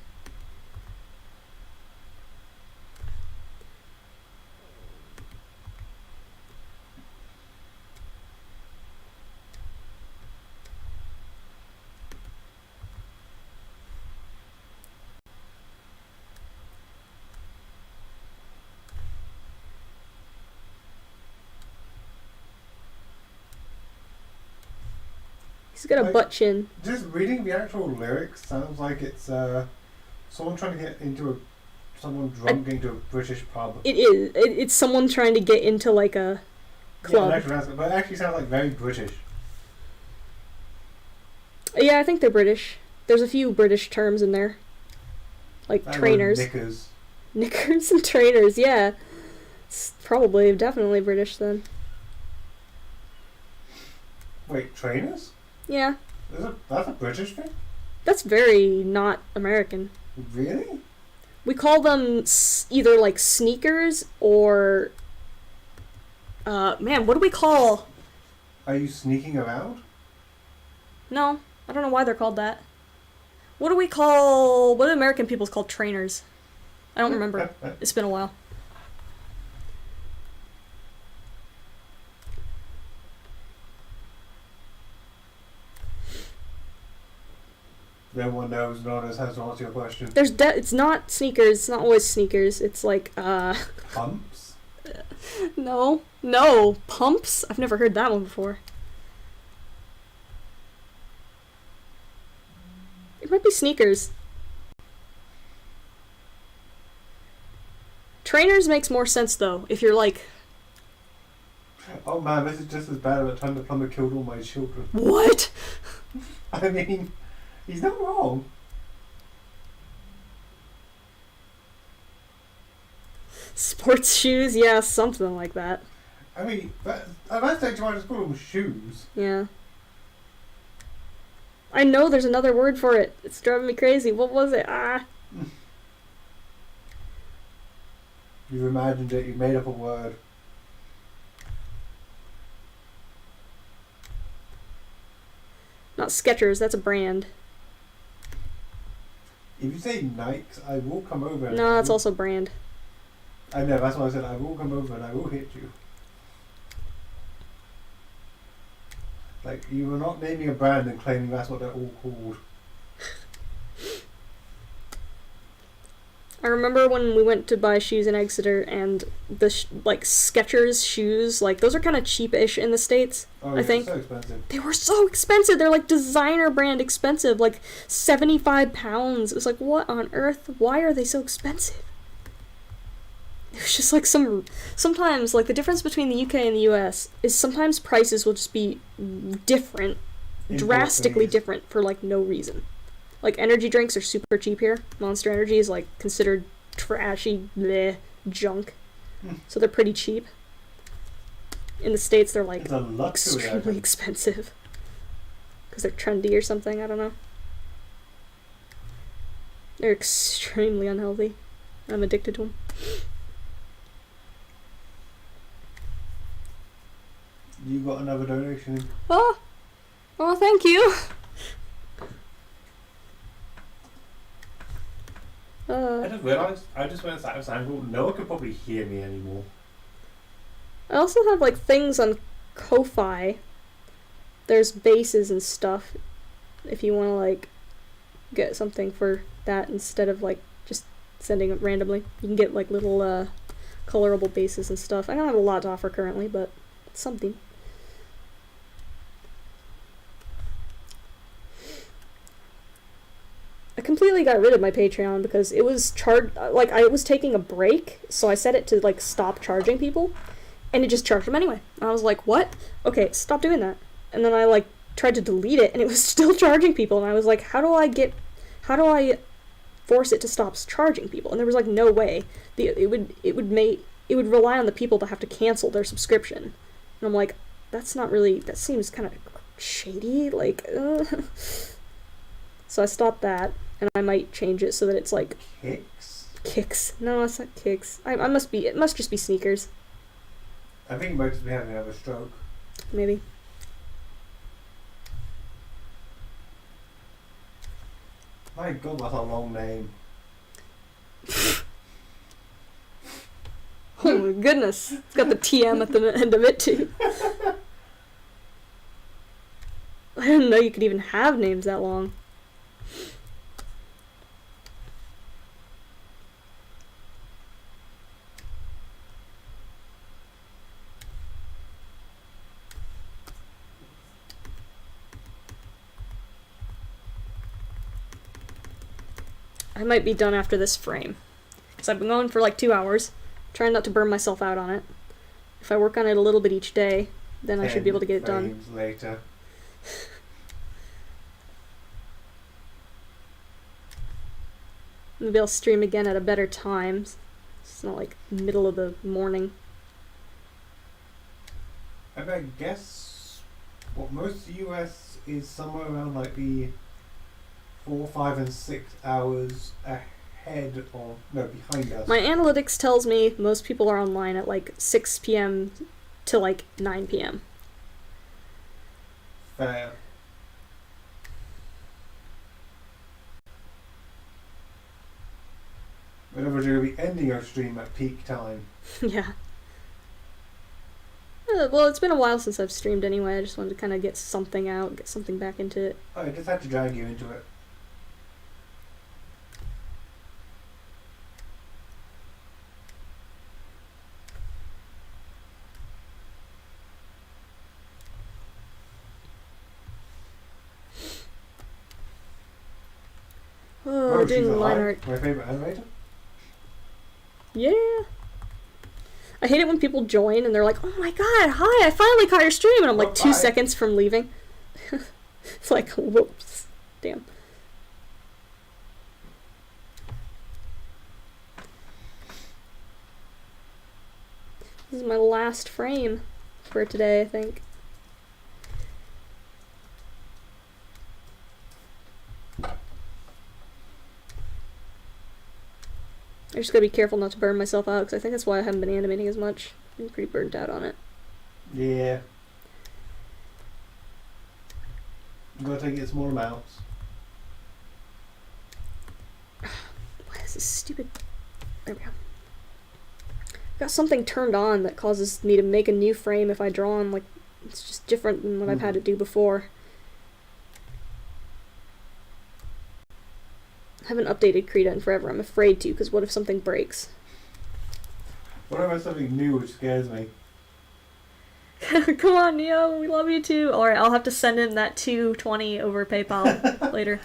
He's got a Like- butt chin. Just reading the actual lyrics sounds like it's someone trying to get into someone drunk into a British pub. It is. It's someone trying to get into like a club. Yeah, but it actually sounds like very British. Yeah, I think they're British. There's a few British terms in there. Like That word trainers. Knickers. Knickers and trainers, yeah. It's probably, definitely British then. Wait, trainers? Yeah. That's a British thing? That's very not American. Really? We call them either like sneakers or... man, what do we call... Are you sneaking around? No, I don't know why they're called that. What do we call... What do American people call trainers? I don't remember. It's been a while. No one knows. No one knows how to answer your question. It's not sneakers. It's not always sneakers. It's like, Pumps? No. Pumps? I've never heard that one before. It might be sneakers. Trainers makes more sense, though, if you're like... Oh man, this is just as bad as the time the plumber killed all my children. What? I mean, he's not wrong. Sports shoes? Yeah, something like that. I mean, that's actually why I just call them shoes. Yeah. I know there's another word for it. It's driving me crazy. What was it? You've imagined it, you've made up a word. Not Skechers, that's a brand. If you say Nikes, I will come over. And No, that's also a brand. I know, that's why I said I will come over and I will hit you. Like, you were not naming a brand and claiming that's what they're all called. I remember when we went to buy shoes in Exeter, and the like Skechers shoes, like those are kind of cheapish in the States. Oh, I think so expensive. they were so expensive. They're like designer brand expensive, like £75. It was like, what on earth? Why are they so expensive? It was just like sometimes like the difference between the UK and the US is sometimes prices will just be different, drastically different for like no reason. Like, energy drinks are super cheap here. Monster Energy is, like, considered trashy, bleh, junk. So they're pretty cheap. In the States, they're, like, extremely expensive. Because they're trendy or something, I don't know. They're extremely unhealthy. I'm addicted to them. You got another donation. Oh, thank you. I just realised, I just went out of angle, no one could probably hear me anymore. I also have, like, things on Ko-Fi. There's bases and stuff. If you want to, like, get something for that instead of, like, just sending it randomly. You can get, like, little, colorable bases and stuff. I don't have a lot to offer currently, but it's something. I completely got rid of my Patreon because it was like, I was taking a break, so I set it to, like, stop charging people, and it just charged them anyway. I was like, what? Okay, stop doing that. And then I, like, tried to delete it, and it was still charging people, and I was like, how do I force it to stop charging people? And there was, like, no way. It would rely on the people to have to cancel their subscription. And I'm like, that seems kind of shady, like, So I stopped that, and I might change it so that it's like Kicks. No, it's not Kicks. It must just be sneakers. I think you might just be having another stroke. Maybe. My God, that's a long name. Oh my goodness. It's got the TM at the end of it too. I didn't know you could even have names that long. I might be done after this frame. Because I've been going for like 2 hours, trying not to burn myself out on it. If I work on it a little bit each day, then I should be able to get it done. Later. Maybe I'll stream again at a better time. It's not like middle of the morning. I guess what most US is somewhere around like the 4, 5, and 6 hours ahead or behind us. My analytics tells me most people are online at like 6 p.m. to like 9 p.m. Fair. In other words, you're going to be ending your stream at peak time. Yeah. Well, it's been a while since I've streamed anyway. I just wanted to kind of get something out, get something back into it. Oh, I just had to drag you into it. Oh, doing line art. My favorite animator? Yeah. I hate it when people join and they're like, oh my god, hi, I finally caught your stream, and I'm like 2 seconds from leaving. It's like, whoops. Damn. This is my last frame for today, I think. just gotta be careful not to burn myself out, because I think that's why I haven't been animating as much. I'm pretty burnt out on it. Yeah. You gotta take it in small amounts. Why is this stupid... There we go. Got something turned on that causes me to make a new frame if I draw on, like, it's just different than what I've had to do before. I haven't updated Krita in forever. I'm afraid to, because what if something breaks? What about something new which scares me? Come on, Neo, we love you too. Alright, I'll have to send in that $2.20 over PayPal later.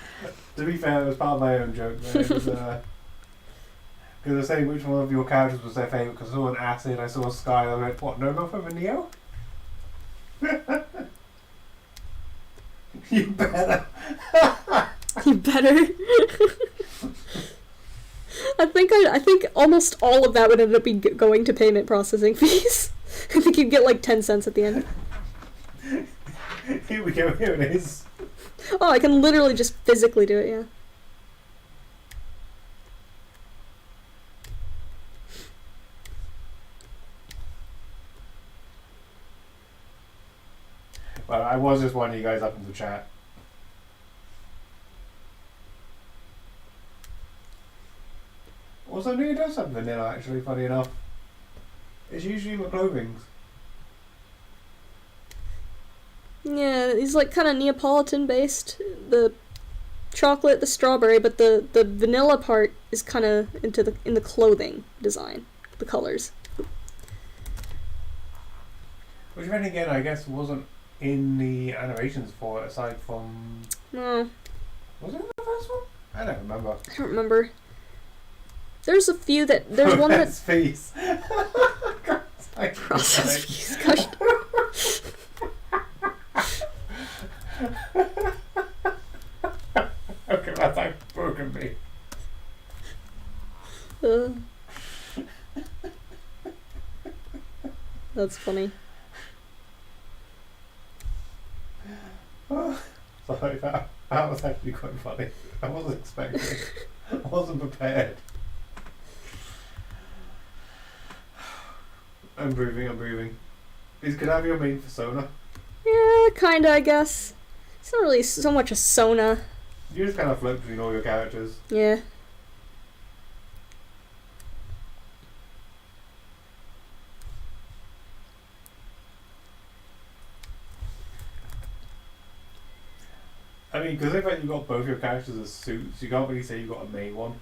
To be fair, it was part of my own joke. Because I was saying which one of your characters was their favourite, because I saw an acid, I saw a sky, and I went, what, no enough of a Neo? You better. You better. I think almost all of that would end up going to payment processing fees. I think you'd get like 10 cents at the end. Here we go, here it is. Oh, I can literally just physically do it, yeah. Well, I was just winding you guys up in the chat. Also, Neo does have vanilla, actually, funny enough. It's usually my clothings. Yeah, he's like kind of Neapolitan based. The chocolate, the strawberry, but the vanilla part is kind of in the clothing design, the colors. Which then again, I guess wasn't in the animations for it, aside from... No. Was it in the first one? I don't remember. I don't remember. There's a few that... There's one that's... Fees. Process fees. Gosh. Okay, that's like broken me. That's funny. Sorry, that was actually quite funny. I wasn't expecting. I wasn't prepared. I'm breathing. Is Krita your main persona? Yeah, kinda, I guess. It's not really so much a Sona. You just kind of float between all your characters. Yeah. I mean, because in fact you've got both your characters as suits, you can't really say you've got a main one.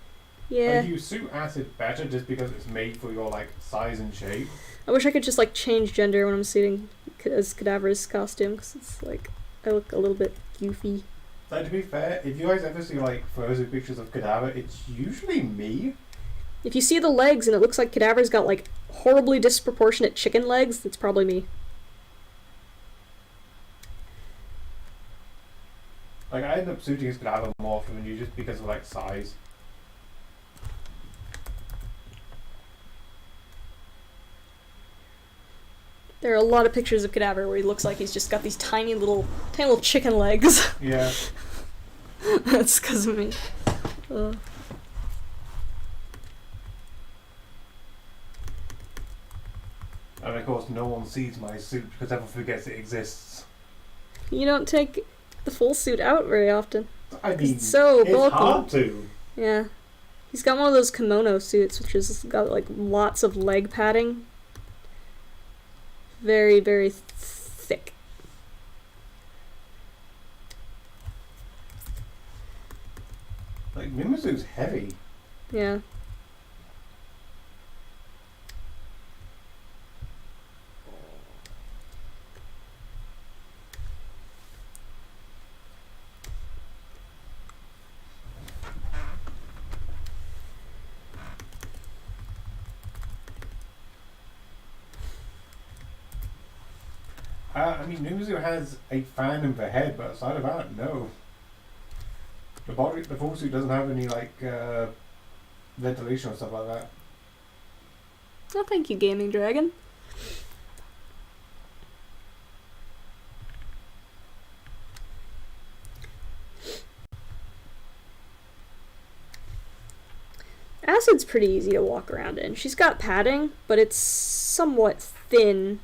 Yeah. Like, you suit Acid better just because it's made for your like size and shape. I wish I could just like change gender when I'm suiting as Cadaver's costume, because it's like I look a little bit goofy. Like, to be fair, if you guys ever see like photos of pictures of Cadaver, it's usually me. If you see the legs and it looks like Cadaver's got like horribly disproportionate chicken legs, it's probably me. Like, I end up suiting as Cadaver more often than you just because of like size. There are a lot of pictures of Cadaver where he looks like he's just got these tiny little chicken legs. Yeah. That's because of me. And of course, no one sees my suit because everyone forgets it exists. You don't take the full suit out very often. I mean, It's so it's bulky. hard to. Yeah. He's got one of those kimono suits, which has got like lots of leg padding. Very, very thick. Like, Mimizu's heavy. Yeah. I mean, Mimizu has a fan in the head, but aside of that, no. The full suit doesn't have any, like, ventilation or stuff like that. Oh, thank you, Gaming Dragon. Acid's pretty easy to walk around in. She's got padding, but it's somewhat thin.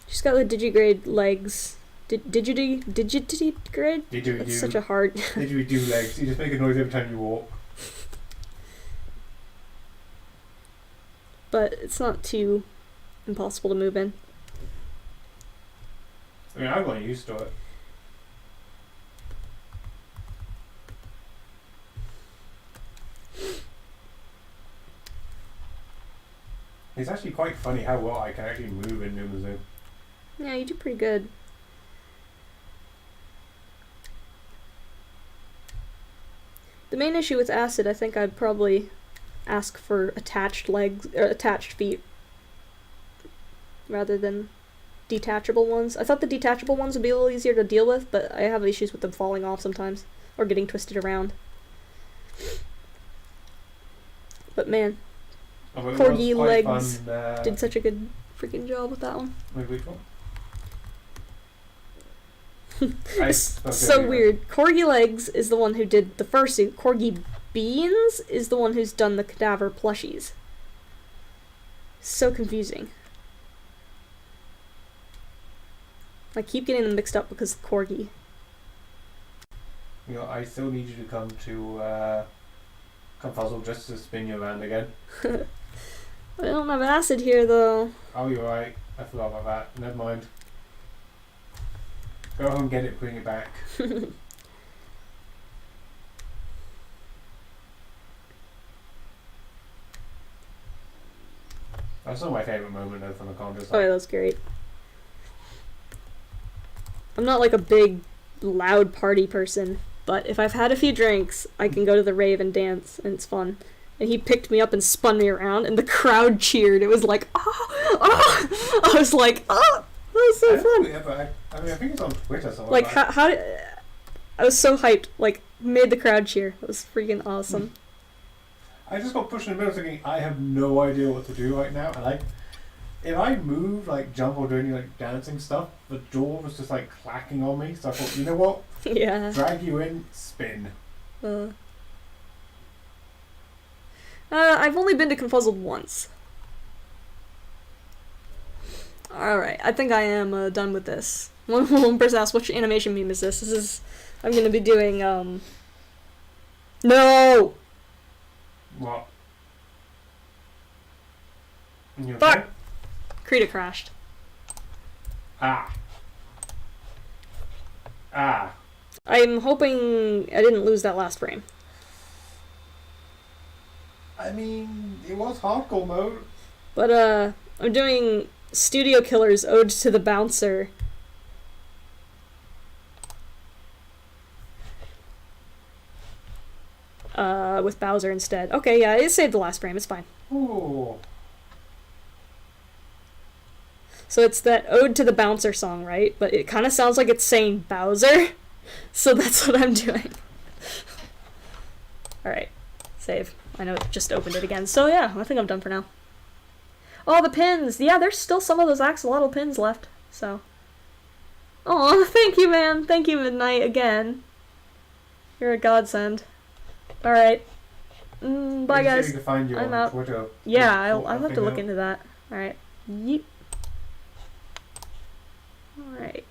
She's got the digigrade legs. Digigrade? Didgeridoo. That's such a hard... Didgeridoo legs. You just make a noise every time you walk. But it's not too impossible to move in. I mean, I've gotten used to it. It's actually quite funny how well I can actually move in Limousine. Yeah, you do pretty good. The main issue with Acid, I think I'd probably ask for attached legs or attached feet rather than detachable ones. I thought the detachable ones would be a little easier to deal with, but I have issues with them falling off sometimes or getting twisted around. But man, Corgi legs did such a good freaking job with that one. Wait, which one? It's so weird. Corgi Legs is the one who did the first suit. Corgi Beans is the one who's done the cadaver plushies. So confusing. I keep getting them mixed up because of Corgi. You know, I still need you to come to Confuzzle just to spin you around again. I don't have Acid here though. Oh, you're right. I forgot about that. Never mind. Go home, get it, bring it back. That's not my favourite moment though from the contest. Oh yeah, that's great. I'm not like a big, loud party person, but if I've had a few drinks, I can go to the rave and dance, and it's fun. And he picked me up and spun me around, and the crowd cheered. It was like, oh, oh! I was like, oh, that was so fun. Yeah, but I mean, I think it's on Twitter. So Like, how did... I was so hyped, like, made the crowd cheer. It was freaking awesome. I just got pushed in the middle thinking, I have no idea what to do right now. And like, if I move, like jump or do any like dancing stuff, the door was just like clacking on me. So I thought, you know what? Yeah. Drag you in, spin. I've only been to Confuzzled once. Alright, I think I am done with this. One person asked, which animation meme is this? This is... I'm gonna be doing, No! What? You Fuck! okay? Krita crashed. Ah. Ah. I'm hoping I didn't lose that last frame. I mean, it was hardcore mode. But, I'm doing Studio Killer's Ode to the Bouncer. With Bowser instead. Okay, yeah, it saved the last frame, it's fine. Ooh. So it's that Ode to the Bouncer song, right? But it kind of sounds like it's saying Bowser. So that's what I'm doing. Alright, save. I know it just opened it again. So yeah, I think I'm done for now. Oh, the pins! Yeah, there's still some of those axolotl pins left, so. Oh, thank you, man. Thank you, Midnight, again. You're a godsend. Alright. Bye, guys. To find you I'm on out. Twitter. Yeah, I'll have to look into that. Alright. Yeet. Alright.